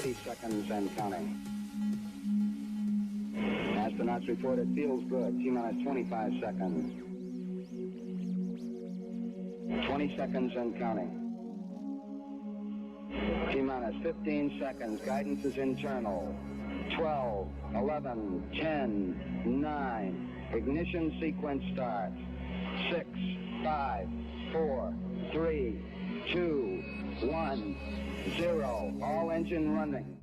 30 seconds and counting. Astronauts report it feels good. T-minus 25 seconds. 20 seconds and counting. T-minus 15 seconds. Guidance is internal. 12, 11, 10, 9. Ignition sequence starts. 6, 5, 4, 3, 2, 1, 0. All engine running.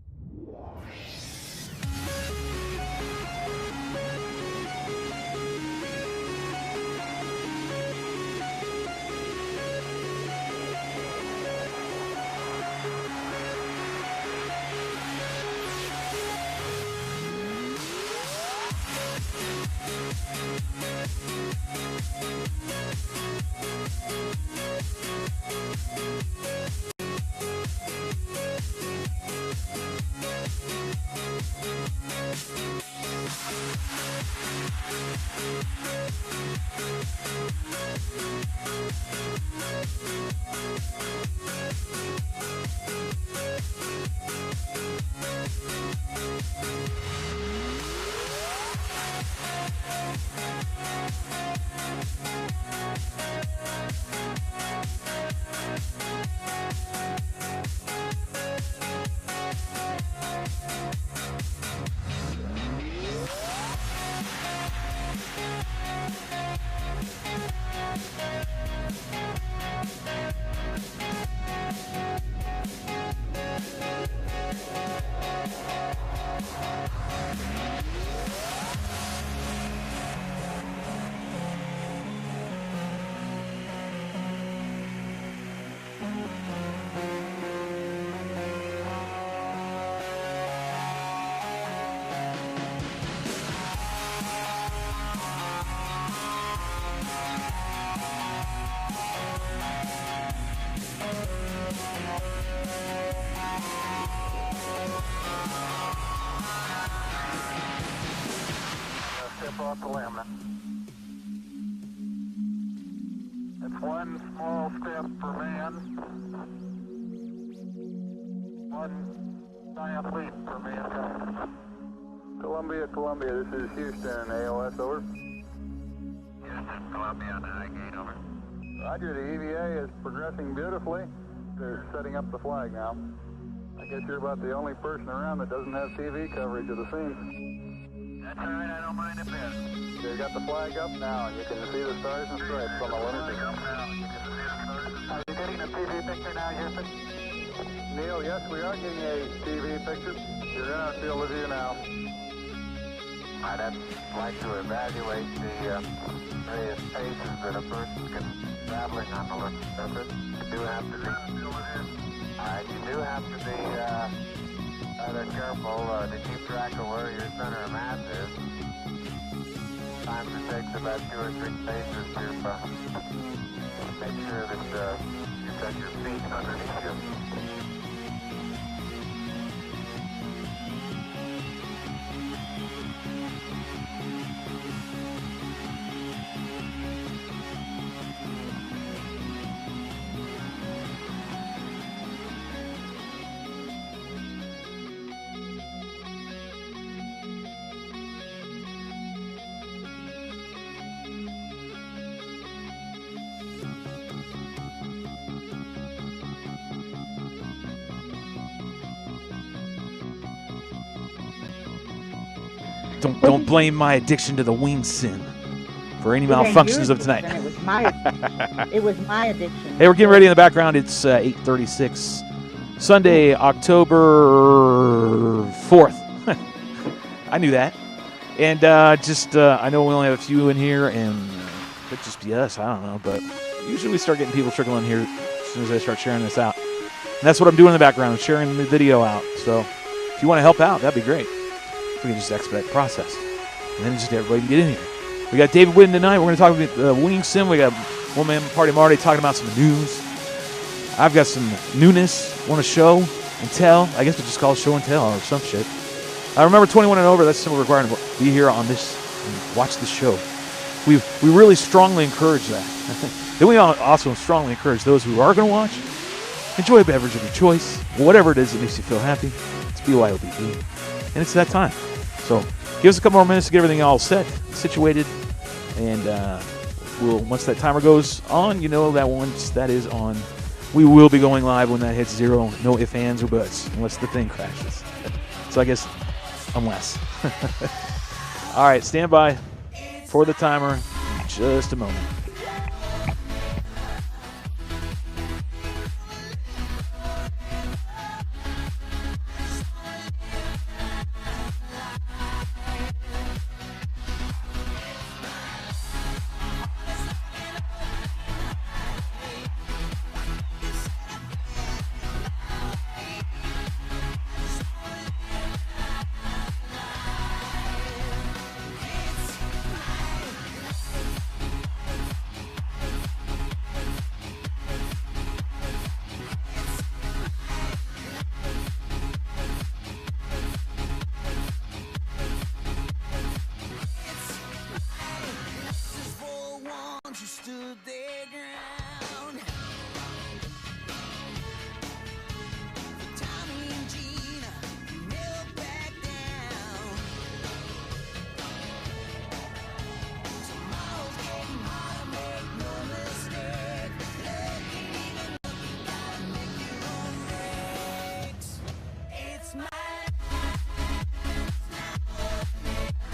Off the limit. It's one small step for man, one giant leap for mankind. Columbia, this is Houston, AOS, over. Houston, Columbia, navigate, over. Roger, the EVA is progressing beautifully. They're setting up the flag now. I guess you're about the only person around that doesn't have TV coverage of the scene. That's all right, I don't mind a bit. They've got the flag up now, and you can see the stars and stripes on the lunar Flag up now, you can see the stars. Are you getting a TV picture now, Houston? Neil, yes, we are getting a TV picture. You're in our field of view now. I'd like to evaluate the various paces that a person can traveling on the lunar surface. You do have to be rather careful to keep track of where your center of mass is. Sometimes it takes about 2 or 3 paces to make sure that you've got your feet underneath you. Don't blame my addiction to the wing sim for any malfunctions of tonight. It was my addiction. Hey, we're getting ready in the background. It's 8:36, Sunday, October 4th. I knew that. And I know we only have a few in here, and it could just be us. I don't know. But usually we start getting people trickling here as soon as I start sharing this out. And that's what I'm doing in the background, sharing the video out. So if you want to help out, that'd be great. We can just expedite the process. And then just everybody can get in here. We got David Whiddon tonight. We're going to talk about wing sim. We got One Man Party Marty talking about some news. I've got some newness. Want to show and tell. I guess we just call it show and tell or some shit. Remember, 21 and over, that's still required to be here on this and watch the show. We really strongly encourage that. Then we also strongly encourage those who are going to watch, enjoy a beverage of your choice, whatever it is that makes you feel happy. It's It's BYOB, and it's that time. So give us a couple more minutes to get everything all set, situated, and once that timer goes on, you know that once that is on, we will be going live when that hits 0. No ifs, ands, or buts, unless the thing crashes. So I guess unless. All right, stand by for the timer in just a moment.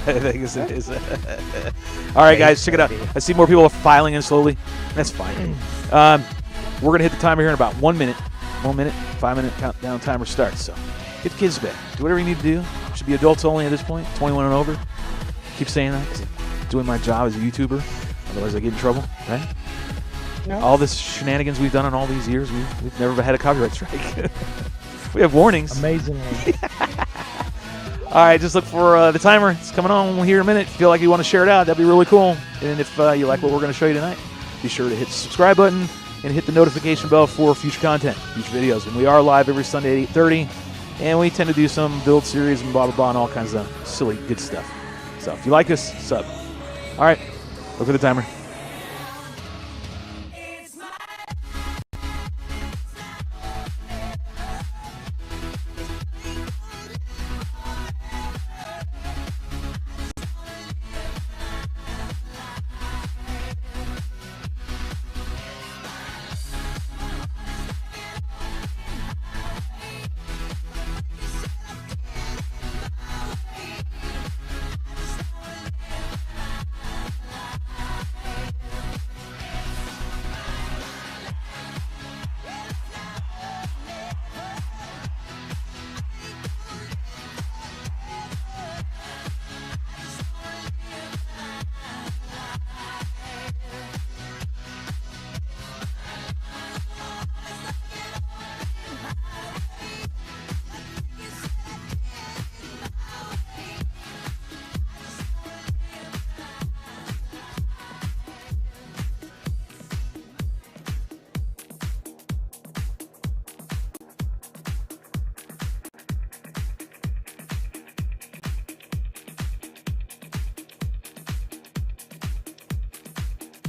I think it is. All right, guys, check it out. I see more people are filing in slowly. That's fine. We're going to hit the timer here in about 1 minute. 1 minute, 5-minute countdown timer starts. So get the kids to bed. Do whatever you need to do. Should be adults only at this point, 21 and over. Keep saying that because I'm doing my job as a YouTuber. Otherwise, I get in trouble, right? No. All this shenanigans we've done in all these years, we've never had a copyright strike. We have warnings. Amazingly. All right, just look for the timer. It's coming on here in a minute. If you feel like you want to share it out, that'd be really cool. And if you like what we're going to show you tonight, be sure to hit the subscribe button and hit the notification bell for future content, future videos. And we are live every Sunday at 8:30, and we tend to do some build series and blah, blah, blah, and all kinds of silly, good stuff. So if you like us, sub. All right, look for the timer.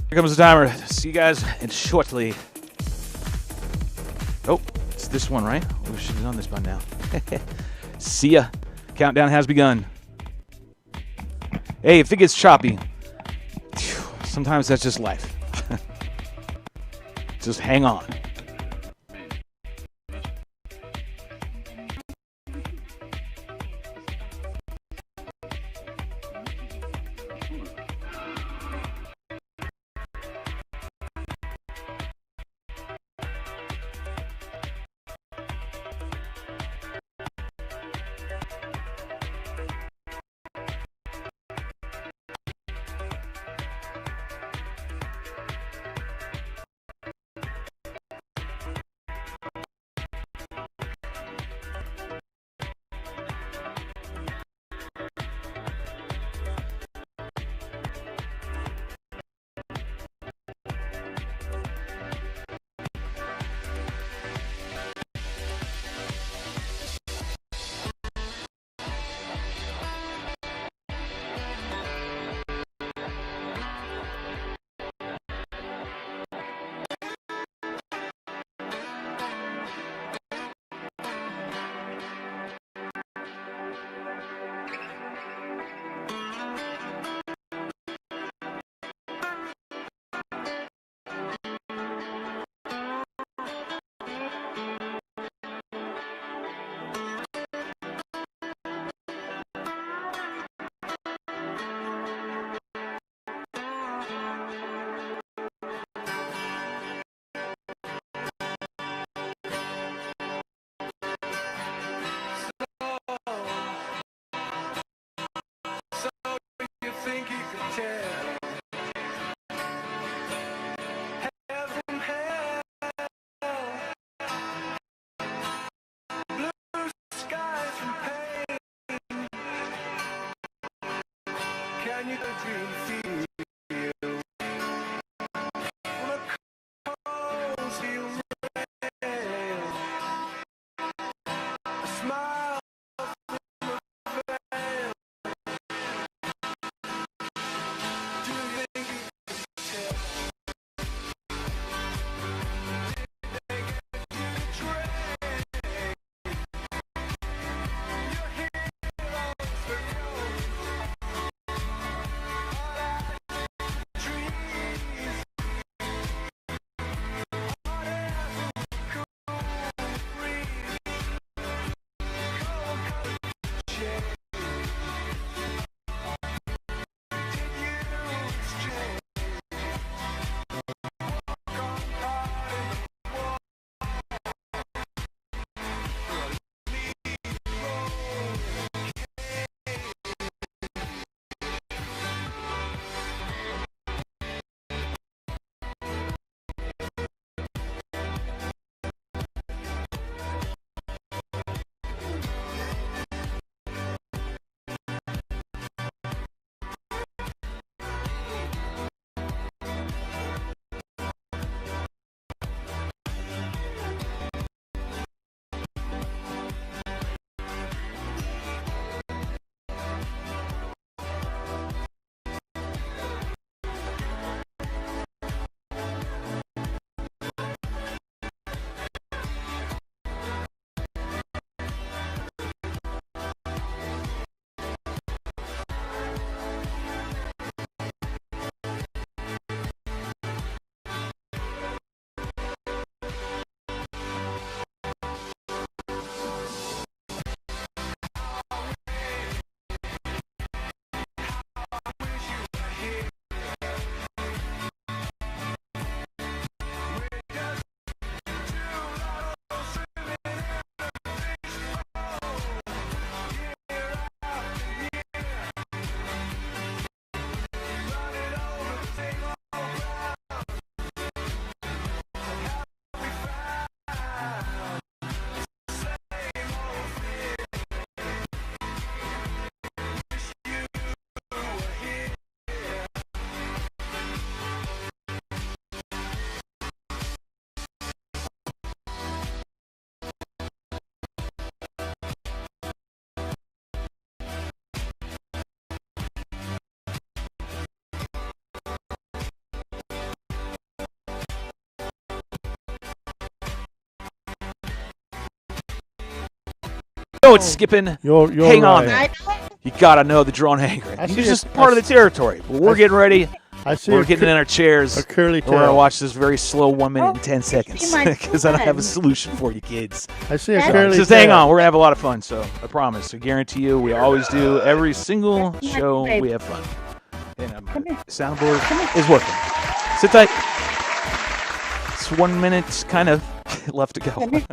Here comes the timer. See you guys in shortly. Oh, it's this one, right? We should have done this by now. See ya. Countdown has begun. Hey, if it gets choppy, sometimes that's just life. Just hang on. No, it's skipping. You're Hang on right. there. You gotta know the drone hanger. I see It's just it. part of the territory. But we're getting ready. I see We're a getting in our chairs. a curly We're gonna tail. watch this very slow 1 minute and 10 seconds see my because I don't have a son. solution for you kids. I see a So, curly Just tail. hang on. We're gonna have a lot of fun. So I promise. I guarantee you. We always do. Every single That's my show we baby. have fun. And Come here. soundboard Come here. is working. Sit tight. It's 1 minute kind of left to go. Come here.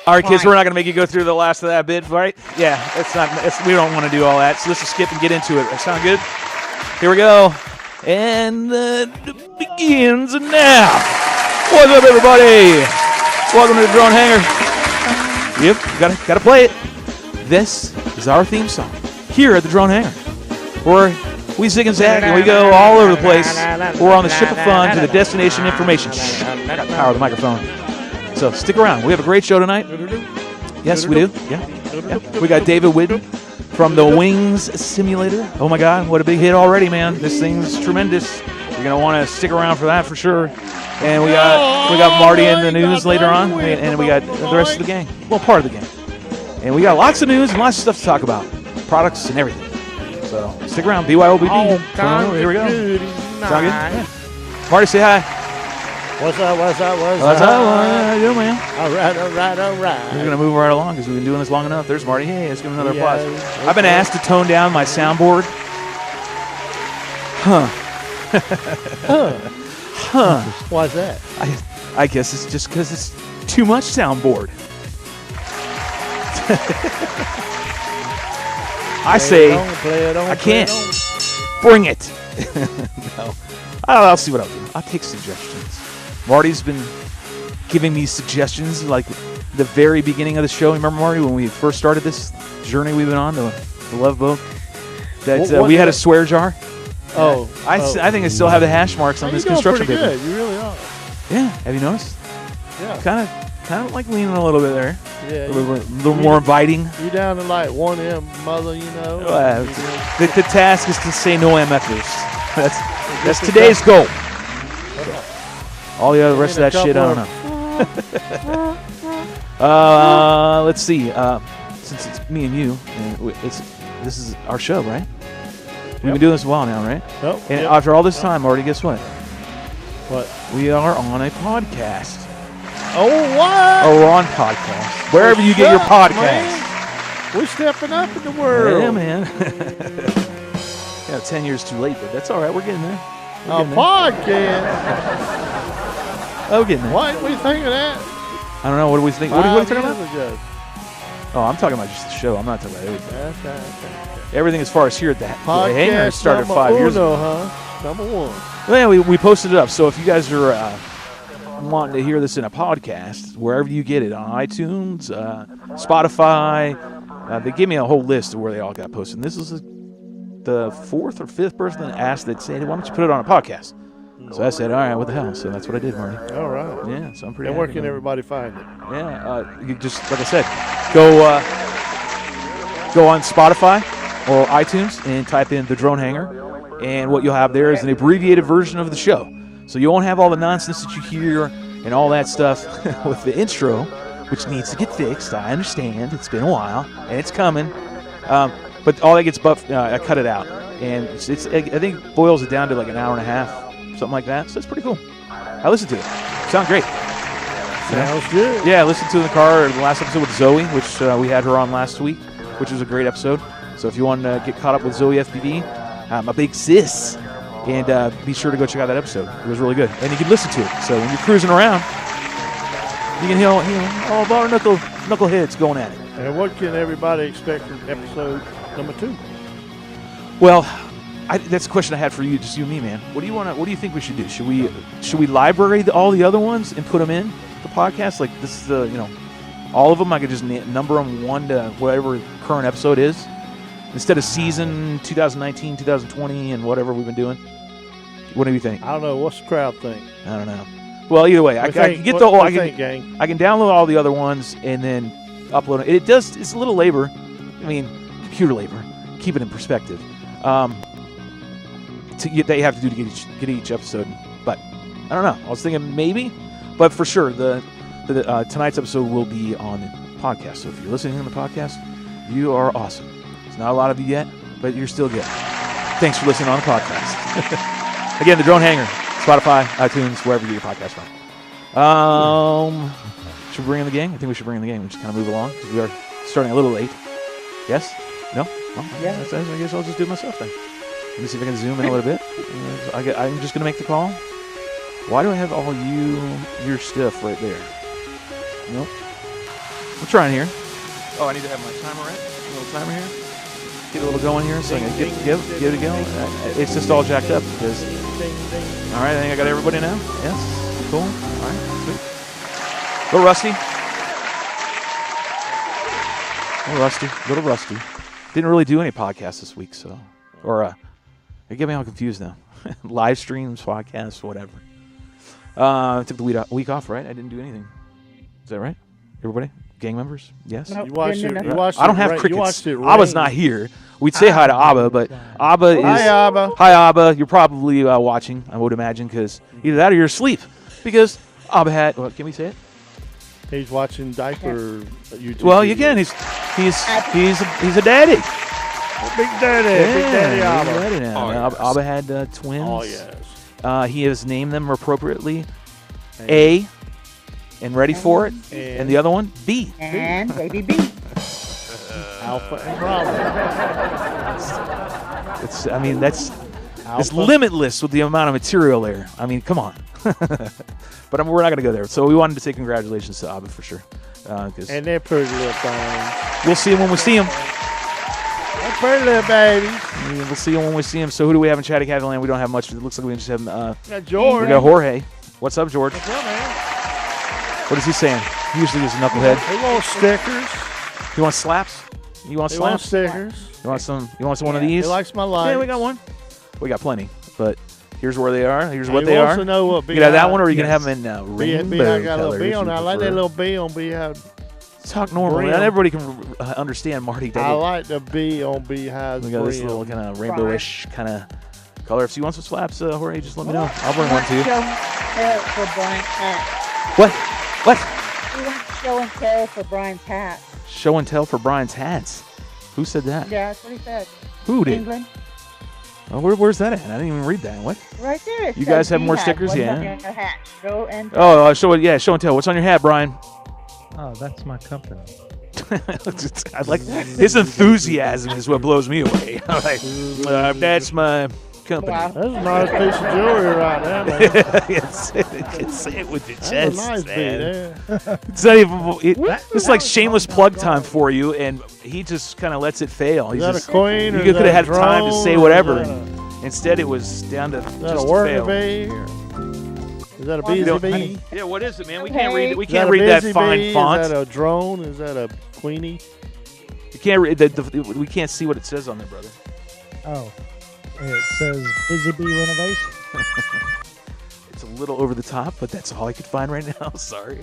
All right, kids, we're not going to make you go through the last of that bit, right? Yeah, we don't want to do all that. So let's just skip and get into it. That sound good? Here we go. And it begins now. What's up, everybody? Welcome to the Drone Hangar. Yep, gotta play it. This is our theme song here at the Drone Hangar, where we zig and zag and we go all over the place. We're on the ship of fun to the destination information. Shh, I got the power of the microphone. So stick around. We have a great show tonight. Yes, we do. Yeah. We got David Whiddon from the Wings Simulator. Oh my God, what a big hit already, man! This thing's tremendous. You're gonna want to stick around for that for sure. And we got Marty in the news later on, and we got the rest of the gang. Well, part of the gang. And we got lots of news and lots of stuff to talk about, products and everything. So stick around. BYOB. Here we go. Sound good? Yeah. Marty, say hi. What's up? What you doing, man? All right. We're going to move right along because we've been doing this long enough. There's Marty. Hey, let's give him another applause. I've been asked to tone down my soundboard. Why's that? I guess it's just because it's too much soundboard. I say, I can't. Bring it. No. I'll see what I'll do. I'll take suggestions. Marty's been giving me suggestions like the very beginning of the show. Remember, Marty, when we first started this journey we've been on, the Love Boat? That we had a swear jar. Oh. I think I still have the hash marks on this construction paper. Good. You really are. Yeah. Have you noticed? Yeah. Kind of like leaning a little bit there. Yeah. A little more inviting. You down to like 1M, mother, you know. The task is to say no MFers. That's today's goal. All the other rest of that shit, I don't know. Let's see. Since it's me and you, this is our show, right? We've been doing this a while now, right? Yep. And after all this time, Marty, guess what? What? We are on a podcast. Oh, what? Or we're on podcast. Wherever you get your podcast. Man. We're stepping up in the world. Yeah, man. 10 years too late, but that's all right. We're getting there. Podcast. Oh, we're getting there. Why didn't we think of that? I don't know. What do we think? What are you talking about? Ago. Oh, I'm talking about just the show. I'm not talking about everything. Okay. Everything as far as here at the Hangar started number 5 years ago. Huh? Number one. Well, yeah, we posted it up. So if you guys are wanting to hear this in a podcast, wherever you get it, on iTunes, Spotify, they gave me a whole list of where they all got posted. And this is the fourth or fifth person that asked that said, why don't you put it on a podcast? So I said, all right, what the hell? So that's what I did, Marty. All right. Yeah, so I'm pretty And happy. where can everybody find it? Yeah, you just, like I said, go on Spotify or iTunes and type in The Drone Hangar. And what you'll have there is an abbreviated version of the show. So you won't have all the nonsense that you hear and all that stuff with the intro, which needs to get fixed. I understand. It's been a while, and it's coming. But all that gets buffed. I cut it out. And I think it boils it down to like an hour and a half, something like that. So it's pretty cool. I listened to it. Sound great. Sounds good. Yeah, I listened to it in the car. The last episode with Zoe, which we had her on last week, which was a great episode. So if you want to get caught up with Zoe FPV, my big sis, and be sure to go check out that episode. It was really good. And you can listen to it. So when you're cruising around, you can hear all of our knuckleheads going at it. And what can everybody expect from episode number 2? Well, that's a question I had for you, just you and me, man. What do you think we should do? Should we library all the other ones and put them in the podcast? Like this is all of them. I could just number them 1 to whatever current episode is, instead of season 2019, 2020, and whatever we've been doing. What do you think? I don't know. What's the crowd think? I don't know. Well, either way, I can get the whole. I can download all the other ones and then upload it. It's a little labor. I mean, computer labor. Keep it in perspective. That you have to do to get each episode. But I don't know. I was thinking maybe, but for sure the tonight's episode will be on the podcast. So if you're listening on the podcast, you are awesome. There's not a lot of you yet, but you're still good. Thanks for listening on the podcast. Again, the Drone Hangar, Spotify, iTunes, wherever you get your podcast from. Should we bring in the gang? I think we should bring in the gang. We just kind of move along because we are starting a little late. Yes? No? Well, Yeah. I guess I'll just do it myself then. Let me see if I can zoom in a little bit. I'm just going to make the call. Why do I have all your stuff right there? Nope. I'm trying here. Oh, I need to have my timer right. A little timer here. Get a little going here so I can give it a go. It's just all jacked up because. All right, I think I got everybody now. Yes. Cool. All right. Sweet. A little rusty. A little rusty. Didn't really do any podcasts this week, so they get me all confused now. Live streams, podcasts, whatever. I took the week off, right? I didn't do anything. Is that right? Everybody? Gang members? Yes? Nope. You watched No, it. no, no. You watched I don't it have rain. crickets. You watched it. Abba's rain. not here. We'd say hi to Abba, but Abba is... Hi, Abba. Hi, Abba. You're probably watching, I would imagine, because either that or you're asleep. Because Abba had... Well, can we say it? He's watching diaper YouTube. Well, videos. again, he's a daddy. Big Daddy. Big Daddy he's a Abba. daddy now. Oh, yes. Abba had twins. Oh, yes. He has named them appropriately. A, and ready for it, and the other one, B. And baby B. Alpha and Bravo. That's Alpha. limitless with the amount of material there. I mean, come on. But we're not going to go there. So we wanted to say congratulations to Abba for sure. And they're pretty little things. We'll see him when we see him. They're pretty little babies. We'll see him when we see him. So who do we have in Chatty Cathy Land? We don't have much. It looks like we just have Got George. we got Jorge. What's up, George? What's up, man? What is he saying? He usually is a knucklehead. They want stickers. You want slaps? You want They want slaps? stickers. You want some? You want some one of these? He likes my life. Yeah, we got one. We got plenty. But here's where they are. Here's what He they wants are. to know what You got that one, or are you gonna have them in B, rainbow I got a little colors? B on you it. I like that prefer? little B on Beehive. Talk normal. brim. Not everybody can understand Marty. I like the B on Beehive's We got this little kind of rainbowish kind of color. If you want some slaps, Jorge, just let me know. I'll bring one to you. Show and tell for Brian's hat. What? What? We want show and tell for Brian's hat. Show and tell for Brian's hats. Who said that? Yeah, that's what he said. Who did? England. Oh, where's that at? I didn't even read that. What? Right there. It You says guys have more Beehive. stickers? What's Yeah. on your hat? Show and tell. Oh, show and tell. What's on your hat, Brian? Oh, that's my company. I like his enthusiasm is what blows me away. I'm like, that's my company. Wow. That's a nice piece of jewelry right there, man. Say it with your That's chest, a nice man. beat there. It's not even. It's like shameless plug time for you, and he just kind of lets it fail. Is He's that just, a queen? you or could is have that had a time to drone, say or whatever. Is and Instead, it was down to that just a to worker fail. bee? Or is that a You busy know, bee? Yeah, what is it, man? We Okay. can't read it. We Is can't a read that busy fine bee? font. Is that a drone? Is that a queenie? You can't read we can't see what it says on there, brother. Oh, it says Busy Bee Renovation. It's a little over the top, but that's all I could find right now. Sorry.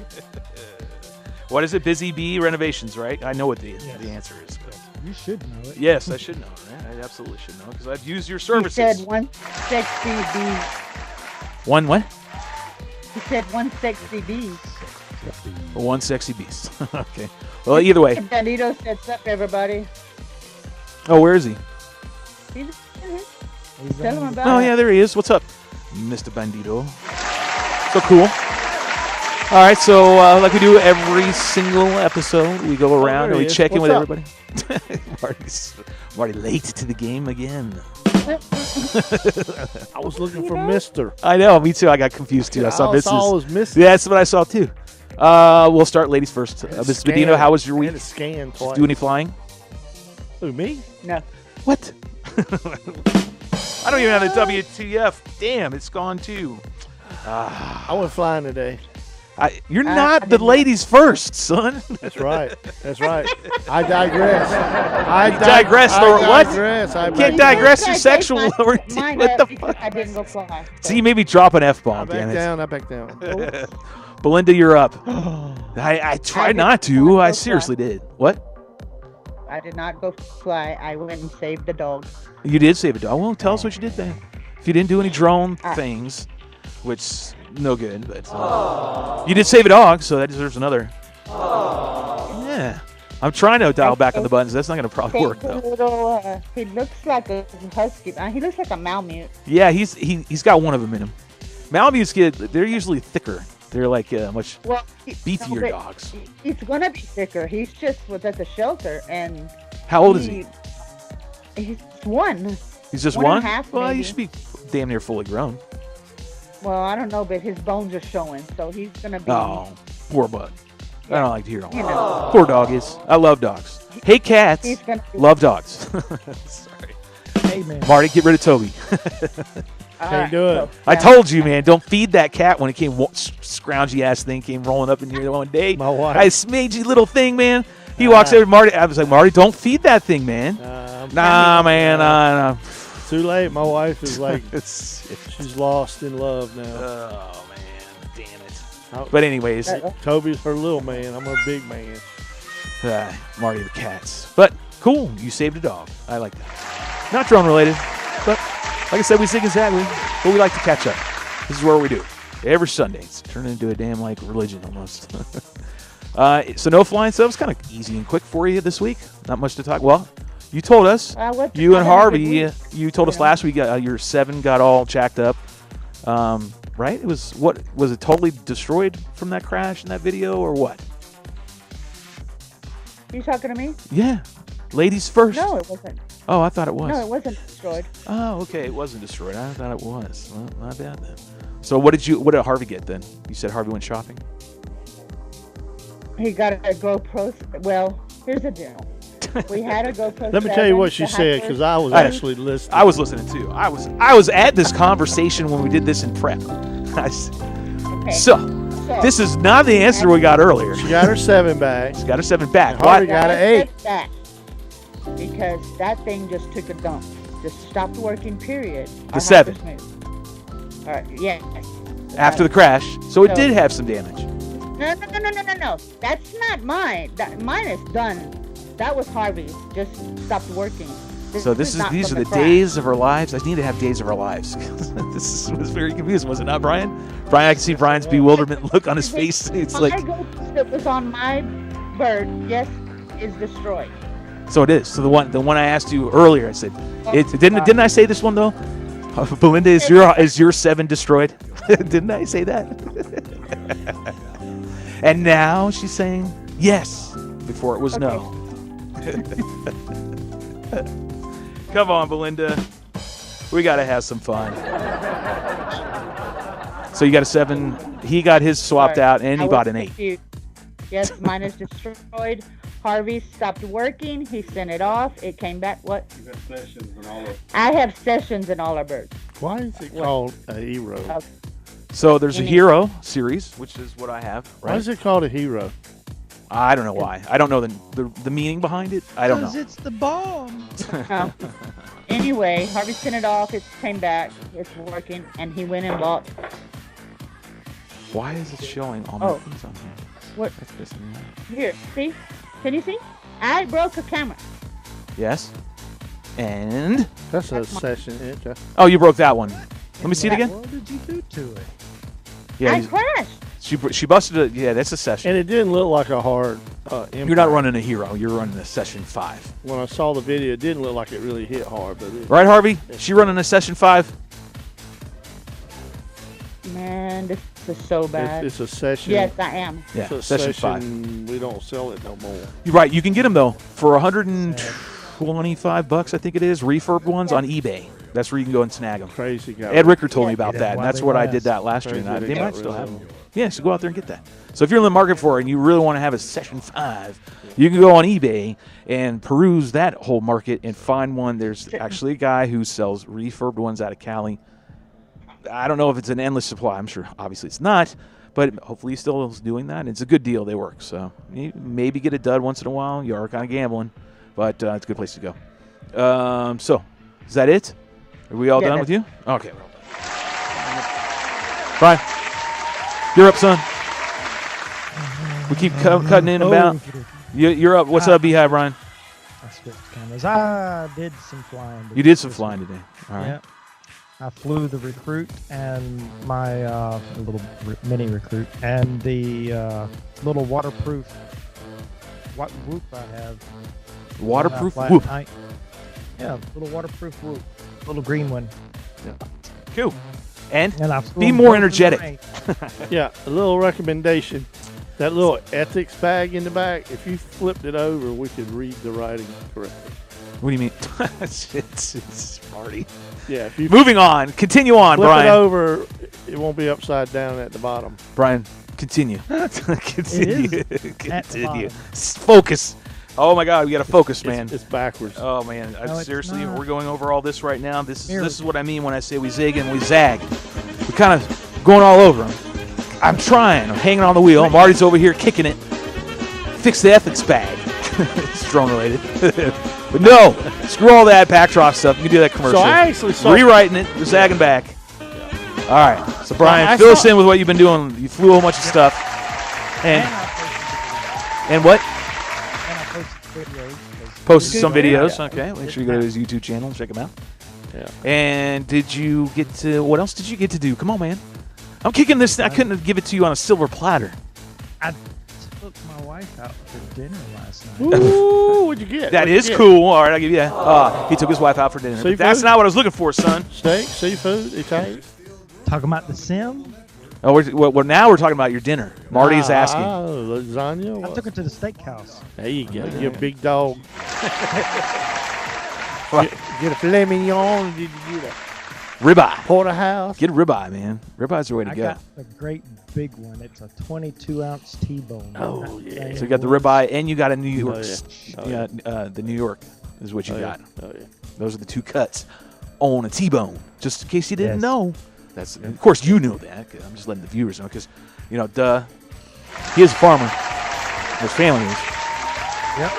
What is it? Busy Bee Renovations, right? I know what the answer is. But You should know it. yes, I should know. Right? I absolutely should know because I've used your He services. said one sexy bee. One what? He said one sexy bee. One sexy beast. Okay. Well, either way. Bandito said, "Sup, everybody." Oh, where is he? He's He's Tell him on- about Oh, it. yeah, there he is. What's up, Mr. Bandito? So cool. All right, so like we do every single episode, we go around there and we he is. check in What's with up? everybody. Marty late to the game again. I was looking for Mister. I know, me too. I got confused too. I saw All I Mrs. was missing. Yeah, that's what I saw too. We'll start ladies first. Mrs. Bedino, how was your week? I had to scan Did twice. you do any flying? Who, me? No. What? I don't even have the WTF. Damn, it's gone too. I went flying today. You're I not the didn't- ladies first, son. That's right. That's right. I digress. I digress, Lord. What? Digress. I Can't back digress I your take sexual mine- orientation. mine What up the because fuck? I didn't go fly. See, you made me drop an I F-bomb, back damn it. down. I back down. Belinda, you're up. I tried did not to. not I go seriously did. What? I did not go fly. I went and saved the dog. You did save a dog. Well, tell us what you did then. If you didn't do any drone Ah. things, which no good, but you did save a dog, so that deserves another. Yeah. I'm trying to dial back on the buttons. That's not going to probably work, Take a though. little, he looks like a husky. He looks like a Malamute. Yeah, he's got one of them in him. Malamutes they're usually thicker. They're like much Well, beefier dogs. He's gonna be thicker. He's just was at the shelter, and How old is he? He's one. He's just one and one? a half, Well, you maybe. should be damn near fully grown. Well, I don't know, but his bones are showing, so he's gonna be. Oh, poor bud. I don't like to hear all You that. know. Poor doggies. I love dogs. Hate cats. He's gonna be- Love dogs. Sorry. Hey, man. Marty, get rid of Toby. Can't do it. I told you, man, don't feed that cat when it came, scroungy ass thing came rolling up in here one day. My wife. I smagey little thing, man. He walks over to Marty. I was like, Marty, don't feed that thing, man. Nah, man. Nah. Too late. My wife is like, It's she's lost in love now. oh man, damn it. But anyways, Toby's her little man. I'm her big man. Marty the Cats. But cool, you saved a dog. I like that. Not drone related, but like I said, we zig and zag, but we like to catch up. This is where we do it. Every Sunday. It's turned into a damn like religion almost. So no flying subs, kind of easy and quick for you this week. Not much to talk. Well, you told us, you and Harvey, you told us last week your 7 got all jacked up. Right? It was was it totally destroyed from that crash in that video or what? You talking to me? Yeah. Ladies first. No, it wasn't. Oh, I thought it was. No, it wasn't destroyed. Oh, okay. It wasn't destroyed. I thought it was. Well, not bad then. So what did Harvey get then? You said Harvey went shopping? He got a GoPro. Well, here's the deal. We had a GoPro. Let me tell you what she said, because I was actually listening. I was listening too. I was at this conversation when we did this in prep. Okay. So this is not the answer we got earlier. She got her 7 back. She got her 7 back. And Harvey got an 8. Because that thing just took a dump. Just stopped working, period. The 7. All right, yeah. After the crash. So it did have some damage. No. That's not mine. Mine is done. That was Harvey's. Just stopped working. These are the days of our lives. I need to have days of our lives. This was very confusing, was it not, Brian? Brian, I can see Brian's bewilderment look on his face. It's like my GoPro that was on my bird, yes, is destroyed. So it is. So the one I asked you earlier, I said, didn't I say this one though? Belinda, is your 7 destroyed? Didn't I say that? And now she's saying yes before it was no. Come on, Belinda. We got to have some fun. So you got a 7. He got his swapped out, and he bought an 8. Confused. Yes, mine is destroyed. Harvey stopped working. He sent it off. It came back. What? You got sessions and all of. I have sessions in all our birds. Why is it called a hero? Okay. So there's a hero series, which is what I have. Right? Why is it called a hero? I don't know why. I don't know the meaning behind it. I don't know. Because it's the bomb. Anyway, Harvey sent it off. It came back. It's working, and he went and bought. Why is it showing all my things on here? What? That's pissing me off. Here, see? Can you see? I broke a camera. Yes. And That's a session. oh, you broke that one. Let me see it again. What did you do to it? Yeah, I crashed. she busted it. Yeah, that's a session. And it didn't look like a hard impact. You're not running a hero. You're running a session 5. When I saw the video, it didn't look like it really hit hard. But Right, Harvey? She running a session 5. Man, this is so bad. It's a session. Yes, I am. Yeah, It's a session session. 5. We don't sell it no more. You're right. You can get them though for $125, I think it is. Refurb ones on eBay. That's where you can go and snag them. Crazy guy. Ed Ricker told me about Yeah, that, and why that's they what I last. did that last year. Crazy And they they got might still rid have of them. Yeah, so go out there and get that. So if you're in the market for it and you really want to have a session 5, you can go on eBay and peruse that whole market and find one. There's actually a guy who sells refurbed ones out of Cali. I don't know if it's an endless supply. I'm sure obviously it's not, but hopefully he still is doing that. It's a good deal. They work. So you maybe get a dud once in a while. You are kind of gambling, but it's a good place to go. So is that it? Are we all done with you? Okay, we're all done. Brian, you're up, son. We keep cutting in and out. You're up. What's up, Beehive, Brian? I switched cameras. I did some flying. You did some flying today. All right. Yeah. I flew the recruit and my little mini recruit and the little waterproof whoop I have. Waterproof Fly at whoop. night. Yeah, little waterproof whoop. Little green one. Cool. And And I flew be them more both in the energetic. rain. Yeah, a little recommendation. That little ethics bag in the back, if you flipped it over, we could read the writing correctly. What do you mean? it's Marty. Yeah, if you Moving on. Continue on, flip Brian. it over, it won't be upside down at the bottom. Brian, continue. Continue. at the Continue. bottom. Focus. Oh my God, we got to focus, man. It's backwards. Oh man, No, it's seriously, not. we're going over all this right now. This Here. is what I mean when I say we zig and we zag. We're kind of going all over them. I'm trying. I'm hanging on the wheel. Marty's over here kicking it. Fix the ethics bag. it's drone related. But no, screw all that backdrop stuff. You can do that commercial. So I actually saw rewriting it, you're zagging back. All right. So Brian, I fill us saw- in with what you've been doing. You flew a whole bunch of stuff. And what? And I posted videos. Posted some Good. videos. Yeah. Okay. Make sure you go to his YouTube channel and check him out. Yeah. And did you get to, what else did you get to do? Come on, man. I'm kicking this. I couldn't give it to you on a silver platter. I took my wife out for dinner last night. Ooh, what'd you get? That What'd you is get? cool. All right, I'll give you that. He took his wife out for dinner. But Seafood? that's not what I was looking for, son. Steak, seafood, Italian. Talking about the sim. Oh, now we're talking about your dinner. Marty's asking. Lasagna. I What? took her to the steakhouse. There you go. You're a big dog. Get a filet mignon. Did you get a Ribeye. porterhouse? Get a ribeye, man. Ribeye's the way to I go. got a great big one. It's a 22-ounce T-bone. Oh, yeah. So you got the ribeye and you got a New York. Oh, yeah. The New York is what you got. Oh, yeah. Those are the two cuts on a T-bone. Just in case you didn't Yes. know. That's of course you know that. I'm just letting the viewers know because, duh. He is a farmer. His family is. Yep.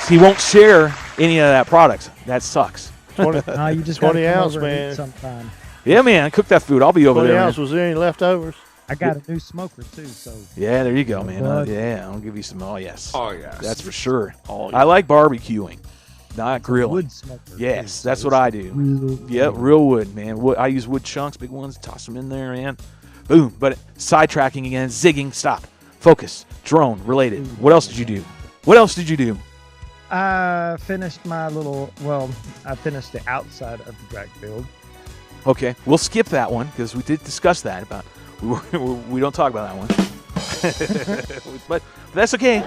So he won't share any of that product. That sucks. 20, No, you just 20 gotta come ounce, over and eat man. sometime. Yeah, man. Cook that food. I'll be over 20 there. ounce. Man. Was there any leftovers? I got a new smoker too, so Yeah, there you go, man. Bud. Yeah, I'll give you some. Oh yes. Oh, yes. That's for sure. Oh, I like barbecuing, not grilling. wood smoker. Yes, too, that's so what I it's do. real Yep, good. real wood, man. Wood, I use wood chunks, big ones, toss them in there, man. Boom. But sidetracking again, zigging, stop, focus, drone related. What else did you do? What else did you do? I finished my I finished the outside of the drag field. Okay, we'll skip that one because we did discuss that. About we don't talk about that one. but that's okay.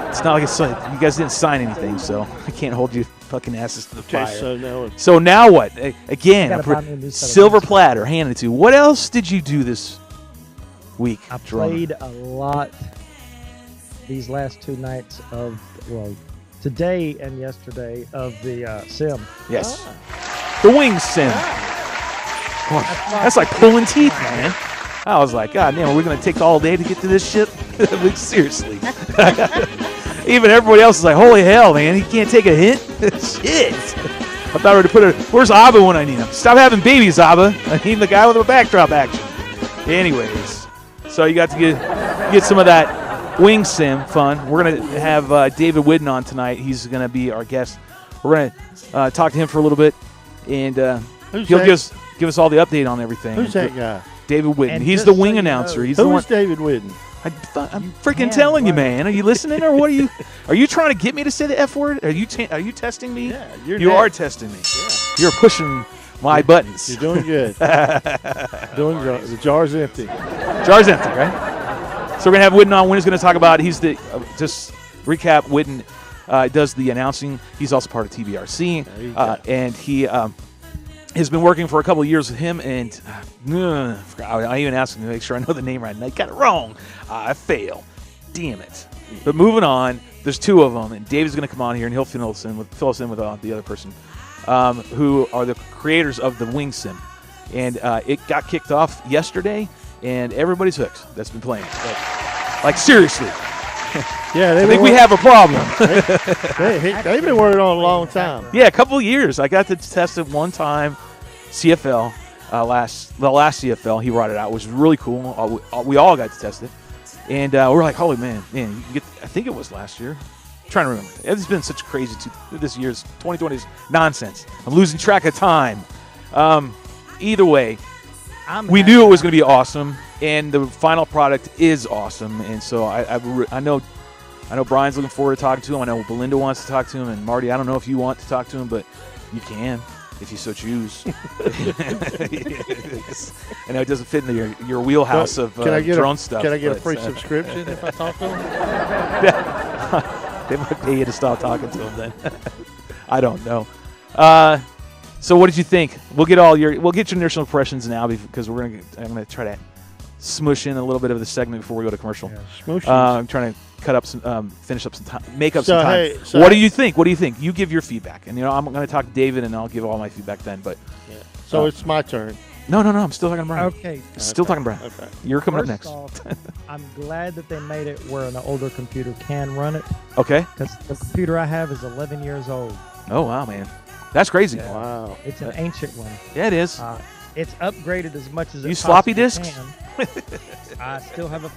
It's not like you guys didn't sign anything, so I can't hold you fucking asses to the Okay, fire. so So now what? Again, Gotta buy me a new set of silver wings. platter handed to you. What else did you do this week? I drummer? played a lot these last 2 nights of today and yesterday of the sim. Yes. The wing sim. Boy, that's like pulling teeth, man. I was like, God damn, are we going to take all day to get to this shit? Like, seriously. Even everybody else is like, holy hell, man, he can't take a hint? Shit. I thought we were to put it. Where's Abba when I need him? Stop having babies, Abba. I need the guy with a backdrop action. Anyways, so you got to get some of that wing sim fun. We're going to have David Whiddon on tonight. He's going to be our guest. We're going to talk to him for a little bit, and he'll give us all the update on everything. who's that guy? David Whiddon. And He's just the so wing you announcer. know- He's the Who one. is David Whiddon? I'm You freaking can telling you, run. man. Are you listening, or what are you? Are you trying to get me to say the F word? Are you testing me? Yeah, you're You next. are testing me. You're pushing my buttons. You're doing good. Doing good. The jar's empty. Jar's empty, right? So we're gonna have Whiddon on. Whiddon's gonna talk about. He's the just recap. Whiddon does the announcing. He's also part of TBRC, There you go. and he has been working for a couple of years with him. And I even asked him to make sure I know the name right, and I got it wrong. I fail. Damn it. But moving on, there's 2 of them, and David's going to come on here, and he'll fill us in with the other person, who are the creators of the Wing Sim. And it got kicked off yesterday, and everybody's hooked that's been playing. Like, seriously. Yeah, I think we have a problem. They've been working on it a long time. Yeah, a couple of years. I got to test it one time, CFL, the last CFL. He brought it out, which was really cool. We all got to test it. And we're like, holy man, you can get, I think it was last year. I'm trying to remember. It's been such crazy. This year's 2020 is nonsense. I'm losing track of time. Either way, we knew it was going to be awesome, and the final product is awesome. And so I know Brian's looking forward to talking to him. I know Belinda wants to talk to him, and Marty, I don't know if you want to talk to him, but you can if you so choose. I know it doesn't fit into your wheelhouse of drone stuff. Can I get a but, free subscription if I talk to them? They might pay you to stop talking to him then. I don't know. So what did you think? We'll get your initial impressions now because I'm gonna try to smush in a little bit of the segment before we go to commercial. Smooshes. I'm trying to finish up some time, make up some time. Hey, What do you think? What do you think? You give your feedback, and I'm going to talk to David, and I'll give all my feedback then. But So it's my turn. No, I'm still talking to Brian. Okay. Still talking to Brian. Okay. You're coming up First next. off, I'm glad that they made it where an older computer can run it, Okay. because the computer I have is 11 years old. Oh, wow, man. That's crazy. Yeah. Wow. It's an ancient one. Yeah, it is. It's upgraded as much as it Use floppy possibly disks? can. I still have a.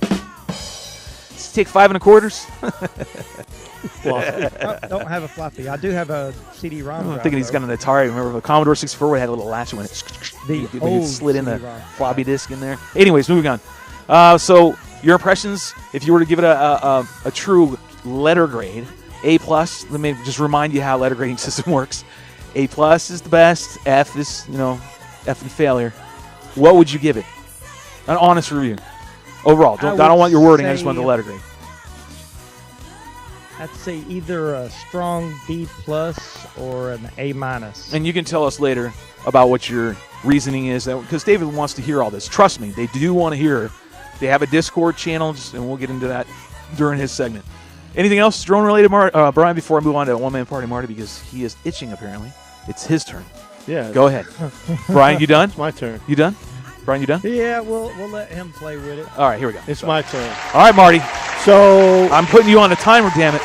Take 5 1/4. Don't have a floppy. I do have a CD-ROM. I'm drive, thinking he's though. got an Atari. Remember the Commodore 64 where it had a little latch when it The you old slid in the CD-ROM. floppy disk in there. Anyways, moving on. So your impressions, if you were to give it a true letter grade, A+. Let me just remind you how letter grading system works. A+ is the best. F is, F and failure. What would you give it? An honest review. Overall. I don't want your wording. I just want the letter grade. I'd say either a strong B+ or an A-. And you can tell us later about what your reasoning is, because David wants to hear all this. Trust me, they do want to hear. They have a Discord channel, and we'll get into that during his segment. Anything else drone-related, Brian, before I move on to One-Man Party Marty, because he is itching, apparently. It's his turn. Yeah. Go ahead. Brian, you done? It's my turn. You done? Brian, you done? Yeah, we'll let him play with it. All right, here we go. It's my turn. All right, Marty. So I'm putting you on a timer, damn it.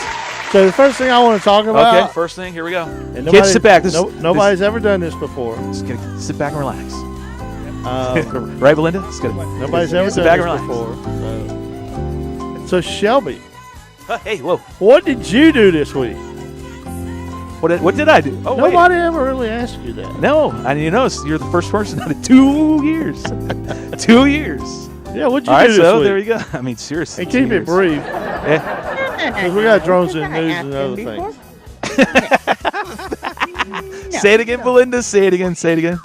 the first thing I want to talk about. Okay, first thing, here we go. And Kids, sit back. Nobody's ever done this before. Just gonna sit back and relax. Um, Right, Belinda? Just gonna, nobody's ever sit done back and this relax. before. So Shelby, Hey, whoa. what did you do this week? What did I do? Oh, wait. Nobody ever really asked you that. No, and you're the first person out of 2 years. 2 years. Yeah, what'd you All right, do this so week? there you go. I mean, seriously. And keep 2 it years. brief, Yeah. because we got drones and Did I news ask and him other before? things. Say it again, Belinda. Say it again. Say it again.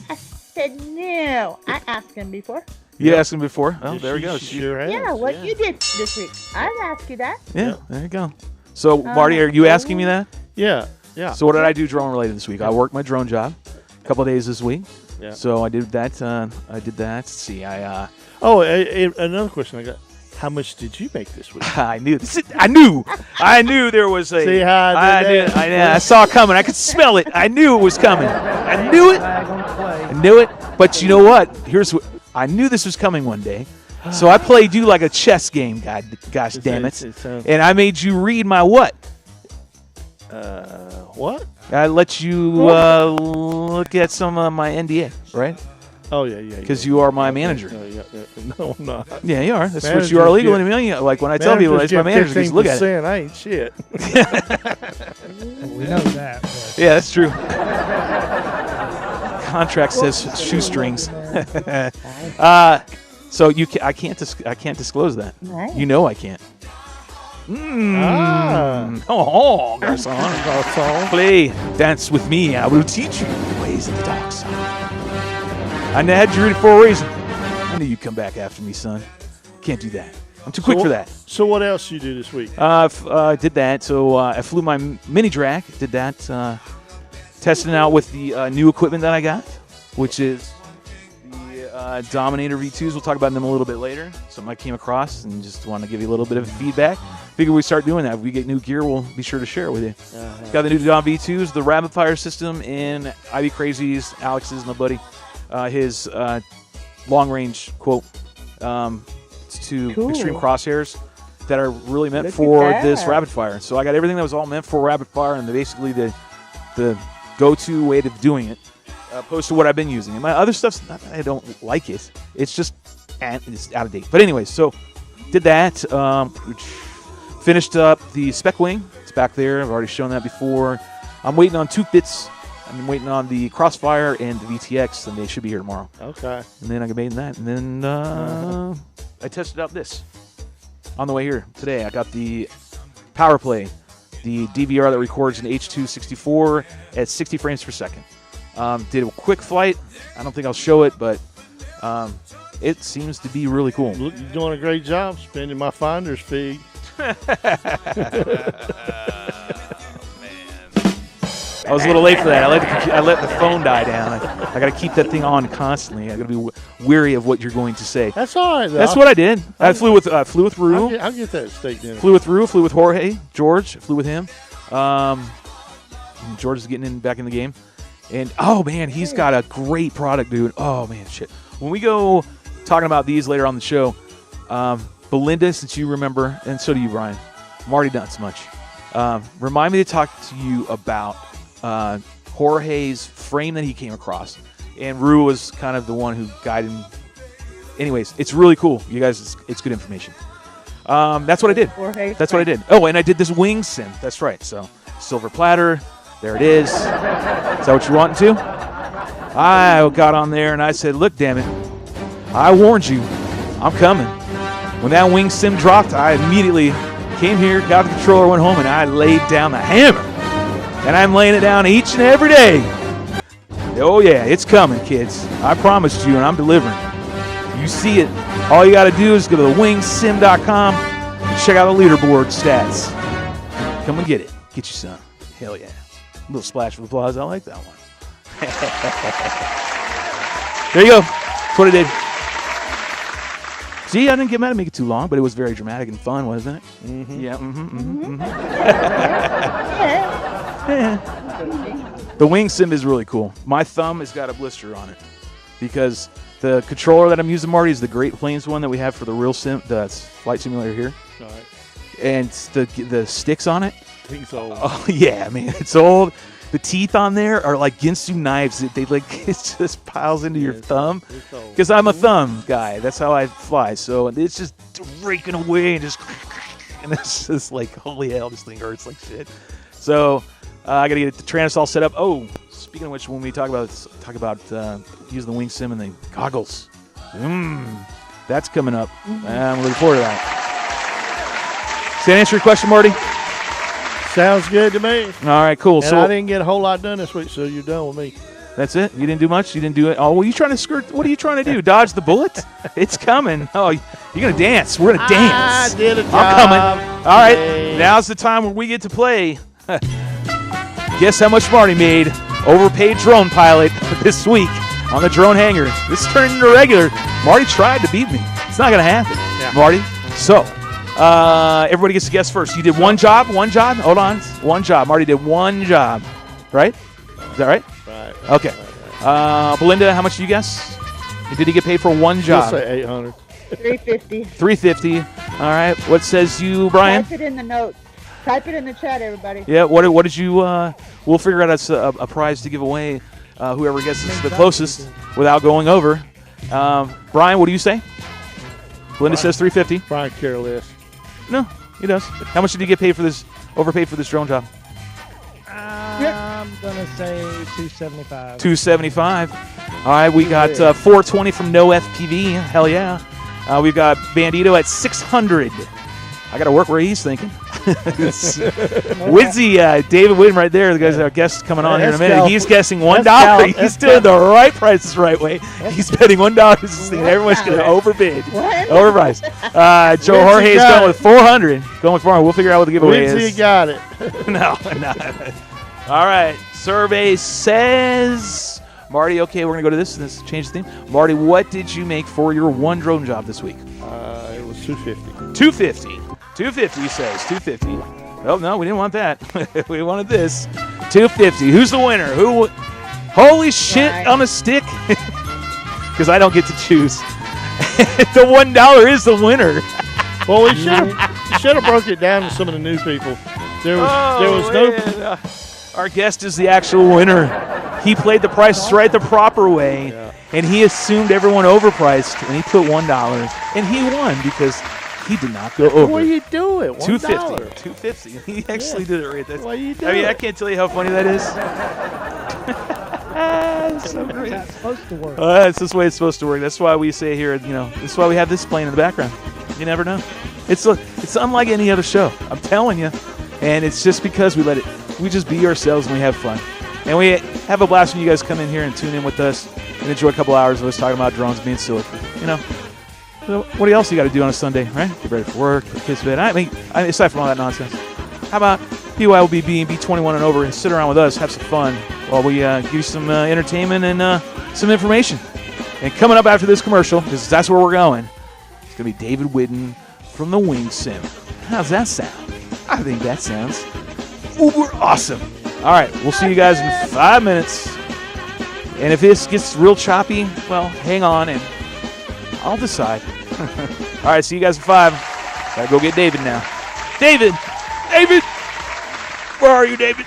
I said no. I asked him before. You asked him before. Oh, there we She go. sure has, Yeah, what you did this week. I'd ask you that. Yeah, there you go. So, Marty, are you asking me that? Yeah. So, what did I do drone related this week? I worked my drone job a couple of days this week. Yeah. So, I did that. Let's see. Another question I got. How much did you make this week? I knew there was a. See how I did that? I saw it coming. I could smell it. I knew it was coming. I knew it. Flag on play. I knew it. But you know what? Here's what I knew this was coming one day. So I played you like a chess game. Gosh damn it! And I made you read my what? What? I let you look at some of my NDA, right? Oh yeah. Because you are my manager. No, I'm not. Yeah, you are. That's what Managers you are legally. get- Like when I tell people that's my manager, because look at it. I ain't shit. We know that. But Yeah, that's true. Contract says shoestrings. So I can't disclose that. Right. You know I can't. Oh, garçon. Play, dance with me. I will teach you the ways of the dark side. I had you read it for a reason. I knew you'd come back after me, son. Can't do that. I'm too quick for that. So what else you do this week? Did that. So I flew my mini drag. Did that. Testing out with the new equipment that I got, which is the Dominator V2s. We'll talk about them a little bit later. Something I came across and just want to give you a little bit of feedback. Figure we start doing that. If we get new gear, we'll be sure to share it with you. Got the new Dom V2s, the rapid fire system, and Ivy Crazy's, Alex's, my buddy, his long range quote to Cool. extreme crosshairs that are really meant Look at for that. this rapid fire. So I got everything that was all meant for rapid fire, and basically the go-to way of doing it, opposed to what I've been using. And my other stuff's not that I don't like it. It's just it's out of date. But anyways, so did that. Finished up the spec wing. It's back there. I've already shown that before. I'm waiting on 2 bits. I'm waiting on the Crossfire and the VTX, and they should be here tomorrow. Okay. And then I can made that. And then I tested out this on the way here today. I got the PowerPlay, the DVR that records an H.264 at 60 frames per second. Did a quick flight. I don't think I'll show it, but it seems to be really cool. Look, you're doing a great job spending my finder's fee. I was a little late for that. I let the phone die down. I got to keep that thing on constantly. I got to be weary of what you're going to say. That's all right. Though. That's what I did. I flew with Rue. I'll get that steak dinner. Flew with Rue. Flew with Jorge. George. Flew with him. George is getting back in the game. And, oh, man, he's got a great product, dude. Oh, man, shit. When we go talking about these later on the show, Belinda, since you remember, and so do you, Brian. Marty, not so much. Remind me to talk to you about Jorge's frame that he came across. And Rue was kind of the one who guided him. Anyways, it's really cool. You guys, it's good information. That's what I did. That's what I did. Oh, and I did this wing sim. That's right. So, silver platter. There it is. Is that what you're wanting to? I got on there and I said, look, damn it. I warned you. I'm coming. When that wing sim dropped, I immediately came here, got the controller, went home, and I laid down the hammer. And I'm laying it down each and every day. Oh, yeah, it's coming, kids. I promised you, and I'm delivering. You see it. All you got to do is go to thewingsim.com and check out the leaderboard stats. Come and get it. Get you some. Hell yeah. A little splash of applause. I like that one. There you go. That's what I did. See, I didn't get mad to make it too long, but it was very dramatic and fun, wasn't it? Mm-hmm. Yeah. The wing sim is really cool. My thumb has got a blister on it because the controller that I'm using, Marty, is the Great Plains one that we have for the real sim, the flight simulator here. All right. And the sticks on it. It's old. Oh yeah, man, it's old. The teeth on there are like Ginsu knives. They like it just piles into your thumb. Because I'm a thumb guy. That's how I fly. So it's just raking away and it's just like, holy hell, this thing hurts like shit. So I got to get the Tyrannus all set up. Oh, speaking of which, when we talk about using the wing sim and the goggles, that's coming up. I'm looking forward to that. Does that answer your question, Marty? Sounds good to me. All right, cool. And so I didn't get a whole lot done this week, so you're done with me. That's it? You didn't do much? You didn't do it? Oh, well, you trying to skirt? What are you trying to do? Dodge the bullet? It's coming. Oh, you're going to dance. We're going to dance. I did a job. I'm coming. All right, now's the time where we get to play. Guess how much Marty made? Overpaid drone pilot this week on the drone hangar. This turned into regular. Marty tried to beat me. It's not going to happen, Marty. So, everybody gets to guess first. You did one job? Hold on. One job. Marty did one job. Right? Is that right? Right. Okay. Belinda, how much did you guess? Did he get paid for one job? I'll say 800. $350. $350. All right. What says you, Brian? Type it in the notes. Type it in the chat, everybody. Yeah. What did you? We'll figure out a prize to give away. Whoever guesses the closest without going over. Brian, what do you say? Belinda says $350. Brian care less. No, he does. How much did he get paid for this? Overpaid for this drone job? I'm gonna say $275. $275. All right, we got $420 from No FPV. Hell yeah. We've got Bandito at $600. I got to work where he's thinking. Widzy, David Whiddon right there. The guy's our guest coming on here in a minute. He's guessing $1. He's doing the right prices right way. He's betting $1. Everyone's going to overbid. Overpriced. Joe Jorge is going with $400. Going with $400. We'll figure out what the giveaway is. Widzy got it. No. All right. Survey says, Marty, okay, we're going to go to this. Let's change the theme. Marty, what did you make for your one drone job this week? It was $250. $250, he says. $250. Oh, no, we didn't want that. We wanted this. $250. Who's the winner? Holy shit on a stick. Because I don't get to choose. The $1 is the winner. Well, we should have broke it down to some of the new people. There was no. Our guest is the actual winner. He played the prices right the proper way, and he assumed everyone overpriced, and he put $1, and he won because he did not go over. What are you doing? $250. He actually did it right. What are you doing? I mean, I can't tell you how funny that is. It's so great. That's supposed to work. That's this way it's supposed to work. That's why we say here, that's why we have this playing in the background. You never know. It's unlike any other show. I'm telling you. And it's just because we just be ourselves and we have fun. And we have a blast when you guys come in here and tune in with us and enjoy a couple hours of us talking about drones being silly. What else you got to do on a Sunday, right? Get ready for work, put kids to bed. I mean, aside from all that nonsense, how about BYOB being B21 and over and sit around with us, have some fun while we give you some entertainment and some information. And coming up after this commercial, because that's where we're going, it's going to be David Whiddon from the Wing Sim. How's that sound? I think that sounds uber awesome. All right, we'll see you guys in 5 minutes. And if this gets real choppy, well, hang on and I'll decide. All right, see you guys in 5. Gotta go get David now. David! David! Where are you, David?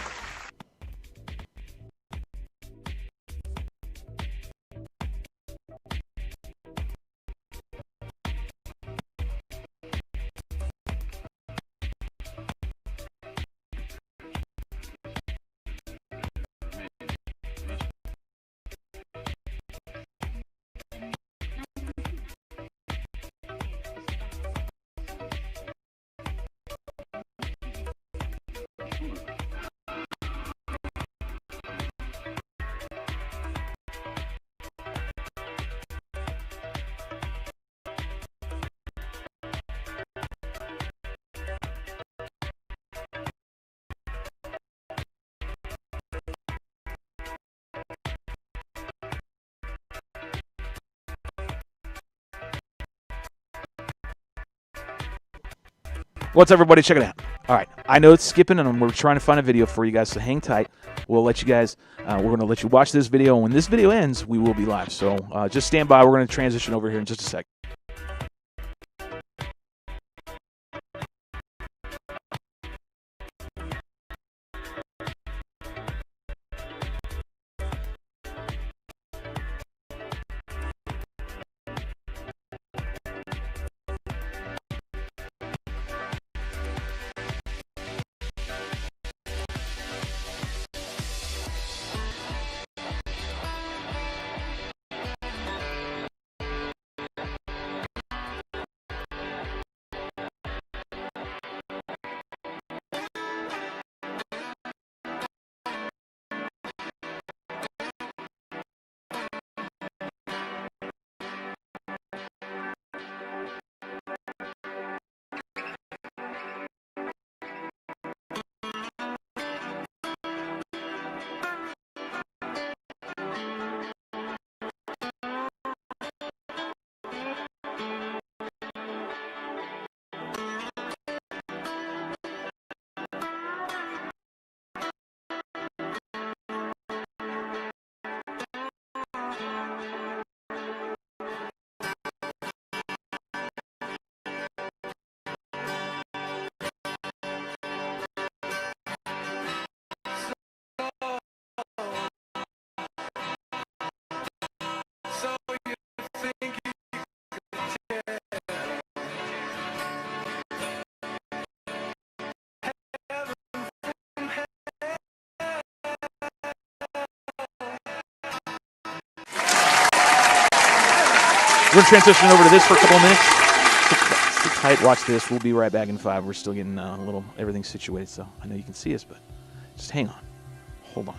What's up, everybody? Check it out. All right, I know it's skipping, and we're trying to find a video for you guys, so hang tight. We'll let you guys, we're going to let you watch this video, and when this video ends, we will be live. So just stand by. We're going to transition over here in just a sec. We're going to transition over to this for a couple of minutes. Sit tight, watch this. We'll be right back in 5. We're still getting a little everything situated, so I know you can see us, but just hang on. Hold on.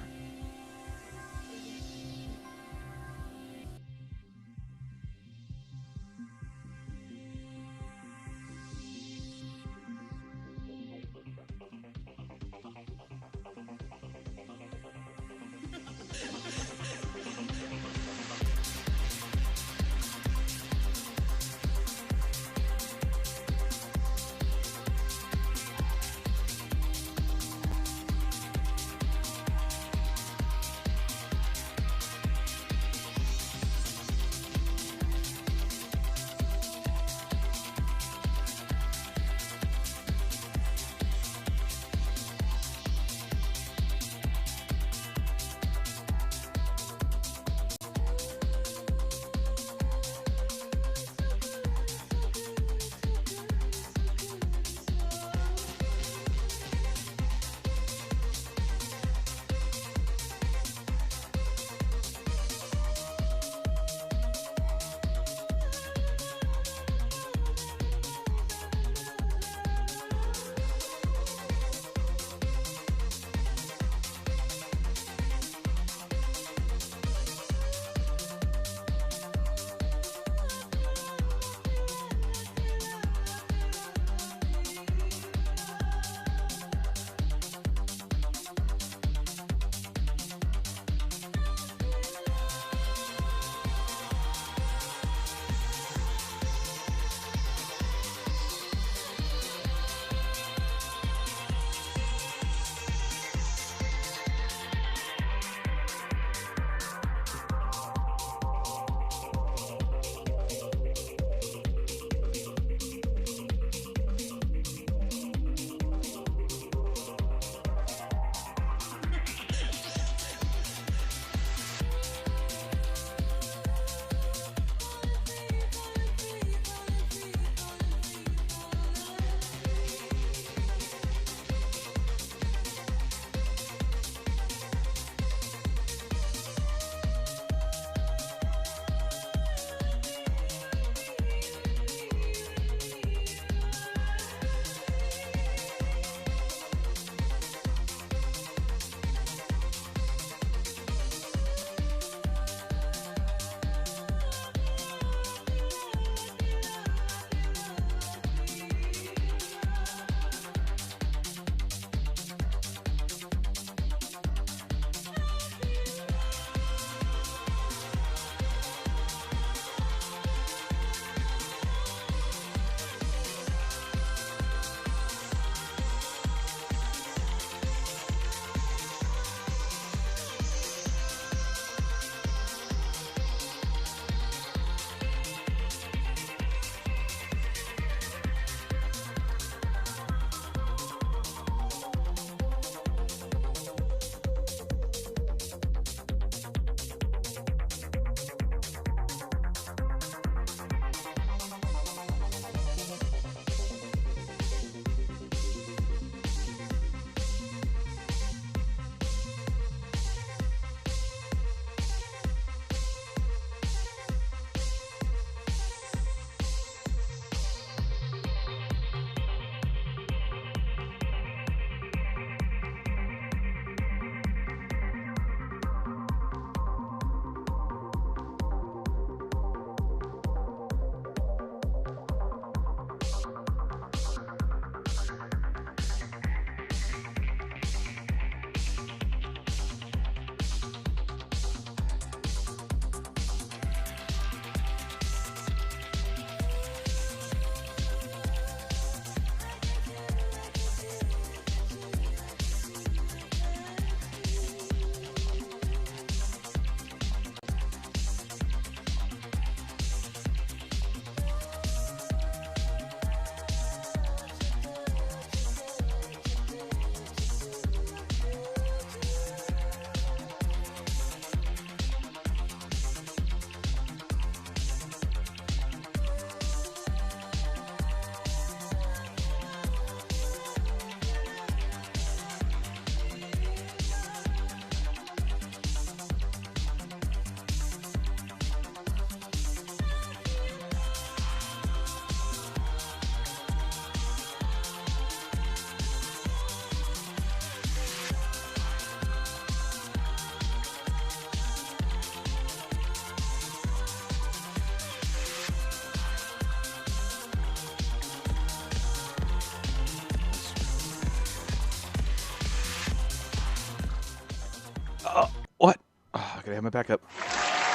got my backup.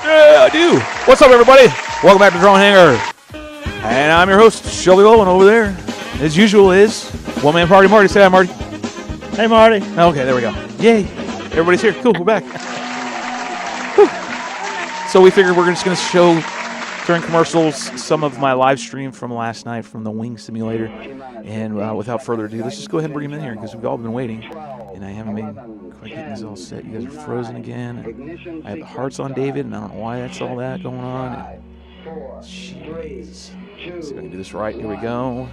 Yeah, I do. What's up, everybody? Welcome back to Drone Hangar. And I'm your host, Shelby Lowe, and over there, as usual, is one-man party Marty. Say hi, Marty. Hey, Marty. Okay, there we go. Yay. Everybody's here. Cool, we're back. Whew. So we figured we're just going to show, during commercials, some of my live stream from last night from the Wing Simulator. And without further ado, let's just go ahead and bring him in here because we've all been waiting. And I haven't been quite getting this all set. You guys are frozen again. And I have the hearts on David, and I don't know why that's all that going on. And jeez. Let's see if I can do this right. Here we go.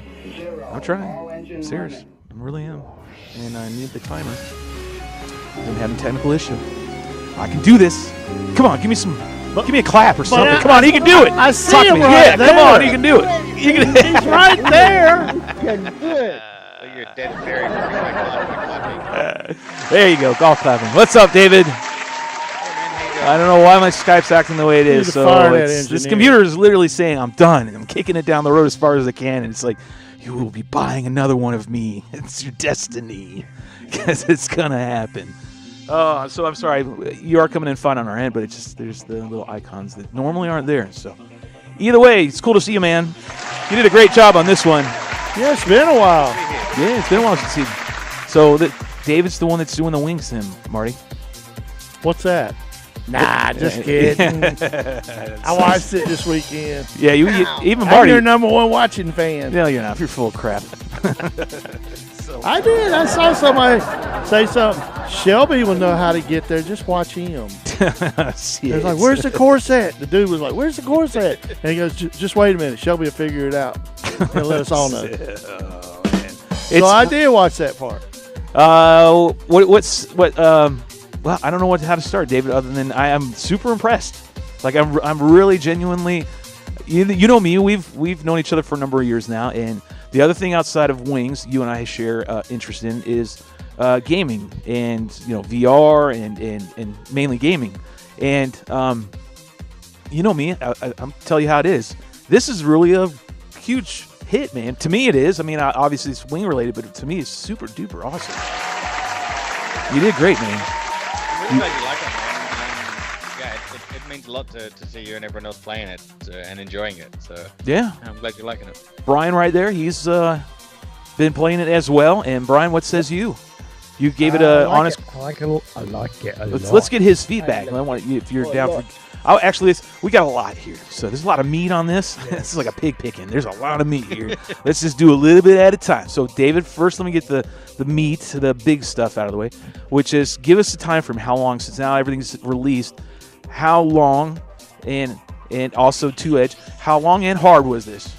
I'm trying. I'm serious. I really am. And I need the timer. I'm having a technical issue. I can do this. Come on, give me a clap or something. Come on, he can do it. I see Talk to him me. right Yeah, there. come on, he can do it. He's right there. So you're dead and buried for me by clapping. There you go, golf clapping. What's up, David? I don't know why my Skype's acting the way it is. So this computer is literally saying I'm done. I'm kicking it down the road as far as I can, and it's like, you will be buying another one of me. It's your destiny, because it's gonna happen. So I'm sorry. You are coming in fine on our end, but it's just there's the little icons that normally aren't there. So either way, it's cool to see you, man. You did a great job on this one. Yeah, it's been a while. Yeah, it's been a while since you. So David's the one that's doing the wing sim, Marty. What's that? Nah, just kidding. I watched it this weekend. Yeah, even I'm Marty. your number one watching fan. No, you're not. You're full of crap. I did. I saw somebody say something. Shelby will know how to get there. Just watch him. It's like, where's the course at? The dude was like, where's the course at? And he goes, just wait a minute. Shelby will figure it out and let us all know. So I did watch that part. Well, I don't know how to start, David, other than I am super impressed. Like I'm really genuinely, you know me, we've known each other for a number of years now, and the other thing outside of wings you and I share interest in is gaming and VR and mainly gaming. And you know me, I'm tell you how it is. This is really a huge hit, man. To me, it is. I mean, obviously it's wing related, but to me, it's super duper awesome. You did great, man. I'm really glad you like it, man. Yeah, it means a lot to see you and everyone else playing it and enjoying it. So yeah, I'm glad you're liking it. Brian, right there, he's been playing it as well. And Brian, what says you? You gave it a honest. I like it a lot. Let's get his feedback. I want you if you're down for. Oh, actually, we got a lot here, so there's a lot of meat on this. Yeah. This is like a pig picking. There's a lot of meat here. Let's just do a little bit at a time. So, David, first let me get the meat, the big stuff out of the way, which is give us the time frame. How long since now everything's released? How long, and also 2Edge. How long and hard was this?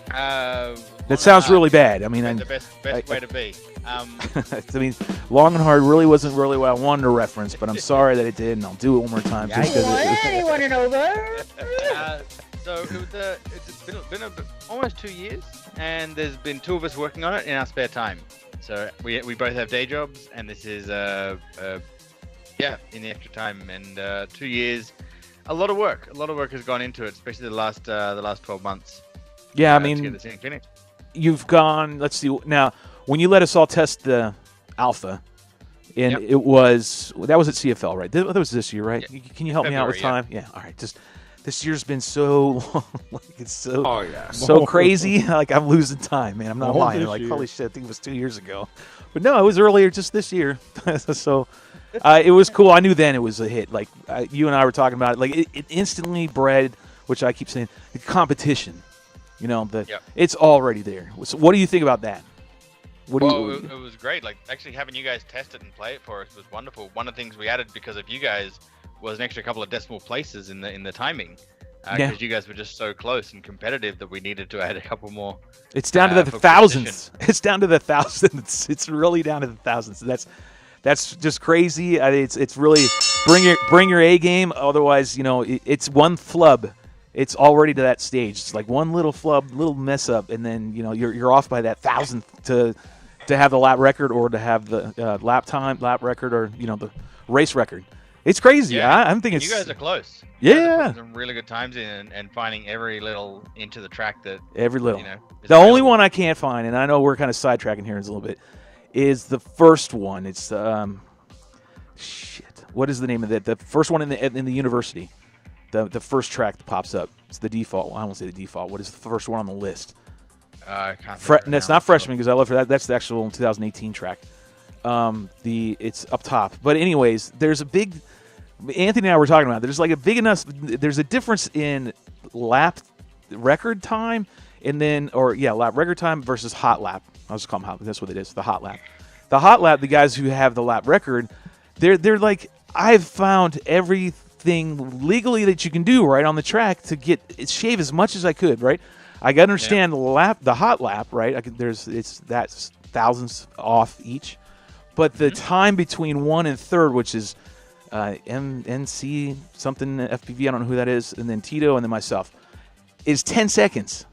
That sounds really bad. I mean, the best way to be. I mean, long and hard really wasn't really what I wanted to reference, but I'm sorry that it did, and I'll do it one more time. Just Anyone and over? So it's been almost 2 years, and there's been 2 of us working on it in our spare time. So we both have day jobs, and this is in the extra time. And 2 years, a lot of work has gone into it, especially the last 12 months. Yeah, I to mean, get this thing finished. You've gone. Let's see now. When you let us all test the alpha, and that was at CFL, right? That was this year, right? Can you help me out with time? Yeah. All right. Just this year's been so long. Like it's so crazy. Like I'm losing time, man. I'm not lying. Like holy shit, I think it was 2 years ago, but no, it was earlier, just this year. So it was cool. I knew then it was a hit. Like you and I were talking about it. Like it instantly bred, which I keep saying, the competition. It's already there. So what do you think about that? It was great. Like actually having you guys test it and play it for us was wonderful. One of the things we added because of you guys was an extra couple of decimal places in the timing, because you guys were just so close and competitive that we needed to add a couple more. It's down to the thousands. It's down to the thousands. It's really down to the thousands. That's just crazy. It's really bring your A game. Otherwise, it's one flub. It's already to that stage. It's like one little flub, little mess up, and then you're off by that thousandth to have the lap record or to have the lap record or the race record. It's crazy. Yeah. I'm thinking you guys are close. Yeah, some really good times in and finding every little inch of the track that every little. The only one I can't find, and I know we're kind of sidetracking here a little bit, is the first one. It's shit. what is the name of it? The first one in the university. The first track that pops up. It's the default. Well, I won't say the default. What is the first one on the list? I can't think of it That's now. not Freshman because I love that. That's the actual 2018 track. It's up top. But anyways, there's a big. Anthony and I were talking about. There's like a big enough. There's a difference in lap record time lap record time versus hot lap. I'll just call them hot. That's what it is. The hot lap. The hot lap. The guys who have the lap record, they're like, I've found everything legally that you can do right on the track to shave as much as I could. Right. I got to understand the hot lap. Right. That's thousands off each, but the time between 1 and 3rd, which is NC something FPV, I don't know who that is, and then Tito, and then myself, is 10 seconds.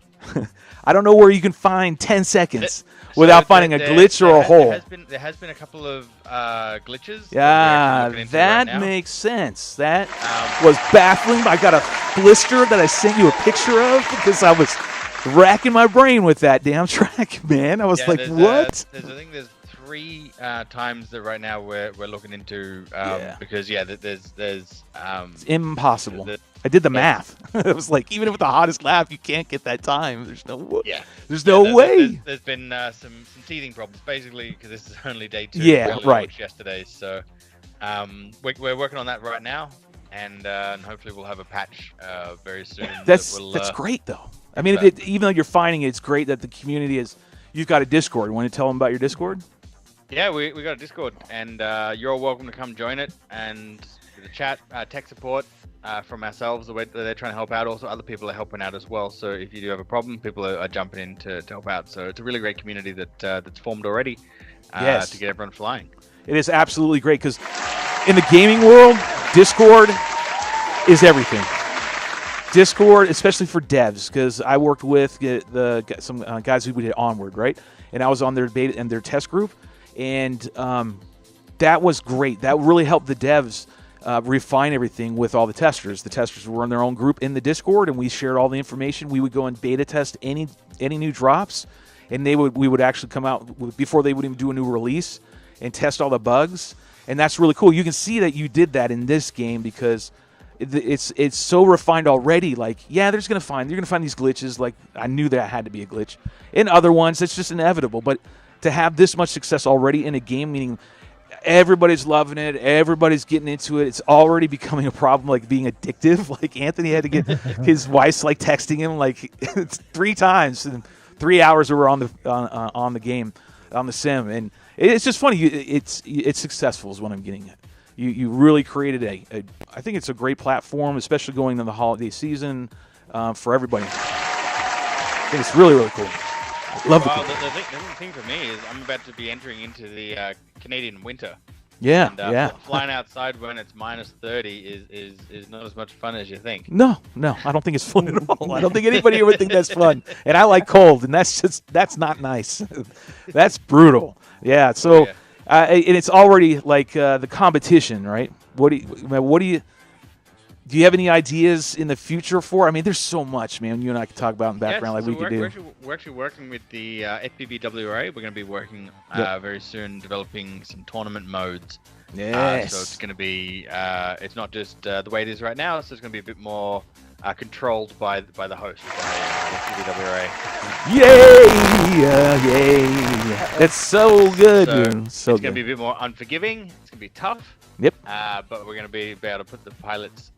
I don't know where you can find 10 seconds without finding a glitch or a hole. There has been a couple of glitches. Yeah, that makes sense. That was baffling. I got a blister that I sent you a picture of because I was racking my brain with that damn track, man. I was what? I think there's 3 times that right now we're looking into because there's it's impossible. I did the math. It was like, even with the hottest lap, you can't get that time. There's no way. There's been some teething problems, basically, because this is only day 2. Yeah, right. Yesterday, so we're working on that right now, and hopefully we'll have a patch very soon. That's great, though. I mean, even though you're finding it's great that the community is. You've got a Discord. Want to tell them about your Discord? Yeah, we got a Discord, and you're all welcome to come join it. And the chat, tech support from ourselves, the way they're trying to help out. Also, other people are helping out as well. So if you do have a problem, people are jumping in to help out. So it's a really great community that's formed already to get everyone flying. It is absolutely great because in the gaming world, Discord is everything. Discord, especially for devs, because I worked with some guys who did Onward, right? And I was on their beta and their test group, and that was great. That really helped the devs refine everything with all the testers. The testers were in their own group in the Discord, and we shared all the information. We would go and beta test any new drops, and we would actually come out before they would even do a new release and test all the bugs. And that's really cool. You can see that you did that in this game because it's so refined already. Like, yeah, you're gonna find these glitches. Like, I knew that had to be a glitch. In other ones, it's just inevitable. But to have this much success already in a game, meaning everybody's loving it, everybody's getting into it, it's already becoming a problem, like being addictive. Like, Anthony had to get his wife's like texting him like 3 times in 3 hours we were on the game, on the sim, and it's just funny. It's successful is what I'm getting at. You really created I think it's a great platform, especially going into the holiday season for everybody. I think it's really, really cool. Love the thing for me is I'm about to be entering into the Canadian winter. Yeah, and, flying outside when it's minus 30 is not as much fun as you think. No, I don't think it's fun at all. I don't think anybody would think that's fun. And I like cold, and that's not nice. That's brutal. Yeah, so... and it's already like the competition, right? Do you have any ideas in the future for? I mean, there's so much, man. You and I can talk about in the background we could do. We're actually working with the FPV-WRA. We're going to be working very soon, developing some tournament modes. Yes. So it's going to be, it's not just the way it is right now. So it's going to be a bit more controlled by the host, by FPV-WRA. Yay! That's so good, dude. It's going to be a bit more unforgiving. It's going to be tough. Yep. But we're going to be able to put the pilots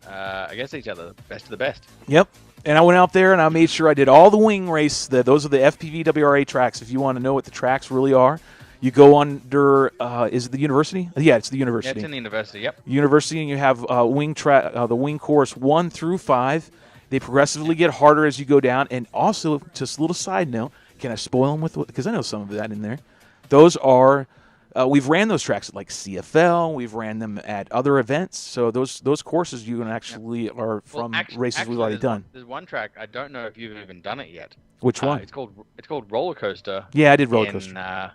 against each other, best of the best. Yep. And I went out there and I made sure I did all the wing race. Those are the FPV-WRA tracks. If you want to know what the tracks really are, you go under, is it the university? Yeah, it's the university. Yeah, it's in the university, yep. University, and you have wing track, the wing course 1 through 5. They progressively get harder as you go down. And also, just a little side note, can I spoil them with, because I know some of that in there. Those are... we've ran those tracks at like CFL. We've ran them at other events. So those courses you can actually are from races we've already done. There's one track I don't know if you've even done it yet. Which one? It's called Roller Coaster. Yeah, I did Roller Coaster.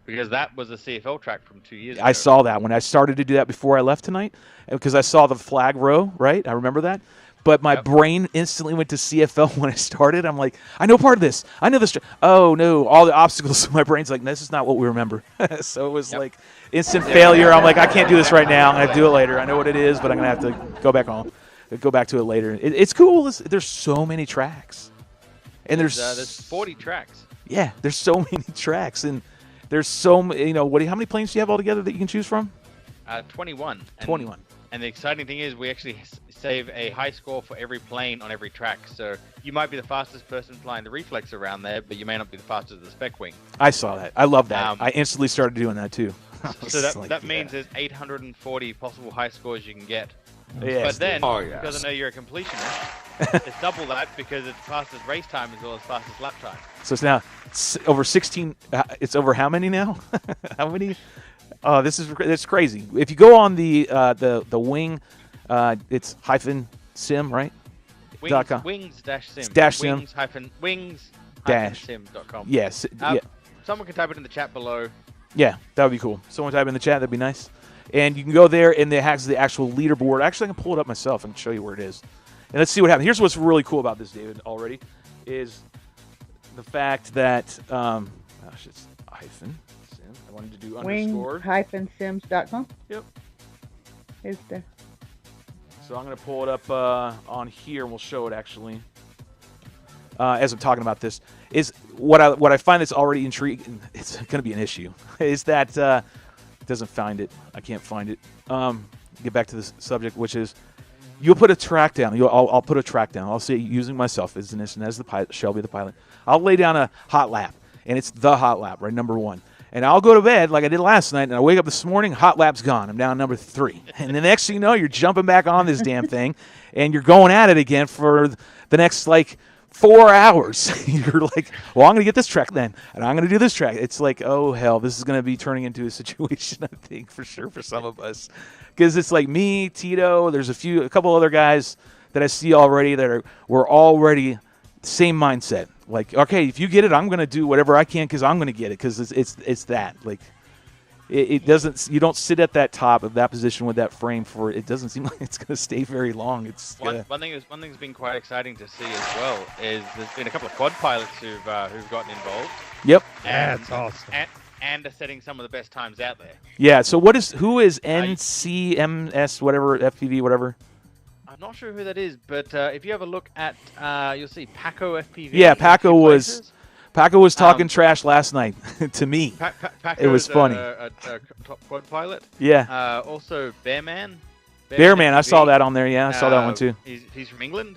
Because that was a CFL track from 2 years ago. I saw that when I started to do that before I left tonight, because I saw the flag row. Right, I remember that. but my brain instantly went to CFL when I started. I'm like, I know part of this. I know this. Oh, no, all the obstacles. My brain's like, this is not what we remember. So it was like instant failure. I'm like, I can't do this right now. I'm going to do it later. I know what it is, but I'm going to have to go back home. Go back to it later. It's cool. There's so many tracks. And there's 40 tracks. Yeah, there's so many tracks. And there's so many, how many planes do you have altogether that you can choose from? 21. 21. And the exciting thing is we actually save a high score for every plane on every track. So you might be the fastest person flying the reflex around there, but you may not be the fastest of the spec wing. I saw that. I love that. I instantly started doing that too. So that means there's 840 possible high scores you can get. Yes, but then, because I know you're a completionist, it's double that because it's fastest race time as well as fastest lap time. So it's now over 16. It's over how many now? How many? Oh, it's crazy. If you go on the wing, it's -sim, right? Wings-sim. Wings-sim.com. Yes. Someone can type it in the chat below. Yeah, that would be cool. Someone type in the chat. That'd be nice. And you can go there, and it has the actual leaderboard. Actually, I can pull it up myself and show you where it is. And let's see what happens. Here's what's really cool about this, David, already, is the fact that, it's -sim. I wanted to do underscore. Wing-sims.com? Yep. Is there? So I'm going to pull it up on here, and we'll show it, actually. As I'm talking about this, is what I find that's already intriguing, it's going to be an issue, is that it doesn't find it. I can't find it. Get back to this subject, which is you'll put a track down. I'll put a track down. I'll say using myself as an instance, as the pilot, Shelby the pilot. I'll lay down a hot lap, and it's the hot lap, right, number 1. And I'll go to bed like I did last night, and I wake up this morning, hot lap's gone. I'm down number 3. And the next thing you know, you're jumping back on this damn thing, and you're going at it again for the next, 4 hours. You're like, well, I'm going to get this track then, and I'm going to do this track. It's like, oh, hell, this is going to be turning into a situation, I think, for sure, for some of us. Because it's like me, Tito, there's a couple other guys that I see already that we're already same mindset. Like, okay, if you get it, I'm going to do whatever I can because I'm going to get it because it's that. Like, it doesn't. You don't sit at that top of that position with that frame for it. It doesn't seem like it's going to stay very long. It's one thing that's been quite exciting to see as well is there's been a couple of quad pilots who've gotten involved. Yep. And, that's awesome. And are setting some of the best times out there. Yeah. So who is NCMS whatever FPV whatever? I'm not sure who that is, but if you have a look at, you'll see Paco FPV. Yeah, Paco was talking trash last night to me. It was funny. A top quad pilot. Yeah. Also, Bearman. Bearman, I saw that on there. Yeah, I saw that one too. He's from England.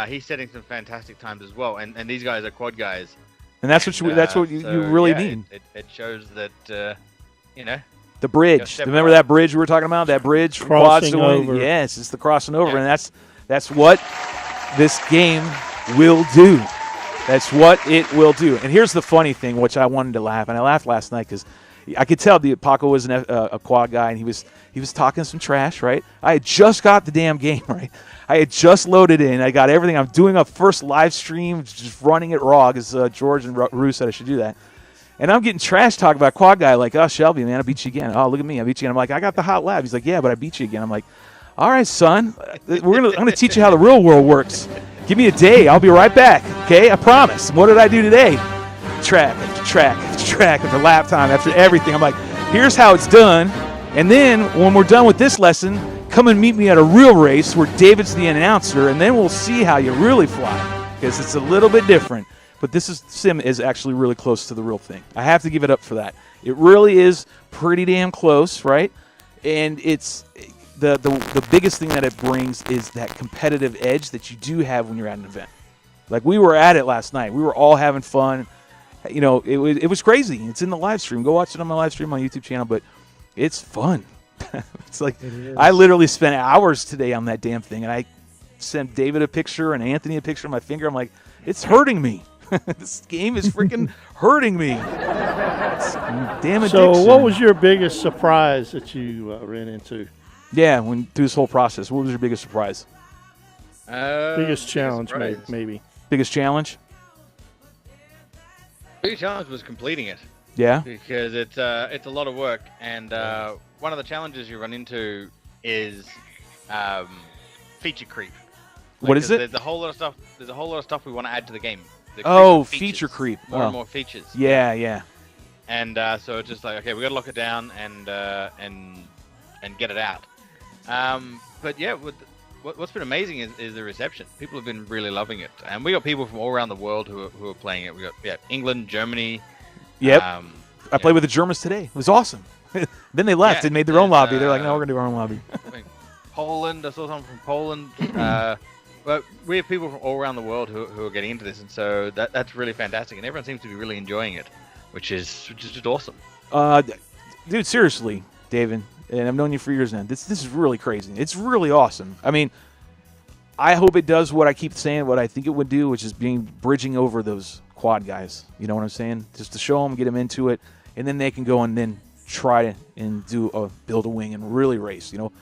He's setting some fantastic times as well, and these guys are quad guys. And that's what you really need. It shows that the bridge. Remember that bridge we were talking about? That bridge crossing over. Yes, it's the crossing over, and that's what this game will do. That's what it will do. And here's the funny thing, which I wanted to laugh, and I laughed last night because I could tell Paco was a quad guy, and he was talking some trash, right? I had just got the damn game, right? I had just loaded in. I got everything. I'm doing a first live stream, just running it raw because George and Rue said I should do that. And I'm getting trash talk about quad guy, like, oh, Shelby, man, I beat you again. Oh, look at me, I beat you again. I'm like, I got the hot lab. He's like, yeah, but I beat you again. I'm like, all right, son, I'm gonna teach you how the real world works. Give me a day. I'll be right back, okay? I promise. What did I do today? Track after lap time, after everything. I'm like, here's how it's done. And then when we're done with this lesson, come and meet me at a real race where David's the announcer, and then we'll see how you really fly because it's a little bit different. But sim is actually really close to the real thing. I have to give it up for that. It really is pretty damn close, right? And it's the biggest thing that it brings is that competitive edge that you do have when you're at an event. Like we were at it last night. We were all having fun. You know, it was crazy. It's in the live stream. Go watch it on my live stream on my YouTube channel. But it's fun. It's like I literally spent hours today on that damn thing, and I sent David a picture and Anthony a picture of my finger. I'm like, it's hurting me. This game is freaking hurting me. It's damn addiction. So what was your biggest surprise that you ran into? Yeah, through this whole process, what was your biggest surprise? Biggest challenge, maybe. Biggest challenge? Biggest challenge was completing it. Yeah. Because it's a lot of work, and one of the challenges you run into is feature creep. What is it? There's a whole lot of stuff. There's a whole lot of stuff we want to add to the game. Feature creep. More and more features. Yeah. And so it's just like, okay, we got to lock it down and get it out. But yeah, what's been amazing is the reception. People have been really loving it, and we got people from all around the world who are playing it. We got England, Germany. Yep. I played with the Germans today. It was awesome. Then they left and made their own lobby. They're like, no, we're gonna do our own lobby. Poland. I saw someone from Poland. But we have people from all around the world who are getting into this, and so that's really fantastic. And everyone seems to be really enjoying it, which is just awesome. Dude, seriously, David, and I've known you for years now. This is really crazy. It's really awesome. I mean, I hope it does what I keep saying, what I think it would do, which is bridging over those quad guys. You know what I'm saying? Just to show them, get them into it, and then they can go and then try and build a wing and really race. You know,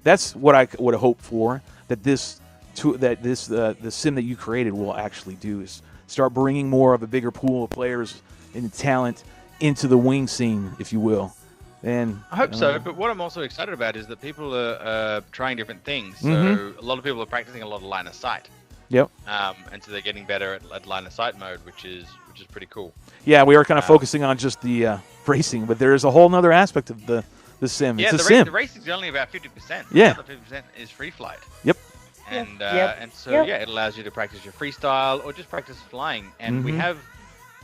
that's what I would hope for. The sim that you created will actually do is start bringing more of a bigger pool of players and talent into the wing scene, if you will. And I hope so. But what I'm also excited about is that people are trying different things. So a lot of people are practicing a lot of line of sight. Yep. And so they're getting better at line of sight mode, which is pretty cool. Yeah, we are kind of focusing on just the racing, but there is a whole other aspect of the sim. Yeah, it's a sim. The racing's only about 50%. Yeah. The other 50% is free flight. Yep. And so it allows you to practice your freestyle or just practice flying. And we have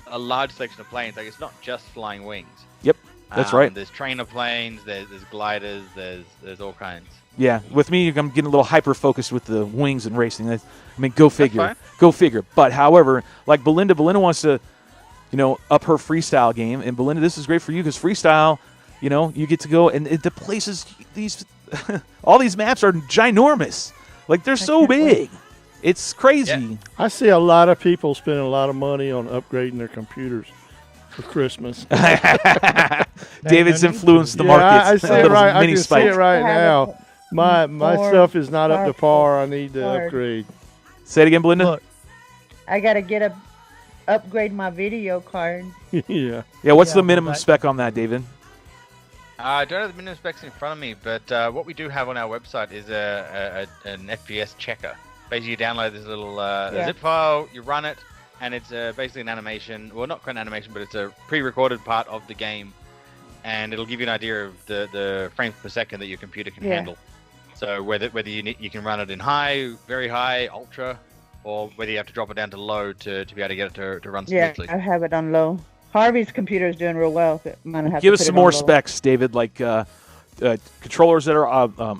a large selection of planes. Like, it's not just flying wings. Yep, that's right. There's trainer planes. There's gliders. There's all kinds. Yeah, with me, I'm getting a little hyper focused with the wings and racing. I mean, go figure. That's fine. Go figure. But however, like Belinda wants to, up her freestyle game. And Belinda, this is great for you because freestyle, you get to go and the places all these maps are ginormous. Like, they're so big. It's crazy. Yeah. I see a lot of people spending a lot of money on upgrading their computers for Christmas. David's influenced the market. I see it right. I can see it right now. My stuff is not up to par. I need to upgrade. Say it again, Belinda. Look, I gotta upgrade my video card. Yeah. What's the minimum spec on that, David? I don't have the minimum specs in front of me, but what we do have on our website is an FPS checker. Basically, you download this little zip file, you run it, and it's basically an animation. Well, not quite an animation, but it's a pre-recorded part of the game, and it'll give you an idea of the frames per second that your computer can handle. So whether you can run it in high, very high, ultra, or whether you have to drop it down to low to be able to get it to run smoothly. Yeah, I have it on low. Harvey's computer is doing real well. Give us some more specs, David, like controllers that are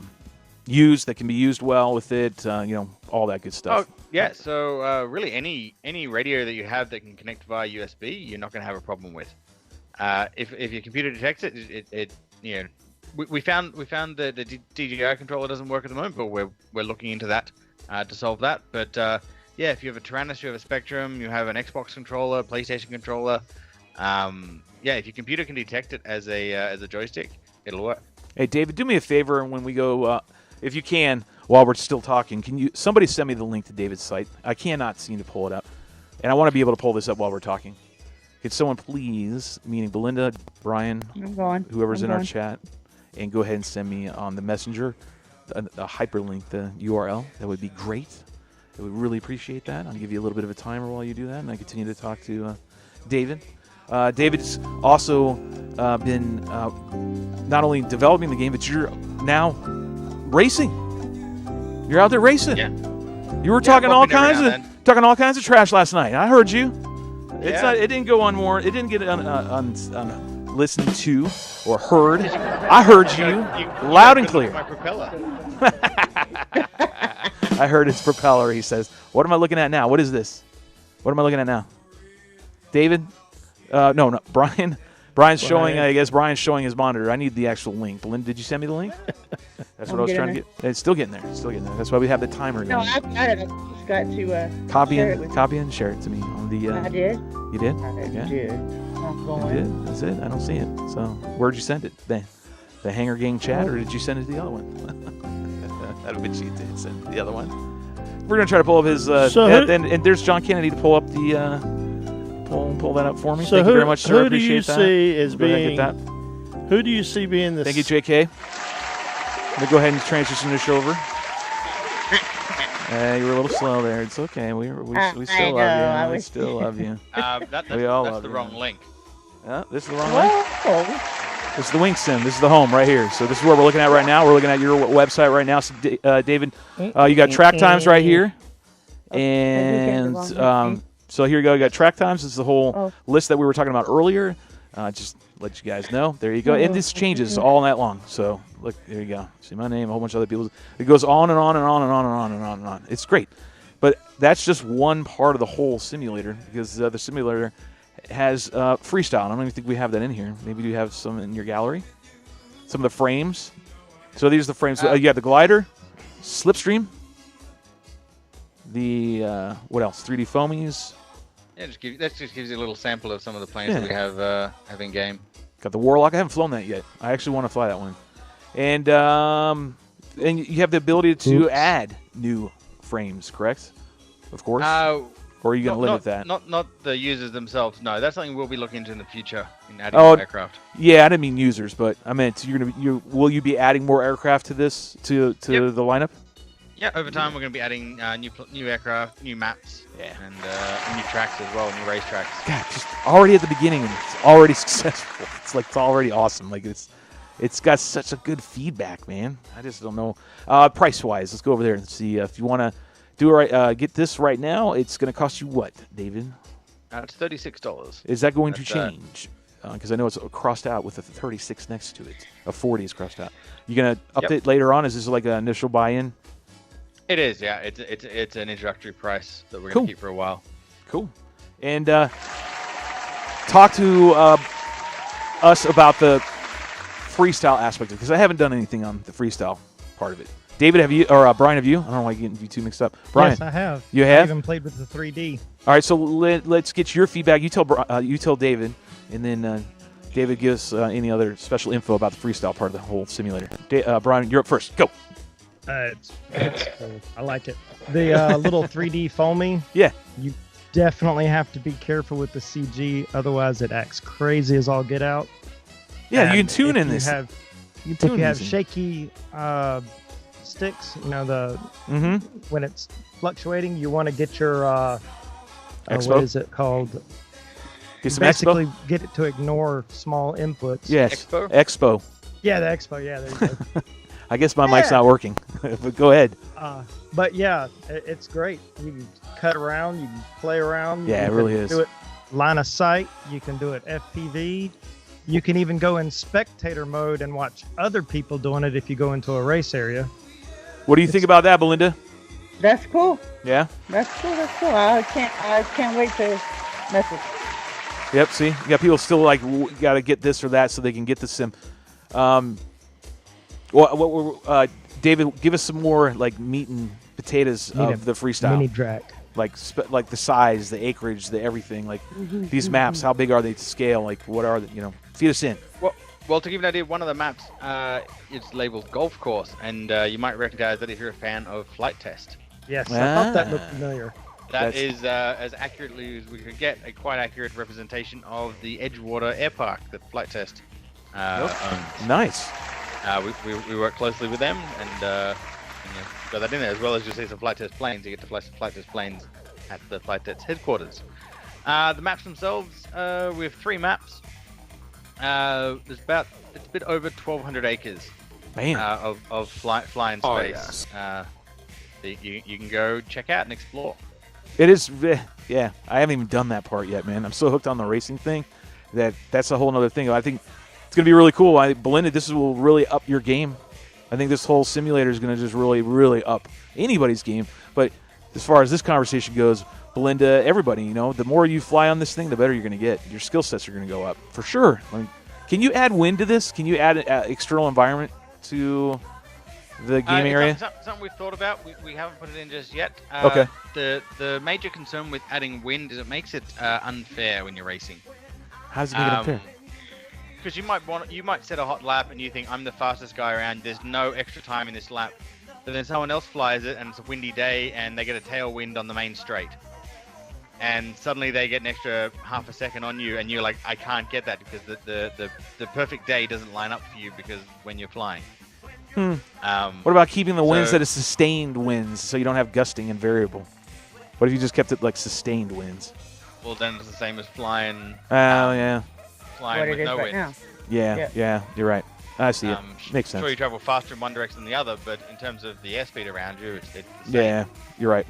used, that can be used well with it, all that good stuff. Oh, yeah. So really, any radio that you have that can connect via USB, you're not going to have a problem with. If your computer detects it, we found the DJI controller doesn't work at the moment, but we're looking into that to solve that. But if you have a Tyrannus, you have a Spectrum, you have an Xbox controller, PlayStation controller. If your computer can detect it as a joystick, it'll work. Hey, David, do me a favor when we go, if you can, while we're still talking, can somebody send me the link to David's site? I cannot seem to pull it up, and I want to be able to pull this up while we're talking. Could someone please, meaning Belinda, Brian, whoever's in our chat, and go ahead and send me on the messenger a hyperlink, the URL? That would be great. I would really appreciate that. I'll give you a little bit of a timer while you do that, and I continue to talk to David. David's also been not only developing the game, but you're now racing. You're out there racing. Yeah. You were talking all kinds of trash last night. I heard you. It's not. It didn't go on more. It didn't get listened to or heard. I heard you loud and clear. My propeller. I heard his propeller. He says, "What am I looking at now? What is this? What am I looking at now?" David. No, Brian. Brian's showing. I guess Brian's showing his monitor. I need the actual link. Belinda, did you send me the link? That's what I was trying to get. It's still getting there. That's why we have the timer going. No, I've got it. I just got to copy and share it to me on the. I did. You did? I did. You did. That's it. I don't see it. So where'd you send it? The Hangar Gang chat, or did you send it to the other one? I bet you did send it to the other one. We're gonna try to pull up his. And there's John Kennedy to pull up the. Pull that up for me. So Thank you very much, sir. Appreciate that. Who do you see being the? Thank you, JK. I'm gonna go ahead and transition this over. You were a little slow there. It's okay. We I still know, love I you. We was- still love you. That's We all that's love the you. wrong link. This is the wrong link. Whoa. This is the Wing Sim. This is the home right here. So this is what we're looking at right now. We're looking at your website right now. So, David, you got track times right here. And so here you go. You got track times. This is the whole list that we were talking about earlier. Just let you guys know. There you go. And this changes all night long. So look, there you go. See my name, a whole bunch of other people. It goes on and on and on and on and on and on and on. It's great. But that's just one part of the whole simulator, because the simulator has freestyle. I don't even think we have that in here. Maybe you have some in your gallery. Some of the frames. So these are the frames. You have the glider, slipstream, the what else? 3D foamies. Yeah, that just gives you a little sample of some of the planes that we have in game. Got the Warlock. I haven't flown that yet. I actually want to fly that one. And you have the ability to add new frames, correct? Of course. Or are you going to limit that? Not the users themselves. No, that's something we'll be looking into in the future in adding more aircraft. Yeah, I didn't mean users, but I meant will you be adding more aircraft to this to the lineup? Yeah, over time we're going to be adding new aircraft, new maps, and new tracks as well, new race tracks. God, just already at the beginning, and it's already successful. It's already awesome. Like it's got such a good feedback, man. I just don't know. Price wise, let's go over there and see if you want to do it right. Get this right now. It's going to cost you what, David? It's $36. Is that going to change? Because I know it's crossed out with a 36 next to it. A 40 is crossed out. You going to update later on? Is this like an initial buy-in? It is, yeah. It's an introductory price that we're going to keep for a while. Cool. And talk to us about the freestyle aspect of it, because I haven't done anything on the freestyle part of it. David, have you, or Brian, have you? I don't know why you're getting you two mixed up. Brian, yes, I have. You have? I even played with the 3D. All right, so let's get your feedback. You tell David, and then David gives any other special info about the freestyle part of the whole simulator. Brian, you're up first. Go. It's cool. I like it. The little 3D foaming. Yeah. You definitely have to be careful with the CG, otherwise it acts crazy as all get out. Yeah, and you can tune in this. If you have shaky sticks, when it's fluctuating, you want to get your what is it called? Get some basically Expo? get it to ignore small inputs. Yes. Expo. Yeah, the Expo. Yeah, there you go. I guess my mic's not working, but go ahead. But yeah, it's great. You can cut around, you can play around. Yeah, it really is. Do it line of sight. You can do it FPV. You can even go in spectator mode and watch other people doing it if you go into a race area. What do you think about that, Belinda? That's cool. Yeah. That's cool. I can't wait to mess with it. Yep. See, you got people still like got to get this or that so they can get the sim. David, give us some more like meat and potatoes of the freestyle. Mini track. Like the size, the acreage, the everything. Like these maps, how big are they to scale? Like what are they? Feed us in. Well, to give you an idea, one of the maps is labeled Golf Course, and you might recognize that if you're a fan of Flight Test. Yes, I thought that looked familiar. That is as accurately as we could get a quite accurate representation of the Edgewater Air Park that Flight Test owns. Nice. We work closely with them and got that in there, as well as you see some Flight Test planes. You get to fly some Flight Test planes at the Flight Test headquarters. The maps themselves, we have 3 maps. It's a bit over 1,200 acres of flying space. Yes. You can go check out and explore. It is, yeah. I haven't even done that part yet, man. I'm so hooked on the racing thing that's a whole other thing. I think it's going to be really cool. Belinda, this will really up your game. I think this whole simulator is going to just really, really up anybody's game. But as far as this conversation goes, Belinda, everybody, the more you fly on this thing, the better you're going to get. Your skill sets are going to go up for sure. Can you add wind to this? Can you add an external environment to the game area? Something we've thought about. We haven't put it in just yet. Okay. The major concern with adding wind is it makes it unfair when you're racing. How does it make it unfair? Because you might set a hot lap and you think I'm the fastest guy around. There's no extra time in this lap, but then someone else flies it and it's a windy day and they get a tailwind on the main straight, and suddenly they get an extra half a second on you, and you're like, I can't get that because the perfect day doesn't line up for you because when you're flying. What about keeping the winds at a sustained winds so you don't have gusting and variable? What if you just kept it like sustained winds? Well, then it's the same as flying. Yeah. Flying with no wind. Yeah, you're right. I see it. Makes sense. Sure, you travel faster in one direction than the other, but in terms of the airspeed around you, it's the same. Yeah, you're right.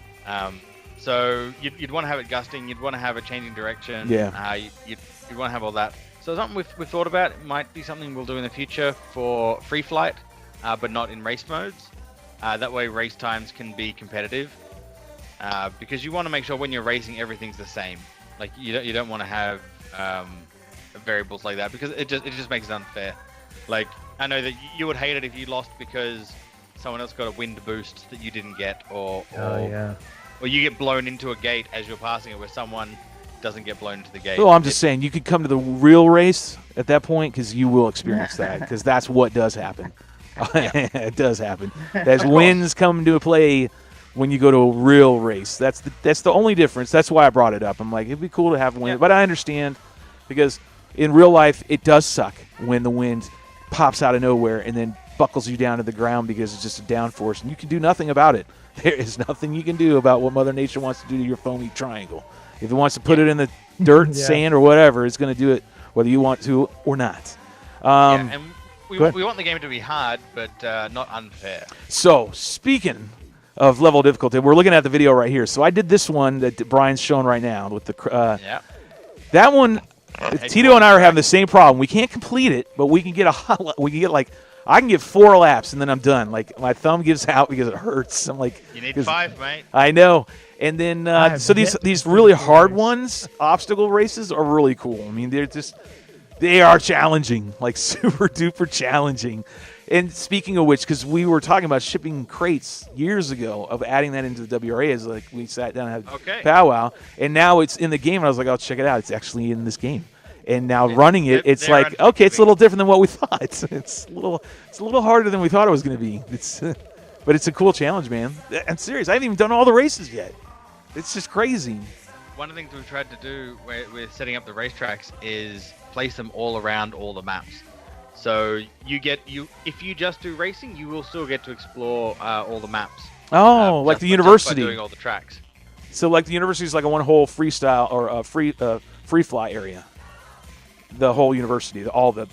So you'd want to have it gusting. You'd want to have it changing direction. Yeah. You'd want to have all that. So something we've thought about. It might be something we'll do in the future for free flight, but not in race modes. That way, race times can be competitive. Because you want to make sure when you're racing, everything's the same. Like you don't want to have variables like that because it just makes it unfair. Like I know that you would hate it if you lost because someone else got a wind boost that you didn't get, or you get blown into a gate as you're passing it, where someone doesn't get blown into the gate. Well, I'm just saying you could come to the real race at that point because you will experience that because that's what does happen. It does happen. As winds come to play when you go to a real race. That's the only difference. That's why I brought it up. I'm like, it'd be cool to have wind, but I understand because in real life it does suck when the wind pops out of nowhere and then buckles you down to the ground because it's just a downforce and you can do nothing about it. There is nothing you can do about what Mother Nature wants to do to your foamy triangle. If it wants to put it in the dirt, sand, or whatever, it's going to do it whether you want to or not. And we want the game to be hard, but not unfair. So, speaking of level of difficulty, we're looking at the video right here. So I did this one that Brian's showing right now with the that one. Tito and I are having the same problem. We can't complete it, but we can get I can get 4 laps and then I'm done. Like my thumb gives out because it hurts. I'm like, you need 5, mate. I know. And then so these really hard ones, obstacle races, are really cool. I mean, they are challenging, like super duper challenging. And speaking of which, because we were talking about shipping crates years ago of adding that into the WRA, as like we sat down and had powwow, and now it's in the game. And I was like, "I'll check it out. It's actually in this game." And now running it, it's like, okay, it's a little different than what we thought. It's a little harder than we thought it was going to be. But it's a cool challenge, man. I'm serious. I haven't even done all the races yet. It's just crazy. One of the things we've tried to do with setting up the racetracks is place them all around all the maps. So if you just do racing, you will still get to explore all the maps. Oh, like the university. Just by doing all the tracks. So like the university is like a one whole freestyle or free fly area. The whole university, all the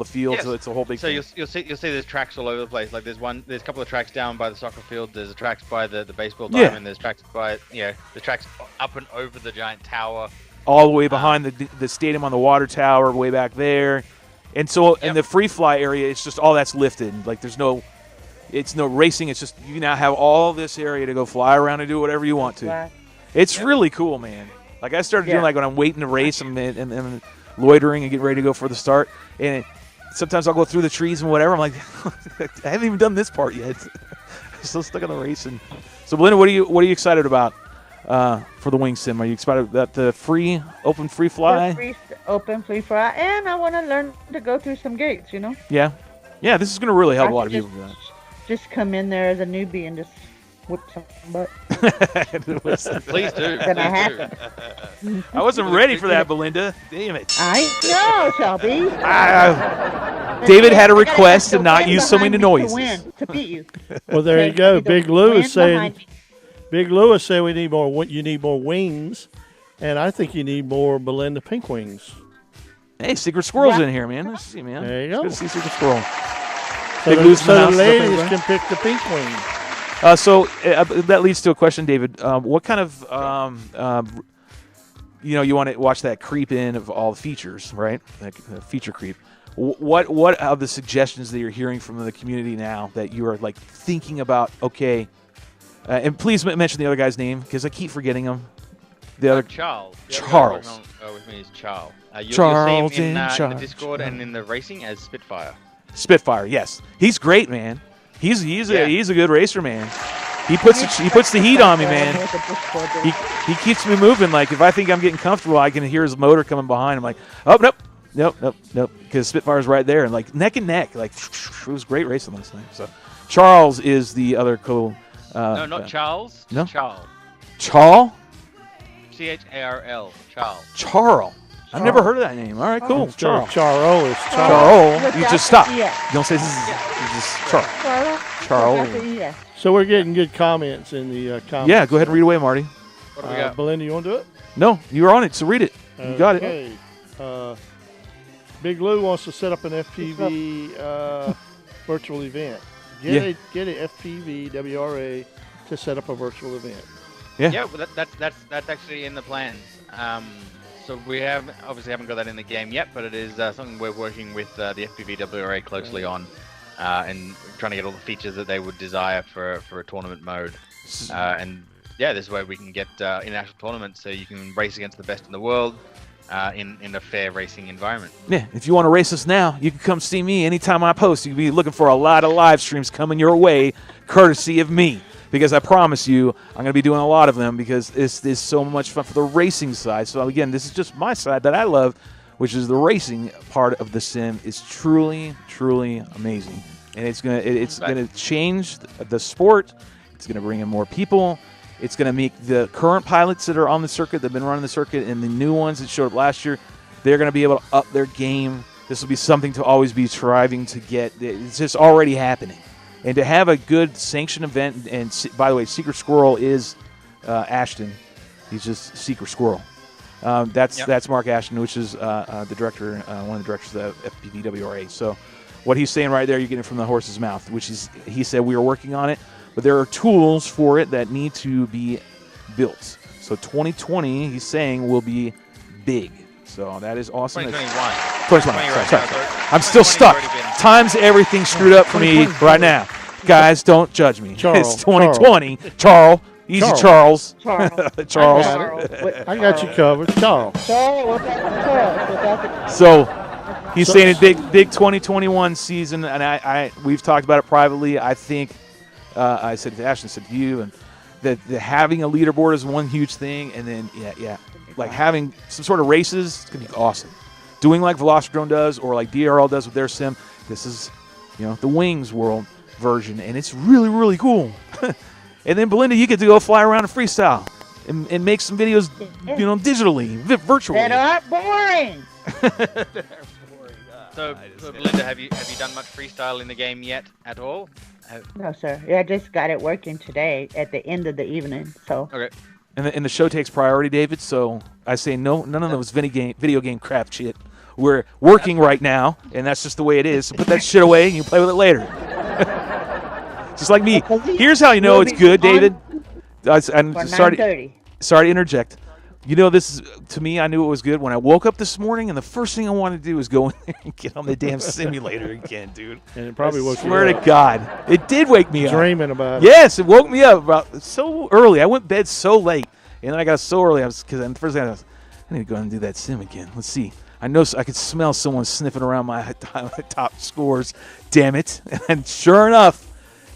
fields. Yes. So it's a whole big. So thing. you'll see there's tracks all over the place. Like there's a couple of tracks down by the soccer field. There's a tracks by the baseball diamond. There's tracks by the tracks up and over the giant tower. All the way behind the stadium on the water tower, way back there. And so in the free fly area, it's just all that's lifted. Like it's no racing. It's just you now have all this area to go fly around and do whatever you want to. It's really cool, man. Like I started doing like when I'm waiting to race and loitering and getting ready to go for the start. And sometimes I'll go through the trees and whatever. I'm like, I haven't even done this part yet. I'm still stuck on the racing. So Belinda, what are you excited about for the wing sim? Are you excited about the open free fly? Open free fly, and I want to learn to go through some gates. Yeah. This is going to really help a lot of people. Just come in there as a newbie and just whip some butt. Please do. Then I have to. I wasn't ready for that, Belinda. Damn it. I know, Shelby. David had a request to not use so many noises. To beat you. Well, there you go. Big Lou is saying. Big Lou is saying we need more. You need more wings, and I think you need more Belinda pink wings. Hey, Secret Squirrel's in here, man. Let's see, man. There you go. Good to see Secret Squirrel. So the ladies can pick the pink wings. So that leads to a question, David. What kind of, you want to watch that creep in of all the features, right? Like feature creep. What are the suggestions that you're hearing from the community now that you are like thinking about? Okay, and please mention the other guy's name because I keep forgetting him. The other Charles. Charles. With me is Charles. Charles you'll see him in the Discord and in the racing as Spitfire. Spitfire, yes, he's great, man. He's a good racer, man. He puts the heat on me, man. He keeps me moving. Like if I think I'm getting comfortable, I can hear his motor coming behind. I'm like, oh nope, because Spitfire's right there and like neck and neck. Like it was great racing last night. So Charles is the other cool. No, not Charles. No, Charles. Charles. Charl. Charles. Charles. I've never heard of that name. All right, cool. Charo. Charo. Charo is Charo. You just stop. Yeah. You don't say this. You just Charo. Charo. Yeah. So we're getting good comments in the comments. Yeah, go ahead and read away, Marty. What do we got? Belinda, you want to do it? No, you were on it, so read it. You got it. Okay. Big Lou wants to set up an FPV virtual event. Get a FPV WRA to set up a virtual event. Yeah, well, that's actually in the plans. So we obviously haven't got that in the game yet, but it is something we're working with the FPV WRA closely on, and trying to get all the features that they would desire for a tournament mode. And yeah, this way we can get international tournaments, so you can race against the best in the world in a fair racing environment. Yeah, if you want to race us now, you can come see me anytime I post. You can be looking for a lot of live streams coming your way, courtesy of me. Because I promise you, I'm going to be doing a lot of them because this is so much fun for the racing side. So again, this is just my side that I love, which is the racing part of the sim. Is truly, truly amazing, and it's gonna change the sport. It's gonna bring in more people. It's gonna make the current pilots that are on the circuit, that've been running the circuit, and the new ones that showed up last year, they're gonna be able to up their game. This will be something to always be striving to get. It's just already happening. And to have a good sanctioned event, and by the way, Secret Squirrel is Ashton. He's just Secret Squirrel. That's Mark Ashton, which is the director, one of the directors of the FPVWRA. So what he's saying right there, you're getting it from the horse's mouth, which is, he said we are working on it, but there are tools for it that need to be built. So 2020, he's saying, will be big. So that is awesome. 2021. Sorry. I'm still stuck. Time's everything screwed up for me right now. Guys, don't judge me. It's 2020. Charles. Easy, Charles. Charles. I got you covered. Charles. So he's saying a big 2021 season, and we've talked about it privately. I think I said to Ashton, said to you, and that having a leaderboard is one huge thing, and then like having some sort of races, it's gonna be awesome. Doing like Velocitron does, or like DRL does with their sim. This is, the Wings World version, and it's really, really cool. And then Belinda, you get to go fly around and freestyle and make some videos, digitally, virtually. That aren't boring. So Belinda, have you done much freestyle in the game yet at all? No, sir. Yeah, I just got it working today at the end of the evening. So. Okay. And the show takes priority, David. So I say no, none of those video game crap shit. We're working right now, and that's just the way it is. So put that shit away, and you play with it later. Just like me. Here's how you know it's good, David. I'm sorry to interject. This is, to me, I knew it was good when I woke up this morning, and the first thing I wanted to do was go in there and get on the damn simulator again, dude. And it probably woke you up. Swear to God, it did wake me up. Dreaming about it. Yes, it woke me up about so early. I went to bed so late, and then I got so early. Because the first thing I need to go and do that sim again. Let's see. I know I could smell someone sniffing around my top scores. Damn it! And sure enough.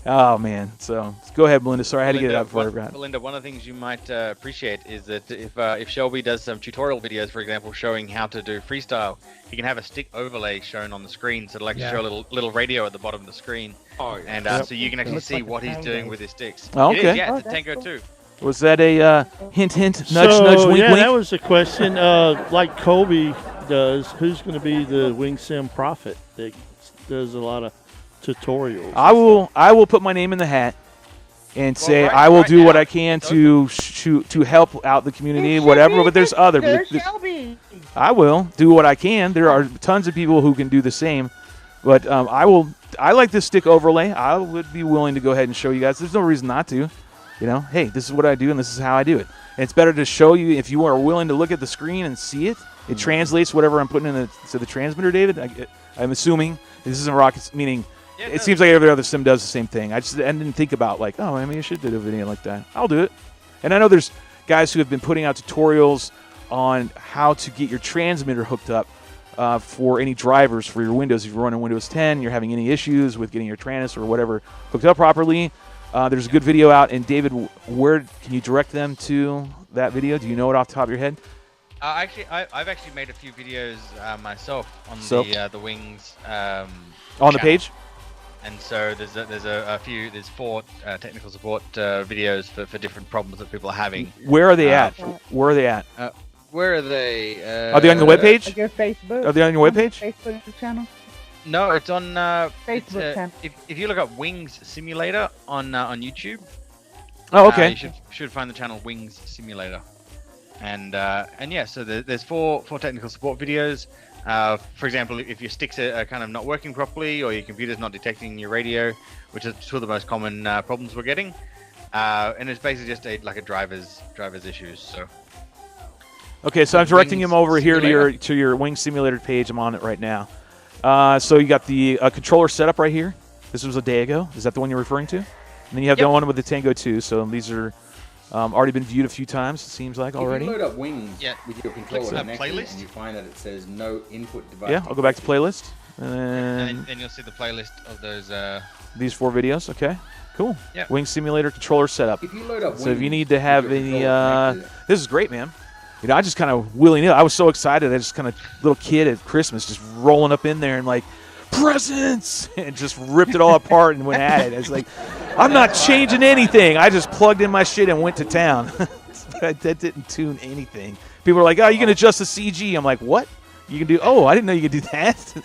Oh, man. So go ahead, Belinda. Sorry, I had to get it out before I forgot. Belinda, one of the things you might appreciate is that if Shelby does some tutorial videos, for example, showing how to do freestyle, he can have a stick overlay shown on the screen, so it'll actually show a little radio at the bottom of the screen. Oh, yeah. And so you can actually see what he's doing with his sticks. Oh, okay. It is, yeah, it's a Tango 2. Was that a hint, nudge, nudge, wink, wink? That was the question. Like Kobe does, who's going to be the Wing Sim prophet that does a lot of tutorials? I will put my name in the hat and say I will do what I can to help out the community, whatever. But there's other. I will do what I can. There are tons of people who can do the same. But I like this stick overlay. I would be willing to go ahead and show you guys. There's no reason not to. Hey, this is what I do and this is how I do it. And it's better to show you if you are willing to look at the screen and see it. It translates whatever I'm putting to the transmitter, David. I'm assuming this isn't rocket, meaning it seems like every other sim does the same thing. I didn't think about I should do a video like that. I'll do it. And I know there's guys who have been putting out tutorials on how to get your transmitter hooked up for any drivers for your Windows. If you're running Windows 10, you're having any issues with getting your trans or whatever hooked up properly. There's a good video out. And David, where can you direct them to that video? Do you know it off the top of your head? I've actually made a few videos myself on the Wings on channel. the page. And so there's 4 technical support videos for different problems that people are having. Where are they at? Where are they at? Where are they? Are they on your webpage? Like your Facebook. Are they on your webpage? Facebook channel. No, it's on Facebook channel. If you look up Wings Simulator on YouTube, Oh, okay. you should find the channel Wings Simulator, and yeah, so there's four technical support videos. For example, if your sticks are kind of not working properly, or your computer's not detecting your radio, which is two of the most common problems we're getting, and it's basically just like a driver's issues. So. Okay, so I'm directing Wings him over here Simulator. to your Wing Simulator page. I'm on it right now. So you got the controller setup right here. This was a day ago. Is that the one you're referring to? And then you have the one with the Tango 2. So these are already been viewed a few times, it seems like, already. If you load up Wings with your controller Click connected playlist. and you find that it says no input device. Yeah, I'll go back to playlist. And then you'll see the playlist of those. These 4 videos. Okay, cool. Yeah. Wing Simulator controller setup. If you load up So if you Wings need to have with your any, controller connected, this is great, man. You know, I just kind of willy-nilly. I was so excited. I just kind of little kid at Christmas, just rolling up in there and like presents, and just ripped it all apart and went at it. It's like, I'm not changing anything. I just plugged in my shit and went to town. That didn't tune anything. People are like, oh, you can adjust the CG. I'm like, what? You can do? Oh, I didn't know you could do that.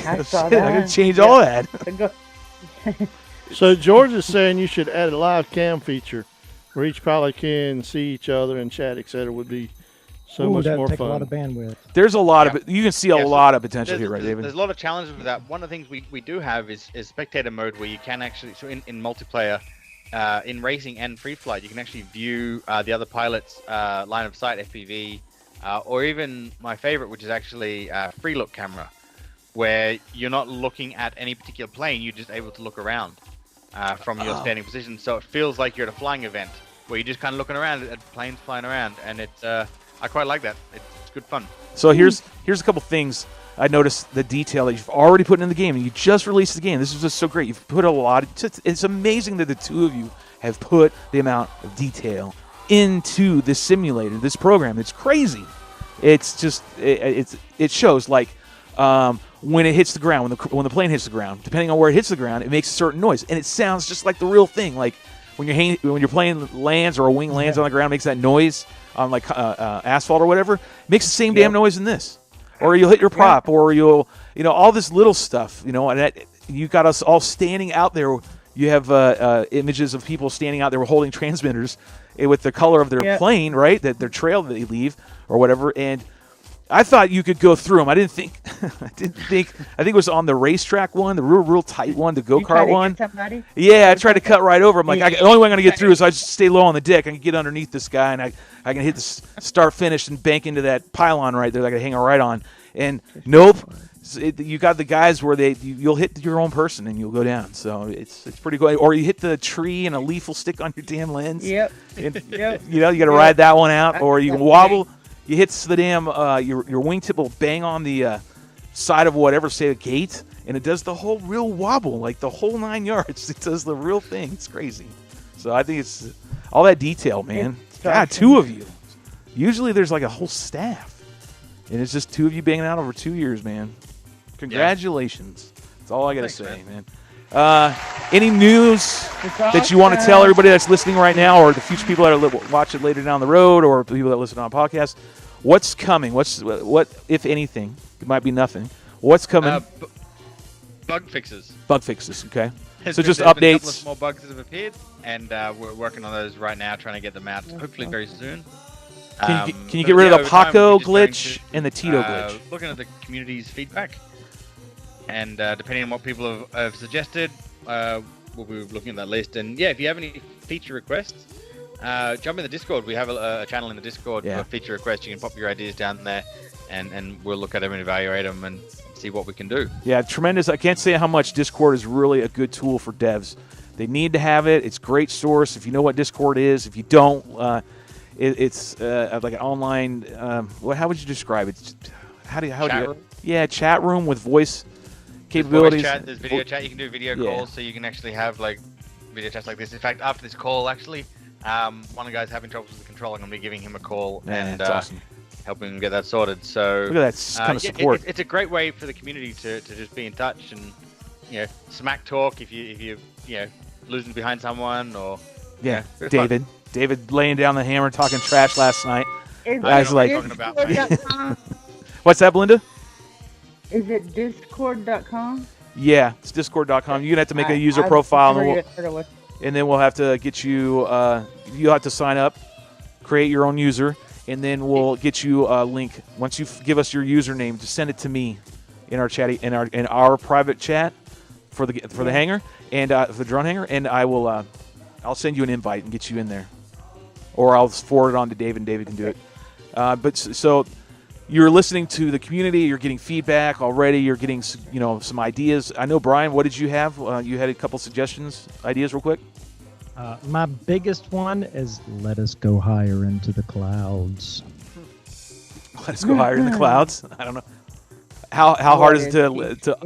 I saw Shit, that. I can change all that. So George is saying you should add a live cam feature where each pilot can see each other and chat, etc. Would be so much that'd more take fun. a lot of bandwidth. There's a lot of you can see a Yeah, so lot of potential here, right, There's David? a lot of challenges with that. One of the things we do have is spectator mode, where you can actually, so in multiplayer, in racing and free flight, you can actually view the other pilot's line of sight, FPV, or even my favorite, which is actually free look camera, where you're not looking at any particular plane, you're just able to look around from your standing position. So it feels like you're at a flying event, where you're just kind of looking around at planes flying around, and it's I quite like that. It's good fun. So here's a couple things. I noticed the detail that you've already put in the game, and you just released the game. This is just so great. You've put a lot. It's amazing that the two of you have put the amount of detail into this simulator, this program. It's crazy. It's just it shows like when it hits the ground, when the plane hits the ground. Depending on where it hits the ground, it makes a certain noise, and it sounds just like the real thing. Like when your plane lands or a wing lands on the ground, it makes that noise on like asphalt or whatever. It makes the same damn noise in this. Or you'll hit your prop, or you'll, all this little stuff, and you got us all standing out there. You have images of people standing out there holding transmitters with the color of their plane, right? That their trail that they leave or whatever. And I thought you could go through them. I think it was on the racetrack one, the real tight one, the go-kart one. Yeah, I tried to cut right over. I'm like, the only way I'm going to get through is I just stay low on the deck. I can get underneath this guy, and I can hit the start-finish and bank into that pylon right there that I can hang right on. And nope, you got the guys where you'll hit your own person and you'll go down. So it's pretty cool. Or you hit the tree and a leaf will stick on your damn lens. Yep. And, you got to ride that one out. Or you can wobble. You hit the damn your wingtip will bang on the side of whatever, say a gate, and it does the whole real wobble, like the whole 9 yards. It does the real thing. It's crazy. So I think it's all that detail, man. God, 2 of you. Usually there's like a whole staff, and it's just 2 of you banging out over 2 years, man. Congratulations. That's all I got to say, man. Any news that you want to tell everybody that's listening right now, or the future people that watch it later down the road, or people that listen on podcasts? What's coming? What if anything? It might be nothing. What's coming? Bug fixes. Bug fixes. Okay. So There's just been a couple of updates. small bugs that have appeared, and we're working on those right now, trying to get them out. Hopefully very soon. Can you get rid of the Paco glitch and the Tito glitch? Looking at the community's feedback, and depending on what people have suggested, we'll be looking at that list. And yeah, if you have any feature requests, jump in the Discord. We have a channel in the Discord for feature requests. You can pop your ideas down there, and we'll look at them and evaluate them and see what we can do. Yeah, tremendous. I can't say how much Discord is really a good tool for devs. They need to have it. It's a great source. If you know what Discord is, if you don't, it's like an online. How would you describe it? Chat room with voice capabilities. Voice chat, there's video chat. You can do video calls, so you can actually have like video chats like this. In fact, after this call, actually, one of the guys having troubles with the controller. I'm going to be giving him a call and awesome. helping him get that sorted. So look at that kind of support. It's a great way for the community to just be in touch and smack talk if you losing behind someone or David laying down the hammer talking trash last night. I was like, Discord.com? what's that, Belinda? Is it Discord.com? Yeah, it's Discord.com. You're gonna have to make a user profile, and then we'll have to get you. You'll have to sign up, create your own user, and then we'll get you a link. Once you give us your username, just send it to me in our chat, in our private chat for the hangar and for the drone hangar, and I'll send you an invite and get you in there, or I'll forward it on to David, and David can do it. But so you're listening to the community, you're getting feedback already, you're getting some ideas. I know, Brian, what did you have? You had a couple suggestions, ideas, real quick. My biggest one is let us go higher into the clouds. Let us go higher in the clouds. I don't know how hard is it to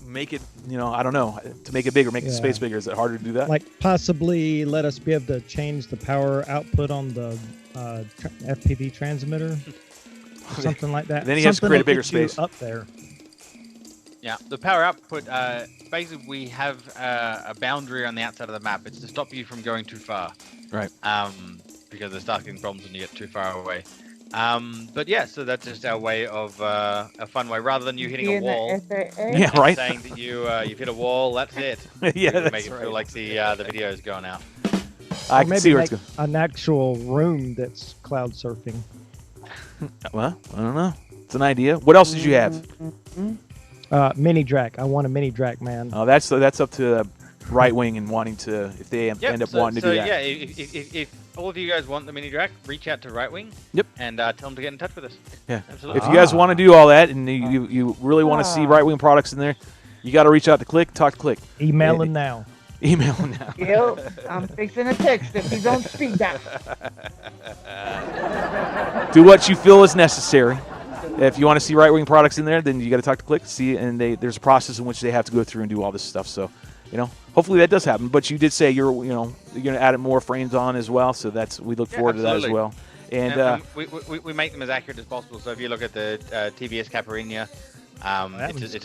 make it. I don't know, to make it bigger, make the space bigger. Is it harder to do that? Like possibly let us be able to change the power output on the FPV transmitter. Something like that. Then he has to create a bigger space up there. Yeah, the power output. Basically, we have a boundary on the outside of the map. It's to stop you from going too far. Right. Because there's starting problems when you get too far away. But yeah, so that's just our way of a fun way, rather than you hitting a wall. Yeah, right. Saying that you've hit a wall. That's it. Yeah, that's make it feel like the video is going out. I can see where it's going. An actual room that's cloud surfing. Well, I don't know. It's an idea. What else did you have? Mini drac. I want a mini drac, man. Oh, that's up to the right wing and wanting to, if they end up wanting to do that. Yeah, if all of you guys want the mini drac, reach out to Right Wing. Yep. And tell them to get in touch with us. Yeah. Absolutely. If you guys want to do all that and you really want to see Right Wing products in there, you got to reach out to Click. Talk to Click. Email him now. Email him now. Yep, I'm fixing a text if he's on speed dial. Do what you feel is necessary. If you want to see right-wing products in there, then you got to talk to Click. See, and there's a process in which they have to go through and do all this stuff. So, hopefully that does happen. But you did say you're going to add more frames on as well. So we look forward to that as well. And we make them as accurate as possible. So if you look at the TVS Caparina, it's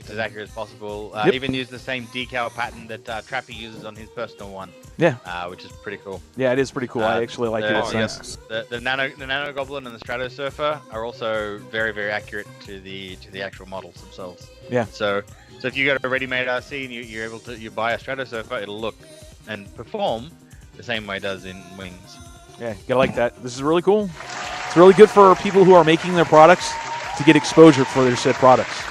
as accurate as possible. Even use the same decal pattern that Trappy uses on his personal one. Yeah, which is pretty cool. Yeah, it is pretty cool. I actually like it. Yes, the Nano Goblin and the Strato Surfer are also very, very accurate to the actual models themselves. Yeah. So if you got a ready-made RC and you're able to buy a Strato Surfer, it'll look and perform the same way it does in Wings. Yeah, you gotta like that. This is really cool. It's really good for people who are making their products to get exposure for their said products.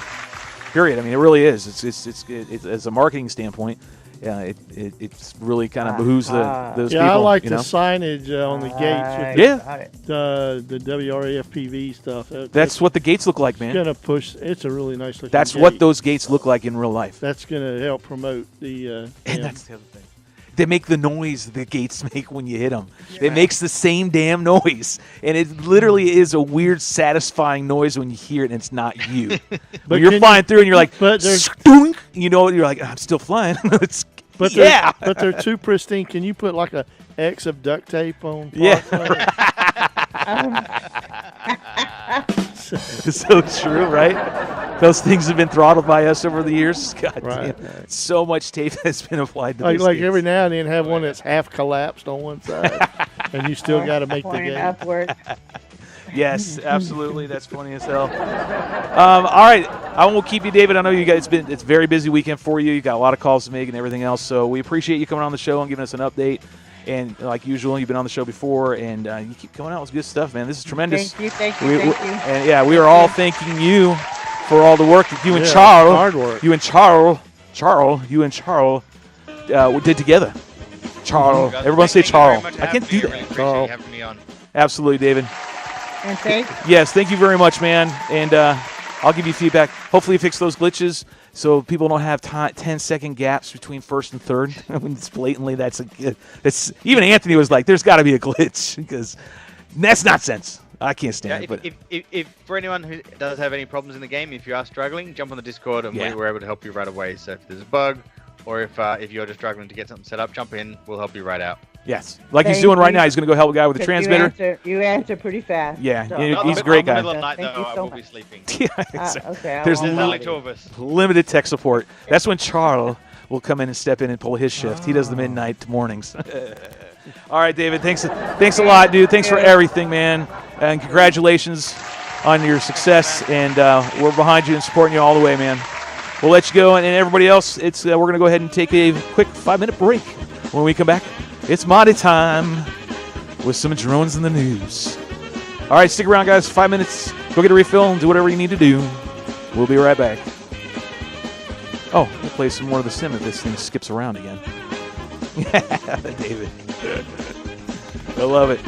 Period. I mean, it really is. It's as a marketing standpoint. Yeah, it's really kind of behooves those people. Yeah, I like the signage on the gates. With the WRAFPV stuff. That's what the gates look like, man. It's gonna push. It's a really nice looking. That's gate. what those gates look like in real life. That's gonna help promote the. And that's the other thing. They make the noise the gates make when you hit them. Yeah. It makes the same damn noise, and it literally is a weird, satisfying noise when you hear it, and it's not you. But you're flying through, and you're like, "Stunk!" You're like, "I'm still flying." But they're too pristine. Can you put like a X of duct tape on? Yeah. So true, right? Those things have been throttled by us over the years. God damn. So much tape has been applied to like every now and then have one that's half collapsed on one side, and you still got to make the game. Upward. Yes, absolutely. That's funny as hell. All right, I won't keep you, David. I know you guys. It's a very busy weekend for you. You got a lot of calls to make and everything else. So we appreciate you coming on the show and giving us an update. And like usual, you've been on the show before, and you keep coming out with good stuff, man. This is tremendous. Thank you. And yeah, we are all thanking you for all the work that you and Charles, hard work. You and Charles did together. Charles, everyone say Charles. I can't do that. Charles. Having me on. Absolutely, David. And thanks. Yes, thank you very much, man. And I'll give you feedback. Hopefully, fix those glitches so people don't have 10-second gaps between first and third. When it's blatantly, that's even Anthony was like, "There's got to be a glitch," because that's not sense. I can't stand it. But if for anyone who does have any problems in the game, if you are struggling, jump on the Discord and we're able to help you right away. So if there's a bug, or if you're just struggling to get something set up, jump in. We'll help you right out. Yes, like he's doing right now. He's going to go help a guy with a transmitter. You answer pretty fast. Yeah, so. He's a great guy. In the middle of the night, though, I will be sleeping. Okay. There's only two of us. Limited tech support. That's when Charles will come in and step in and pull his shift. He does the midnight mornings. All right, David. Thanks a lot, dude. Thanks for everything, man. And congratulations on your success. And we're behind you and supporting you all the way, man. We'll let you go. And everybody else, it's we're going to go ahead and take a quick 5-minute break. When we come back, it's Monty time with some drones in the news. All right, stick around, guys. 5 minutes. Go get a refill and do whatever you need to do. We'll be right back. Oh, we'll play some more of the sim if this thing skips around again. David. I love it.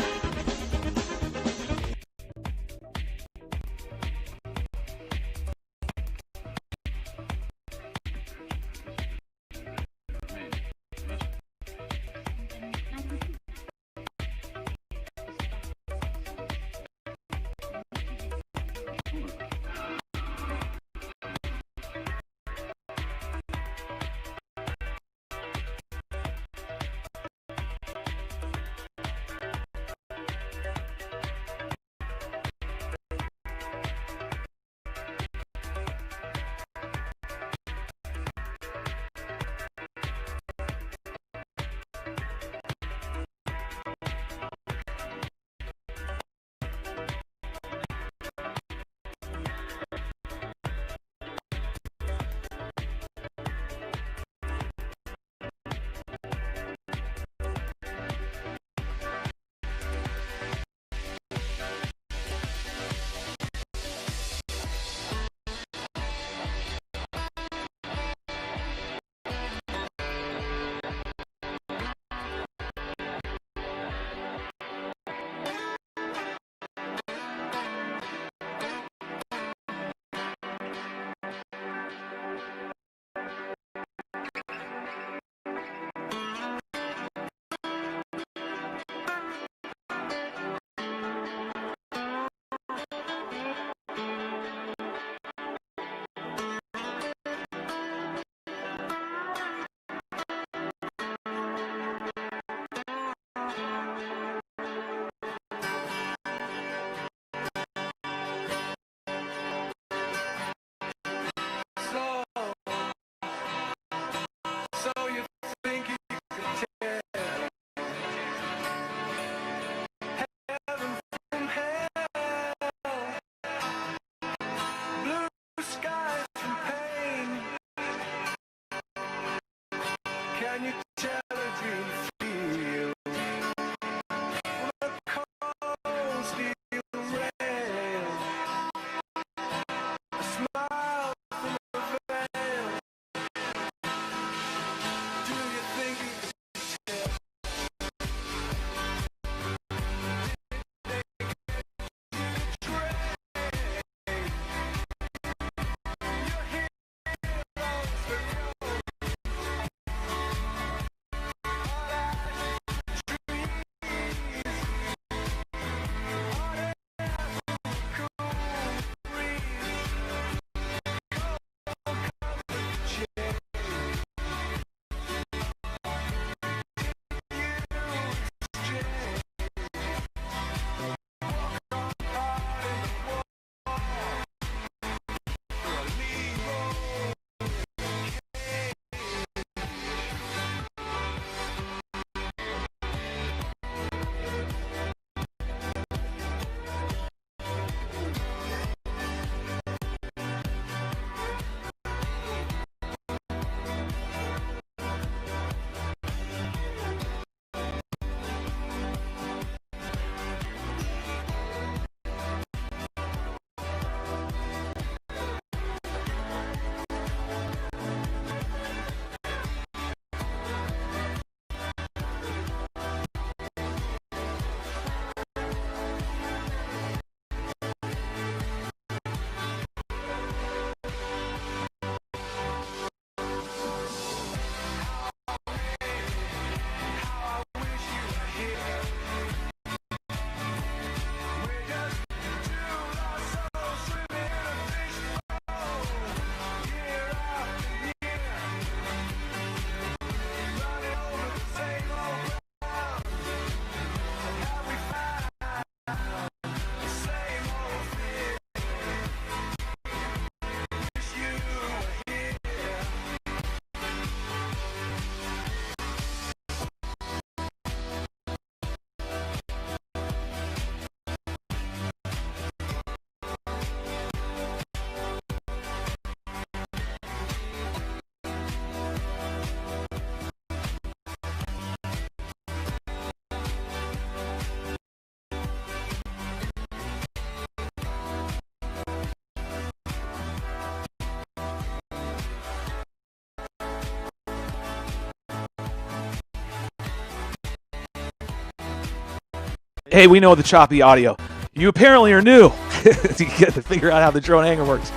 Hey, we know the choppy audio. You apparently are new. You get to figure out how the drone hangar works.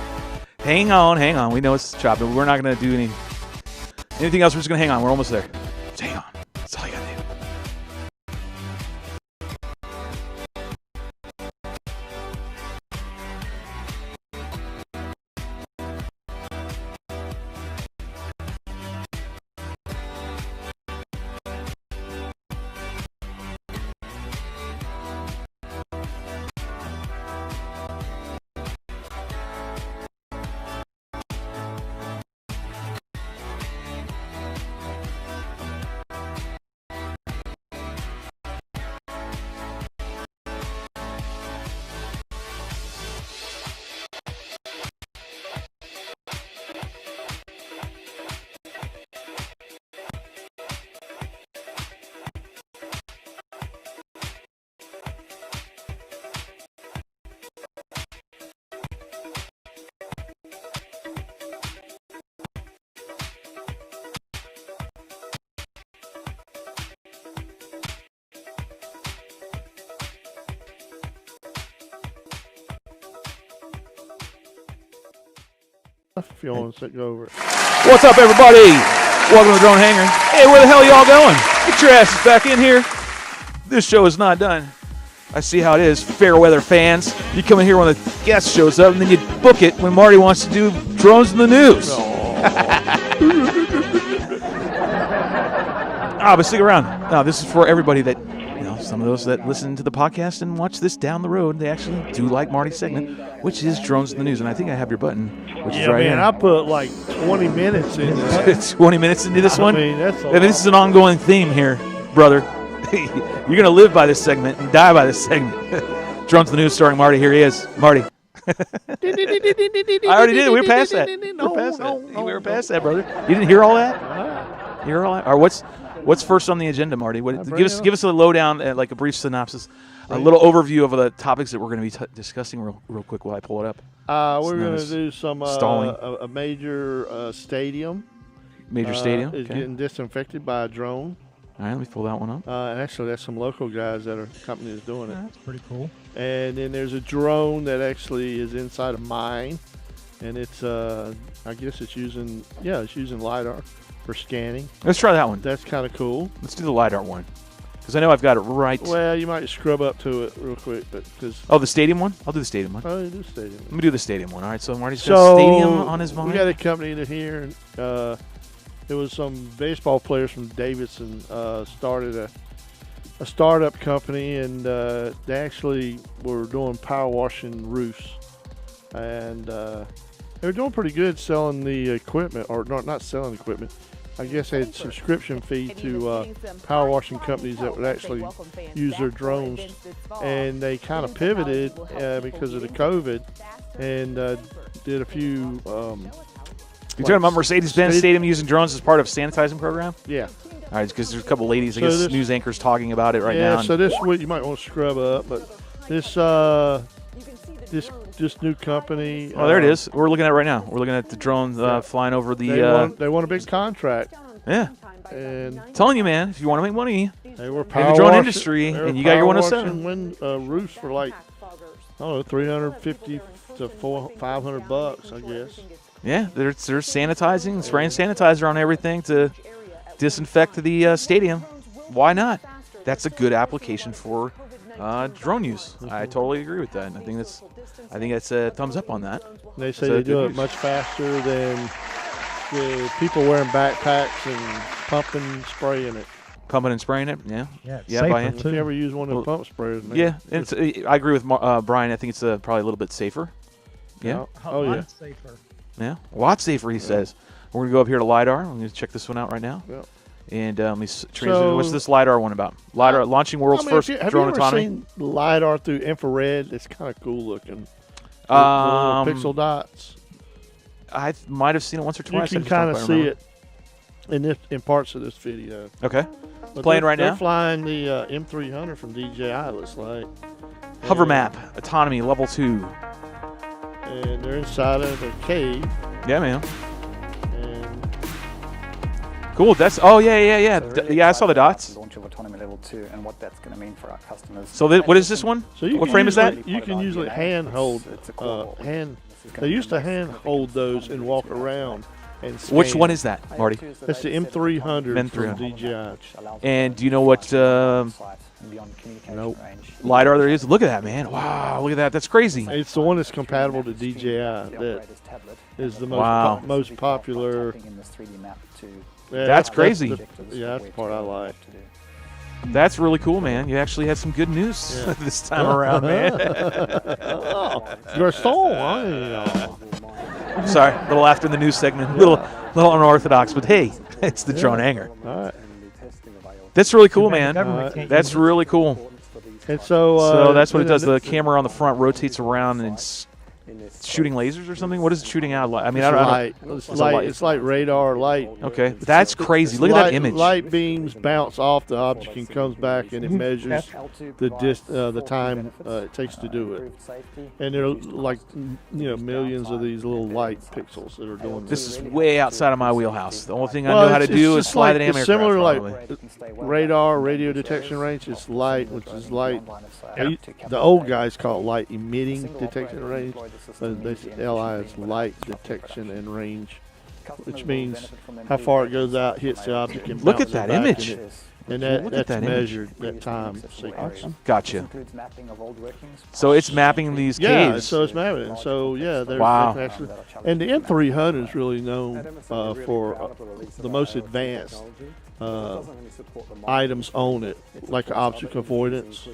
Hang on. We know it's choppy. We're not going to do anything else. We're just going to hang on. We're almost there. Just hang on. That's all you got to do. If you want to go over it. What's up, everybody? Welcome to the Drone Hangar. Hey, where the hell y'all going? Get your asses back in here. This show is not done. I see how it is. Fair weather fans. You come in here when the guest shows up, and then you book it when Marty wants to do drones in the news. But stick around. No, this is for everybody that, some of those that listen to the podcast and watch this down the road, they actually do like Marty's segment, which is drones in the news. And I think I have your button, which is right here. I put like 20 minutes in this. 20 minutes into this one? That's this is an ongoing theme here, brother. You're going to live by this segment and die by this segment. Drones in the news starring Marty. Here he is. Marty. I already did. We were past that. We were past that, brother. You didn't hear all that? You hear all that? All right, what's first on the agenda, Marty? Give us a lowdown, like a brief synopsis, a little overview of the topics that we're going to be discussing real quick while I pull it up. We're going to do some a major stadium. Major stadium is getting disinfected by a drone. All right, let me pull that one up. And actually, that's some local guys company is doing it. That's pretty cool. And then there's a drone that actually is inside a mine, and it's I guess it's using LiDAR for scanning. Let's try that one. That's kind of cool. Let's do the LiDAR one, because I know I've got it right. Well, you might scrub up to it real quick, but because the stadium one. I'll do the stadium one. Oh, you do the stadium. Let me do the stadium one. All right, so Marty's got stadium on his mind. We got a company in here. There was some baseball players from Davidson started a startup company, and they actually were doing power washing roofs, and they were doing pretty good selling the equipment, or not selling equipment. I guess they had subscription fee to power washing companies that would actually use their drones, and they kind of pivoted because of the COVID, and did a few. You talking about Mercedes-Benz Stadium using drones as part of sanitizing program? Yeah. All right, because there's a couple ladies, news anchors talking about it right now. Yeah, so this you might want to scrub up, but this new company. Oh, there it is. We're looking at it right now. We're looking at the drone flying over the. They won a big contract. Yeah. And telling you, man, if you want to make money, they were in the drone industry, and you got your 107. Roofs for like, I don't know, $350 to $500, I guess. Yeah, they're sanitizing, spraying sanitizer on everything to disinfect the stadium. Why not? That's a good application for drone use. I totally agree with that. I think that's a thumbs up on that. They say they do it much faster than the people wearing backpacks and pumping, spraying it. Pumping and spraying it, yeah. Yeah, If you ever use one of the pump sprayers, man. Yeah, I agree with Brian. I think it's probably a little bit safer. Yeah. Yeah. Safer. Yeah, a lot safer, he says. We're going to go up here to LiDAR. I'm going to check this one out right now. Yeah. And what's this LiDAR one about? LiDAR launching world's first drone autonomy. Have you ever seen LiDAR through infrared? It's kind of cool looking. Pixel dots. I might have seen it once or twice. You can kind of see it in parts of this video. Okay. But playing right now? They're flying the M300 from DJI, it looks like. Hover map, autonomy, level 2. And they're inside of a cave. Yeah, man. And Cool. That's yeah. Yeah, I saw the dots. Launch of autonomy level 2 and what that's going to mean for our customers. So what is this one? So what frame is that? You can usually hand hold. They used to hand hold those and walk around. And scan. Which one is that, Marty? That's the M300 from DJI. And do you know what LiDAR there is? Look at that, man. Wow, look at that. That's crazy. It's the one that's compatible to DJI. That is the most popular. Yeah, that's crazy. That's the part I like. That's really cool, man. You actually had some good news this time around, man. You're so Sorry, a little after the news segment, a little unorthodox, but hey, it's the drone hangar. All right. That's really cool, man. That's really cool. And so that's what it does. The camera on the front rotates around and it's shooting lasers or something. What is it shooting out? I mean, I don't know. It's like radar light. Okay, that's crazy. Look at that image. Light beams bounce off the object and comes back, and it measures the time it takes to do it. And there are like millions of these little light pixels that are doing this. Is way outside of my wheelhouse. The only thing I know how to do is fly the damn aircraft. It's similar like radar, radio detection range. It's light, which is light. The old guys call it light emitting detection range. LI is light detection and range, which means how far it goes out, hits the object, and look at that image. And that's measured, that time sequence. Gotcha. So it's mapping these caves. Yeah, so it's mapping. So, yeah. Wow. Actually, and the M300 is really known for the most advanced items on it, like object avoidance.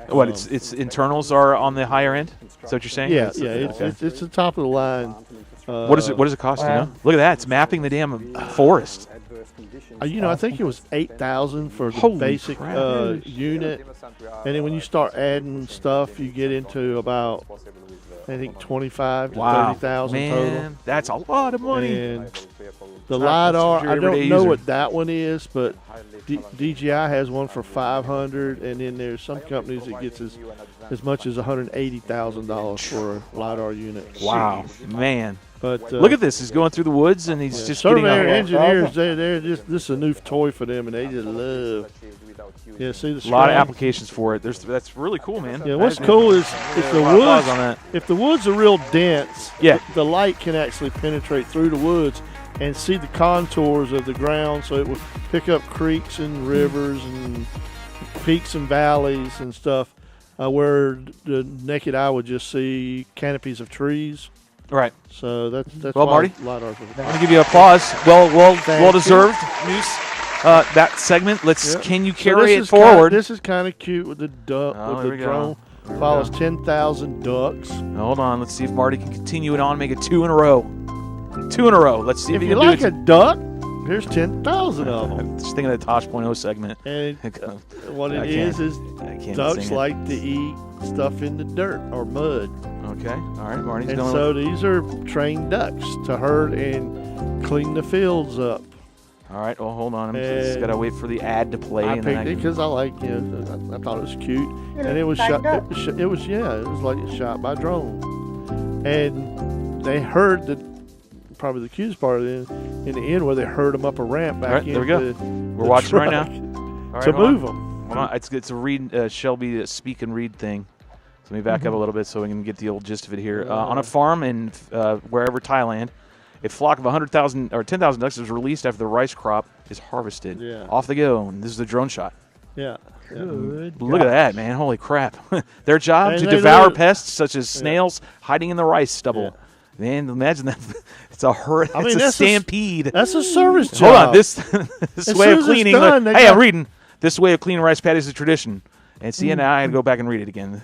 What, its internals are on the higher end? Is that what you're saying? Yeah, it's the top of the line. What does it cost, you know? Look at that. It's mapping the damn forest. I think it was $8,000 for the basic unit. And then when you start adding stuff, you get into about, I think, $25,000 to $30,000 total. That's a lot of money. And the LiDAR, I don't know what that one is, but DJI has one for $500, and then there's some companies that gets as much as $180,000 for a LiDAR unit. Wow, man. But look at this. He's going through the woods, and he's just getting surveyor engineers. This is a new toy for them, and they just love. Yeah, see the a lot of applications for it. That's really cool, man. Yeah, what's cool is if the woods are real dense, the light can actually penetrate through the woods and see the contours of the ground, so it will pick up creeks and rivers and peaks and valleys and stuff, where the naked eye would just see canopies of trees. Right. So that's well, Marty. I'm gonna give you applause. Well deserved news. That segment. Can you carry it forward? This is kind of cute with the duck. With the drone follows 10,000 ducks. Hold on. Let's see if Marty can continue it on. Make it 2 in a row. 2 in a row. Let's see if you can like do it. A duck. Here's 10,000 of them. Just thinking of the Tosh.0 segment. And what it is ducks like to eat stuff in the dirt or mud. Okay. All right, Marty's and going. So these are trained ducks to herd and clean the fields up. All right. Well, hold on. I'm just gotta wait for the ad to play. I picked it because I thought it was cute, and it was shot. It was like shot by drone, and they heard probably the cutest part of it in the end where they herd them up a ramp back. All right, there we go. We're watching right now. All right, to move them. Hold on. It's a read Shelby speak and read thing. So let me back up a little bit so we can get the old gist of it here. On a farm in wherever Thailand, a flock of 100,000 or 10,000 ducks is released after the rice crop is harvested. Yeah. Off they go. And this is the drone shot. Yeah. Look at that, man. Holy crap. Their job to devour pests such as snails hiding in the rice stubble. Yeah. Man, imagine that. It's a it's a stampede. That's a service job. Hold on. This way of cleaning. I'm reading. This way of cleaning rice paddies is a tradition. And see, now I had to go back and read it again.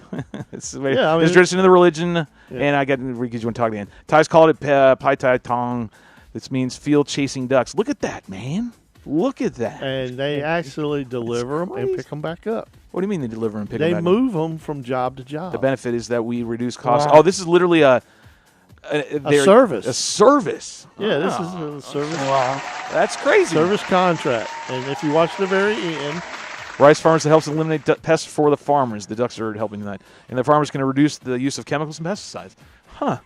It's a tradition of the religion, and I got to read because you want to talk again. Thais called it Pai Tai Tong. This means field chasing ducks. Look at that, man. Look at that. And they actually deliver them and pick them back up. What do you mean they deliver and pick them back up? They move them from job to job. The benefit is that we reduce costs. Wow. Oh, this is literally a service. A service. Yeah, this is a service. Wow. That's crazy. Service contract. And if you watch the very end, rice farmers that helps eliminate pests for the farmers. The ducks are helping that. And the farmers can reduce the use of chemicals and pesticides. Huh.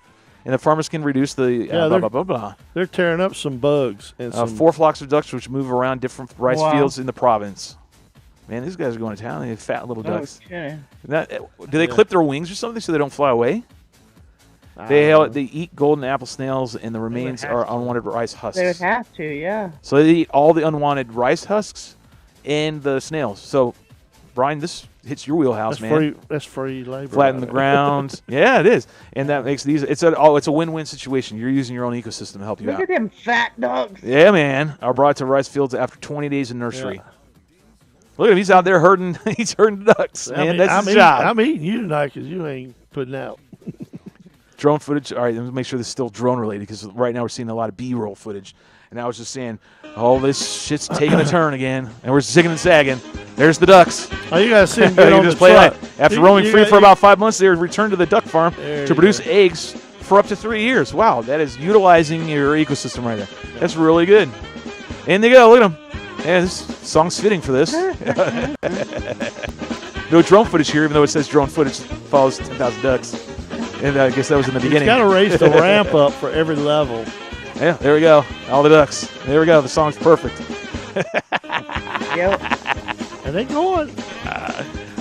and the farmers can reduce the blah, blah, blah, blah. They're tearing up some bugs. And 4 flocks of ducks which move around different rice fields in the province. Man, these guys are going to town. They have fat little ducks. Okay. Do they clip their wings or something so they don't fly away? They eat golden apple snails, and the remains are unwanted rice husks. They would have to, yeah. So they eat all the unwanted rice husks and the snails. So, Brian, this hits your wheelhouse, man. That's free labor. Flatten the ground. Yeah, it is. And that makes these. It's a win-win situation. You're using your own ecosystem to help you out. Look at them fat dogs. Yeah, man. Are brought to rice fields after 20 days in nursery. Yeah. Look at him. He's out there herding. He's herding ducks. Man, that's his job. I'm eating you tonight because you ain't putting out. Drone footage. All right, let me make sure this is still drone related because right now we're seeing a lot of B-roll footage. And I was just saying, this shit's taking a turn again, and we're zigging and sagging. There's the ducks. Oh, you gotta see them get on the truck. After roaming free for about 5 months, they were returned to the duck farm to produce eggs for up to 3 years. Wow, that is utilizing your ecosystem right there. That's really good. And they go. Look at them. Yeah, this song's fitting for this. No drone footage here, even though it says drone footage follows 10,000 ducks. And I guess that was in the beginning. It's got to raise the ramp up for every level. Yeah, there we go. All the ducks. There we go. The song's perfect. Yep. And they going.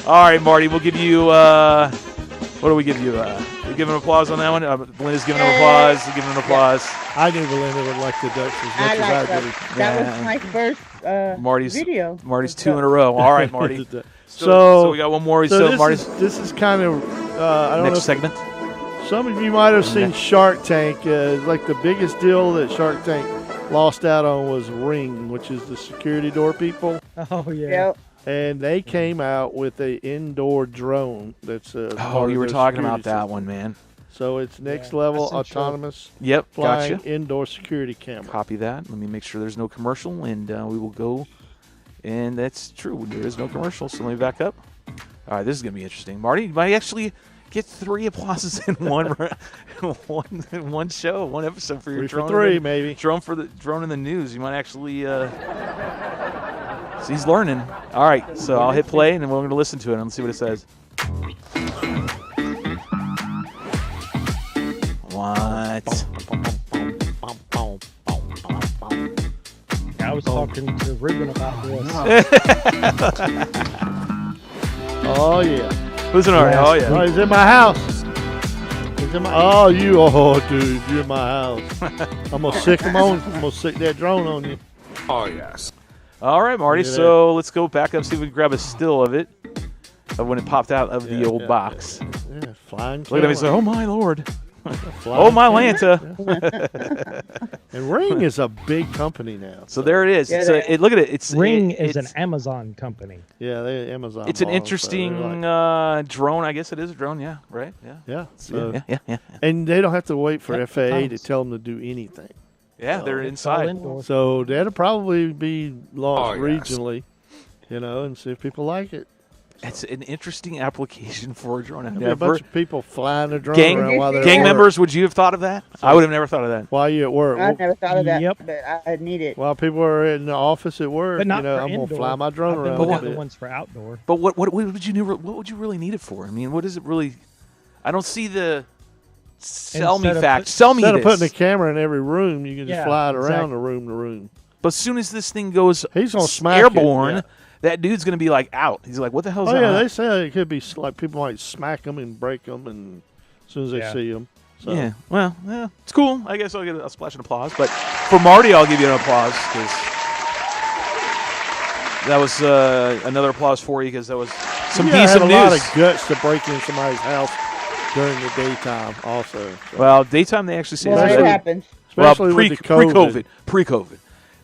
All right, Marty. We'll give you. What do we give you? We give an applause on that one. Belinda's giving him applause. We're giving him applause. I knew Belinda would like the ducks as much as I did. That was my first video. Marty's 2 in a row. All right, Marty. So we got one more. This is kind of I don't know. Next segment. Some of you might have seen Shark Tank. Like the biggest deal that Shark Tank lost out on was Ring, which is the security door people. Oh, yeah. Yep. And they came out with an indoor drone that's you were talking about that one, man. So it's next level autonomous flying indoor security camera. Copy that. Let me make sure there's no commercial, and we will go. And that's true. There is no commercial, so let me back up. All right, this is going to be interesting. Marty, you might actually get 3 applauses in one show, one episode for your 3 drone. For 3, maybe. Drone in the news. You might actually. So he's learning. All right, so I'll hit play, and then we're going to listen to it and see what it says. What? I was talking to Ruben about this. Oh, yeah. Who's in our? Oh, yeah. Oh, he's in my house. He's in my. Oh, dude, you're in my house. I'm gonna sick him on. I'm gonna sick that drone on you. Oh yes. All right, Marty. So let's go back up, see if we can grab a still of it, of when it popped out of the old box. Yeah, flying. Look at him. He's like, oh my lord. Oh my Lanta. And Ring is a big company now. So there it is. Yeah, look at it. Ring is an Amazon company. Yeah, they're Amazon. It's an interesting drone. I guess it is a drone. Yeah, right. Yeah. Yeah. And they don't have to wait for FAA to tell them to do anything. Yeah, they're inside. So that'll probably be launched regionally, and see if people like it. It's an interesting application for a drone. I've never, a bunch of people flying a drone around while they're gang members, would you have thought of that? I would have never thought of that. While you at work. I never thought of that, but I need it. While people are in the office at work, but not I'm going to fly my drone around. But the ones for outdoor. But what would you really need it for? I mean, what is it really? I don't see the sell me fact. Sell me this. Instead of putting a camera in every room, you can just fly it around the room to room. But as soon as this thing goes he's gonna smack airborne, it, that dude's going to be like out. He's like, what the hell is that? Oh, yeah, they say it could be like people might smack them and break them and as soon as they see them. So. Yeah, well, it's cool. I guess I'll get a splash of applause. But for Marty, I'll give you an applause because that was another applause for you because that was some decent news. You have a lot of guts to break in somebody's house during the daytime also. So. Well, daytime they actually say it happens. Especially with the COVID. Pre-COVID.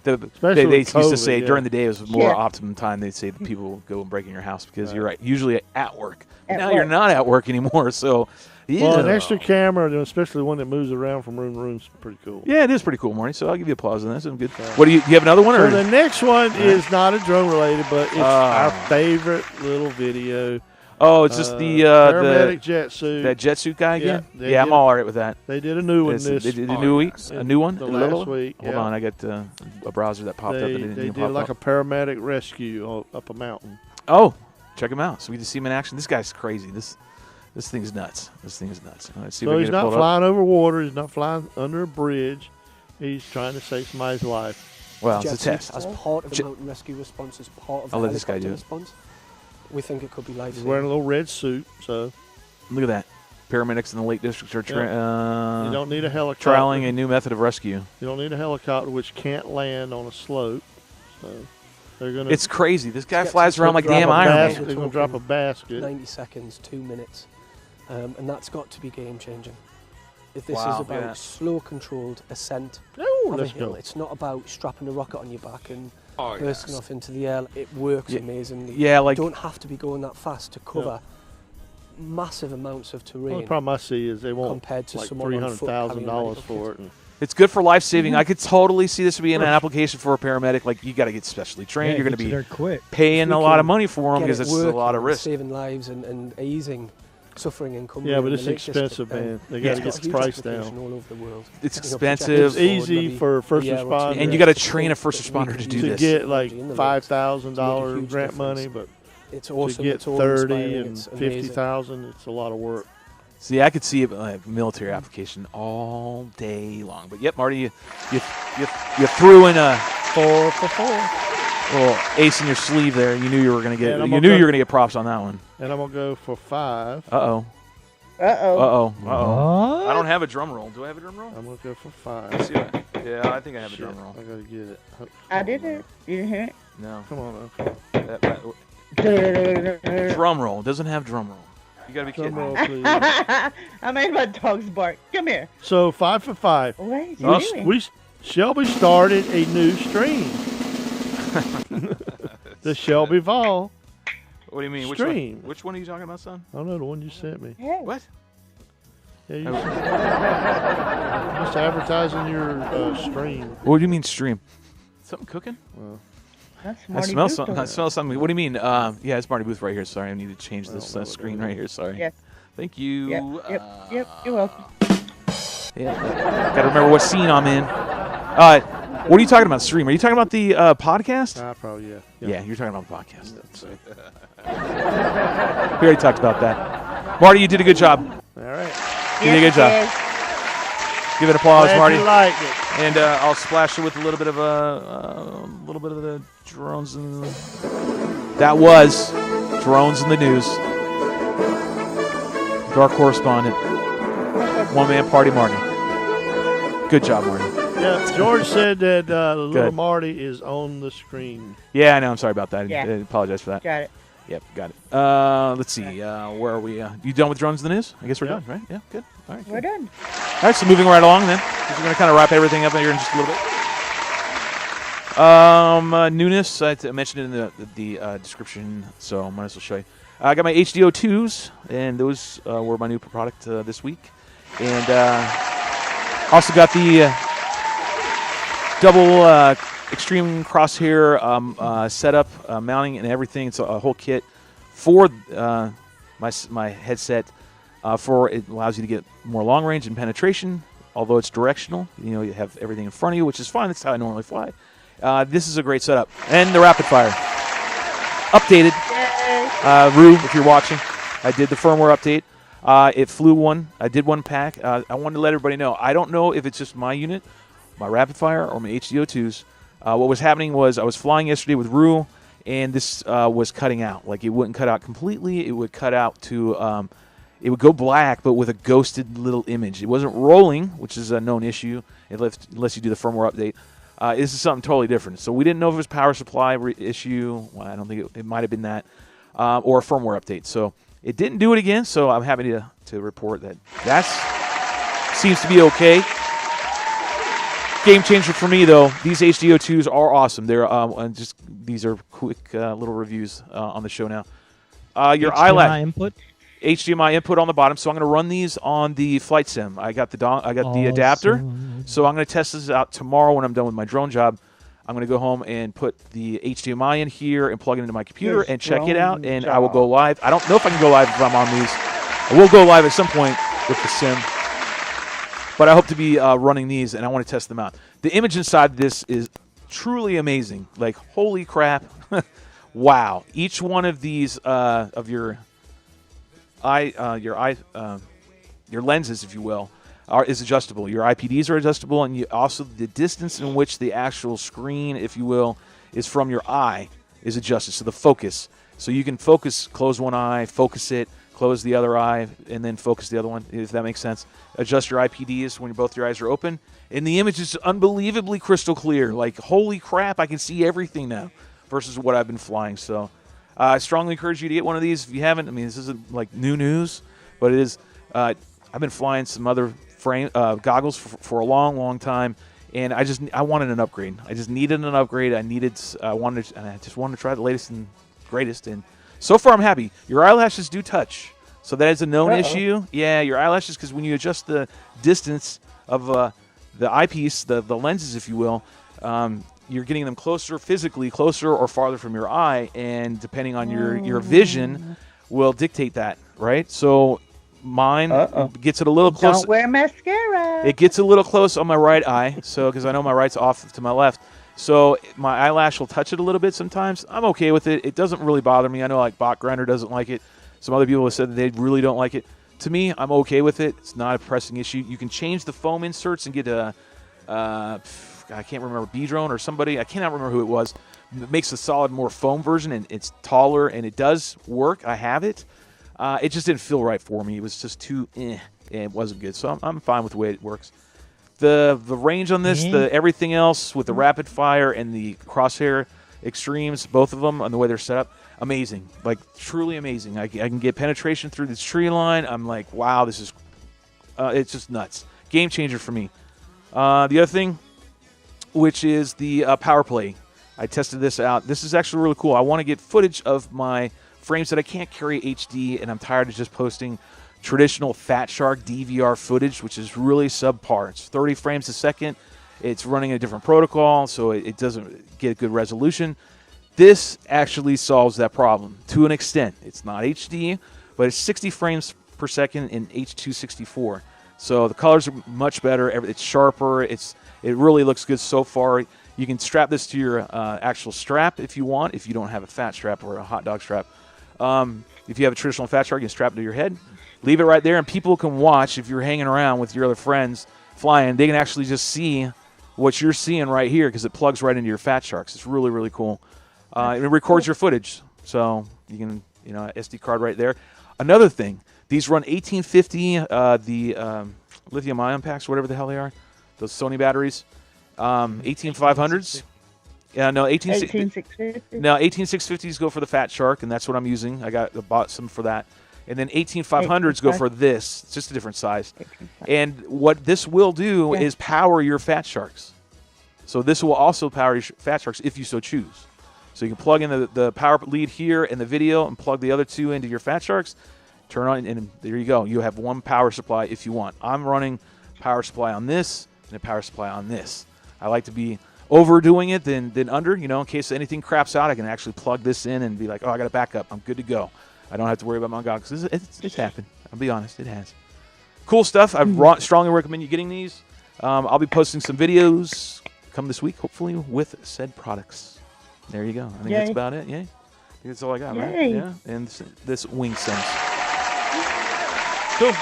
They used to say during the day it was more optimum time. They'd say that people go and break in your house because you're right. Usually at work. Now you're not at work anymore. So, well, an extra camera, especially one that moves around from room to room, is pretty cool. Yeah, it is pretty cool, Marty. So I'll give you applause on that. So good. What do you have another one? So the next one is not a drone related, but it's our favorite little video. Oh, it's just the paramedic jet suit. That jet suit guy again? Yeah, I'm all right with that. They did a new one. They did a new one? Last week. Hold on, I got a browser that popped up. They did like a paramedic rescue up a mountain. Oh, check him out. So we get to see him in action. This guy's crazy. This This thing's nuts. This thing is nuts. Let's see So if he's I can not pull it up. flying over water. He's not flying under a bridge. He's trying to save somebody's life. Well, it's a Jet suit test. as part of the mountain rescue response, as part of the I'll let this guy helicopter do it. response. We think it could be life. He's wearing a little red suit, so Look at that. Paramedics in the Lake District are you don't need a helicopter. trialing a new method of rescue. You don't need a helicopter, which can't land on a slope. So they're gonna. It's crazy. This guy Jet flies suit around like drop damn a Iron basket. Man. They're gonna drop a basket. 90 seconds, 2 minutes, and that's got to be game changing. If this Wow, is about yeah. slow, controlled ascent Ooh, of a let's hill, go. it's not about strapping a rocket on your back and Oh, bursting yes. off into the air. It works Yeah, amazingly. yeah, like- you don't have to be going that fast to cover massive amounts of The only terrain. problem I see is they want Compared to like someone on foot $300,000 carrying a medical for kit. it. And It's good for life saving. I could totally see this being an application for a paramedic. Like you got to get specially trained. Yeah, You're going to get you be there quick. paying We a lot can of money for them get because it it's a lot working of risk. saving lives and easing suffering in Cumbria. yeah, but and it's the Lake expensive, District. man. They Yeah. got It's to got get a the huge price application down. all over the world. It's You know, expensive. It's easy for first Yeah, responders And you got to train a first responder to do to this. get like In the Lake. $5,000 huge grant difference. money, but It's to awesome. get it's all 30 inspiring, and it's amazing. 50,000, it's a lot of work. See, I could see a military application all day long. But yep, Marty, you threw in a 4 for 4. little ace in your sleeve there. You knew you were going to get. And I'm You gonna knew you go- were going to get props on that one. And I'm gonna go for 5. Uh oh. Uh-oh. I don't have a drum roll. Do I have a drum roll? I'm gonna go for 5. Let's see what- yeah, I think I have a Shit, drum roll. I gotta get it. I did it. You didn't hear No. Come on, now. it? Drum roll doesn't have drum roll. You gotta be kidding Drum roll, me. please. I made my dogs bark. Come here. So 5 for 5. What is he We, doing? Shelby started a new stream. The Shelby Vol. What do you mean? Stream. Which one are you talking about, son? I don't know, the one you sent me. Hey. What? Yeah, you just advertising your stream. What do you mean stream? Something cooking? That's I Marty smell Booth something. over I smell something. What do you mean? Yeah, it's Marty Booth right here. Sorry, I need to change this know what screen that right is. here. Sorry. Yes. Thank you. Yep. You're welcome. Yeah. Got to remember what scene I'm in. What are you talking about? Stream? Are you talking about the podcast? Probably, yeah. Yeah, you're talking about the podcast. So. We already talked about that. Marty, you did a good job. All right. You did a good job. Yes. Give it applause, Glad Marty. you liked it. And I'll splash it with a little bit of the drones and that was drones in the news. Dark correspondent, one man party, Marty. Good job, Marty. Yeah, George said that little Good. Marty is on the screen. Yeah, I know. I'm sorry about that. Yeah. I apologize for that. Got it. Yep, got it. Let's see. Where are we? You done with drones in the news? I guess we're done, right? Yeah, good. All right. We're done. All right, so moving right along then. We're going to kind of wrap everything up here in just a little bit. Newness, I mentioned it in the description, so I might as well show you. I got my HDO2s, and those were my new product this week. And also got the double extreme crosshair setup, mounting, and everything. It's a whole kit for my headset. It allows you to get more long range and penetration, although it's directional. You have everything in front of you, which is fine. That's how I normally fly. This is a great setup. And the rapid fire. Updated. Rue, if you're watching, I did the firmware update. It flew one. I did one pack. I wanted to let everybody know. I don't know if it's just my unit, my rapid fire, or my HDO2s. What was happening was I was flying yesterday with Rue, and this was cutting out. Like, it wouldn't cut out completely. It would cut out to... it would go black, but with a ghosted little image. It wasn't rolling, which is a known issue, unless you do the firmware update. This is something totally different. So we didn't know if it was power supply issue. Well, I don't think it might have been that, or a firmware update. So it didn't do it again. So I'm happy to report that seems to be okay. Game changer for me though. These HDO2s are awesome. They're these are quick little reviews on the show now. Your HDMI input. HDMI input on the bottom, so I'm going to run these on the flight sim. I got the adapter, so I'm going to test this out tomorrow when I'm done with my drone job. I'm going to go home and put the HDMI in here and plug it into my computer and check it out, and I will go live. I don't know if I can go live if I'm on these. I will go live at some point with the sim, but I hope to be running these, and I want to test them out. The image inside this is truly amazing. Like, holy crap. Wow. Each one of these, of your your lenses, if you will, is adjustable. Your IPDs are adjustable, and also the distance in which the actual screen, if you will, is from your eye is adjusted. So the focus. So you can close one eye, focus it, close the other eye, and then focus the other one, if that makes sense. Adjust your IPDs when both your eyes are open. And the image is unbelievably crystal clear. Like, holy crap, I can see everything now versus what I've been flying. So I strongly encourage you to get one of these if you haven't. I mean, this isn't like new news, but it is. I've been flying some other goggles for a long, long time, and I wanted an upgrade. I just needed an upgrade. I just wanted to try the latest and greatest, and so far I'm happy. Your eyelashes do touch, so that is a known issue. Yeah, your eyelashes, because when you adjust the distance of the eyepiece, the lenses, if you will, you're getting them physically closer or farther from your eye, and depending on your vision will dictate that, right? So mine gets it a little close. Don't wear mascara. It gets a little close on my right eye, so because I know my right's off to my left. So my eyelash will touch it a little bit sometimes. I'm okay with it. It doesn't really bother me. I know like Bot Grinder doesn't like it. Some other people have said that they really don't like it. To me, I'm okay with it. It's not a pressing issue. You can change the foam inserts and get I can't remember, B-Drone or somebody. I cannot remember who it was. It makes a solid, more foam version, and it's taller, and it does work. I have it. It just didn't feel right for me. It was just too and it wasn't good. So I'm fine with the way it works. The range on this, everything else with the rapid fire and the crosshair extremes, both of them, on the way they're set up, amazing. Like, truly amazing. I can get penetration through this tree line. I'm like, wow, this is it's just nuts. Game changer for me. The other thing, which is the power play. I tested this out. This is actually really cool. I want to get footage of my frames that I can't carry HD, and I'm tired of just posting traditional Fat Shark DVR footage, which is really subpar. It's 30 frames a second. It's running a different protocol, so it doesn't get a good resolution. This actually solves that problem to an extent. It's not HD, but it's 60 frames per second in H.264. So the colors are much better. It's sharper. It really looks good so far. You can strap this to your actual strap if you want, if you don't have a fat strap or a hot dog strap. If you have a traditional Fat Shark, you can strap it to your head. Leave it right there, and people can watch. If you're hanging around with your other friends flying, they can actually just see what you're seeing right here because it plugs right into your Fat Sharks. It's really, really cool. It records your footage, so you can, SD card right there. Another thing, these run 1850, the lithium-ion packs, whatever the hell they are, those Sony batteries, 18500s. Yeah, no, 18650s go for the Fat Shark, and that's what I'm using. I bought some for that. And then 18500s go for this. It's just a different size. And what this will do is power your Fat Sharks. So this will also power your Fat Sharks if you so choose. So you can plug in the power lead here in the video and plug the other two into your Fat Sharks. Turn on, and there you go. You have one power supply if you want. I'm running power supply on this and a power supply on this. I like to be overdoing it than under, in case anything craps out, I can actually plug this in and be like, oh, I got a backup. I'm good to go. I don't have to worry about my goggles. It's happened. I'll be honest, it has. Cool stuff. I strongly recommend you getting these. I'll be posting some videos come this week, hopefully, with said products. There you go. I think that's about it. Yeah. I think that's all I got, right? Yeah. And this wing sense. Cool.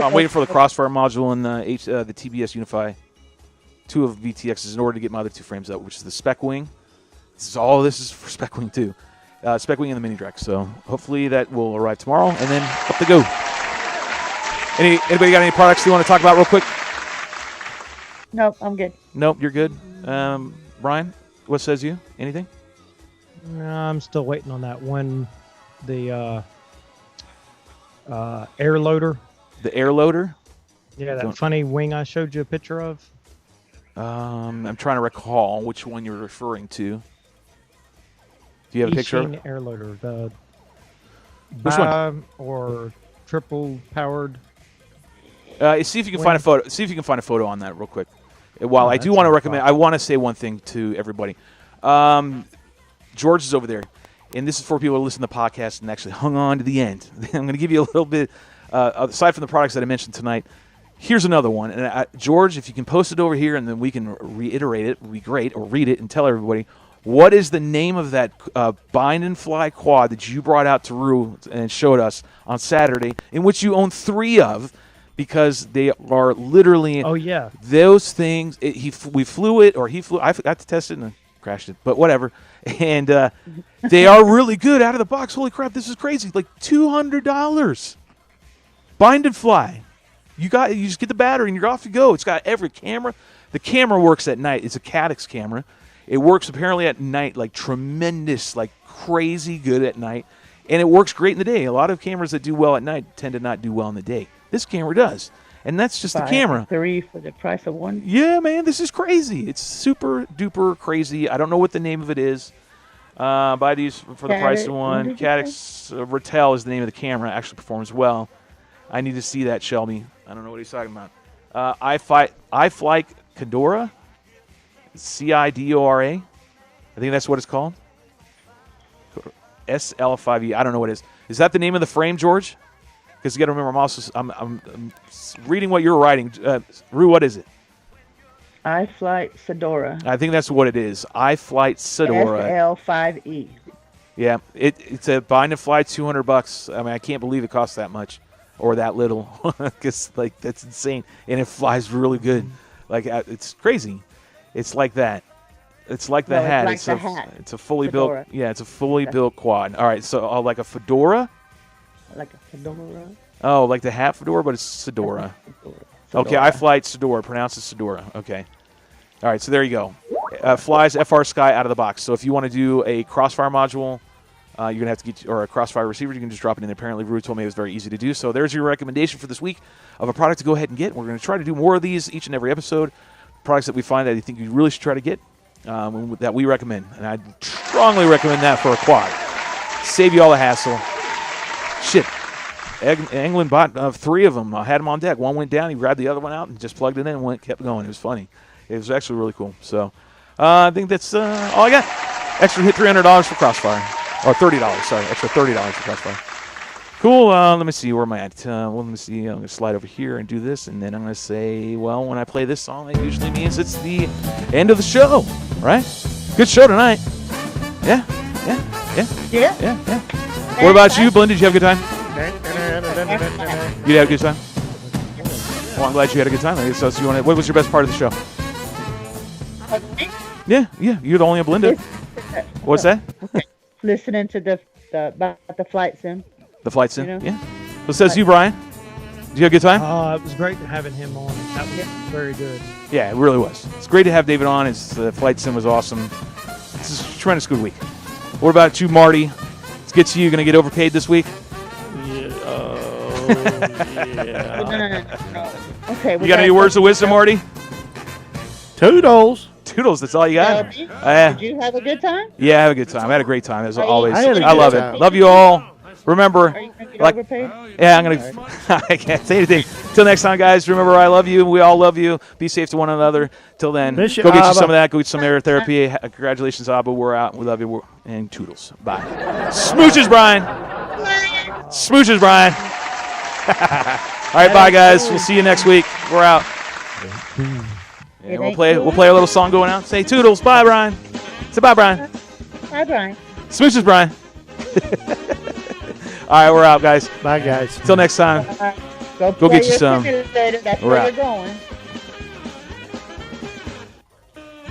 I'm waiting for the Crossfire module and the TBS Unify 2 of VTXs in order to get my other two frames up, which is the Spec Wing. This is for Spec Wing 2. Spec Wing and the Mini Drex. So hopefully that will arrive tomorrow, and then up to go. Anybody got any products you want to talk about real quick? Nope, I'm good. Nope, you're good. Brian, what says you? Anything? No, I'm still waiting on that one. The air loader. The air loader? Yeah, that funny wing I showed you a picture of. I'm trying to recall which one you're referring to. Do you have a picture of it? Air loader. The which one? Or triple powered. See if you can find a photo. See if you can find a photo on that real quick. While I do want to recommend, I want to say one thing to everybody. George is over there, and this is for people who listen to the podcast and actually hung on to the end. I'm going to give you a little bit, aside from the products that I mentioned tonight. Here's another one. And George, if you can post it over here and then we can reiterate it, would be great, or read it and tell everybody. What is the name of that bind and fly quad that you brought out to Rue and showed us on Saturday, in which you own 3 of, because they are literally those things. We flew it, or he flew. I forgot to test it and crashed it, but whatever. And they are really good out of the box. Holy crap, this is crazy. Like $200. Bind and fly. You just get the battery and you're off you go. It's got every camera. The camera works at night. It's a Caddx camera. It works apparently at night, like tremendous, like crazy good at night. And it works great in the day. A lot of cameras that do well at night tend to not do well in the day. This camera does. And that's just the camera. 3 for the price of 1. Yeah, man, this is crazy. It's super duper crazy. I don't know what the name of it is. Buy these for the price of 1. Caddx Ratel is the name of the camera. Actually performs well. I need to see that, Shelby. I don't know what he's talking about. iFlight Cadora. CIDORA. I think that's what it's called. SL5E. I don't know what it is. Is that the name of the frame, George? Because you got to remember, I'm reading what you're writing. Rue, what is it? iFlight Sedora. I think that's what it is. iFlight Sedora. SL5E. Yeah, it's a bind and fly, $200. I mean, I can't believe it costs that much or that little, because like that's insane, and it flies really good. Like it's crazy. It's like that. It's like the hat. It's like the hat. It's a fully built. Yeah, it's a fully built quad. All right, so like a fedora. Like a fedora. Oh, like the hat fedora, but it's Sedora. Okay, iFlight Sedora. Pronounce it Sedora. Okay. All right, so there you go. Flies FR Sky out of the box. So if you want to do a Crossfire module, you're going to have to get, or a Crossfire receiver, you can just drop it in. Apparently, Rue told me it was very easy to do. So there's your recommendation for this week of a product to go ahead and get. We're going to try to do more of these each and every episode. Products that we find that I think you really should try to get, that we recommend. And I strongly recommend that for a quad. Save you all the hassle. Shit. England bought 3 of them. I had them on deck. One went down. He grabbed the other one out and just plugged it in and kept going. It was funny. It was actually really cool. So I think that's all I got. Extra hit $300 for Crossfire. Or $30, sorry. Extra $30 for Crossfire. Cool. Let me see. Where am I at? Well, let me see. I'm going to slide over here and do this. And then I'm going to say, well, when I play this song, that usually means it's the end of the show. Right? Good show tonight. Yeah. What about you, Blend? Did you have a good time? You had a good time? Well, I'm glad you had a good time. So what was your best part of the show? Yeah. You're the only one, Belinda. What's that? Listening to the flight sim. The flight sim, yeah. So it says you, Brian. Did you have a good time? It was great having him on. That was very good. Yeah, it really was. It's great to have David on. The flight sim was awesome. It's a tremendous good week. What about you, Marty? Let's get to you. Going to get overpaid this week? No. Okay. You got any words of wisdom, Marty? Toodles. That's all you got? Did you have a good time? Yeah, I had a good time. I had a great time, as always. I love it. Love you all. Remember, Are you going to get overpaid? Yeah, I'm going to. I can't say anything. Till next time, guys, remember, I love you. We all love you. Be safe to one another. Till then, go get you some of that. Go get some air therapy. Congratulations, Abba. We're out. We love you. And toodles. Bye. Smooches, Brian. Smooches, Brian. All right, bye, guys. We'll see you next week. We're out. And we'll play our little song going out. Say toodles. Bye, Brian. Say bye, Brian. Bye, Brian. Smooches, Brian. All right, we're out, guys. Bye, guys. Till next time. Go get you some. That's We're where out. you're going.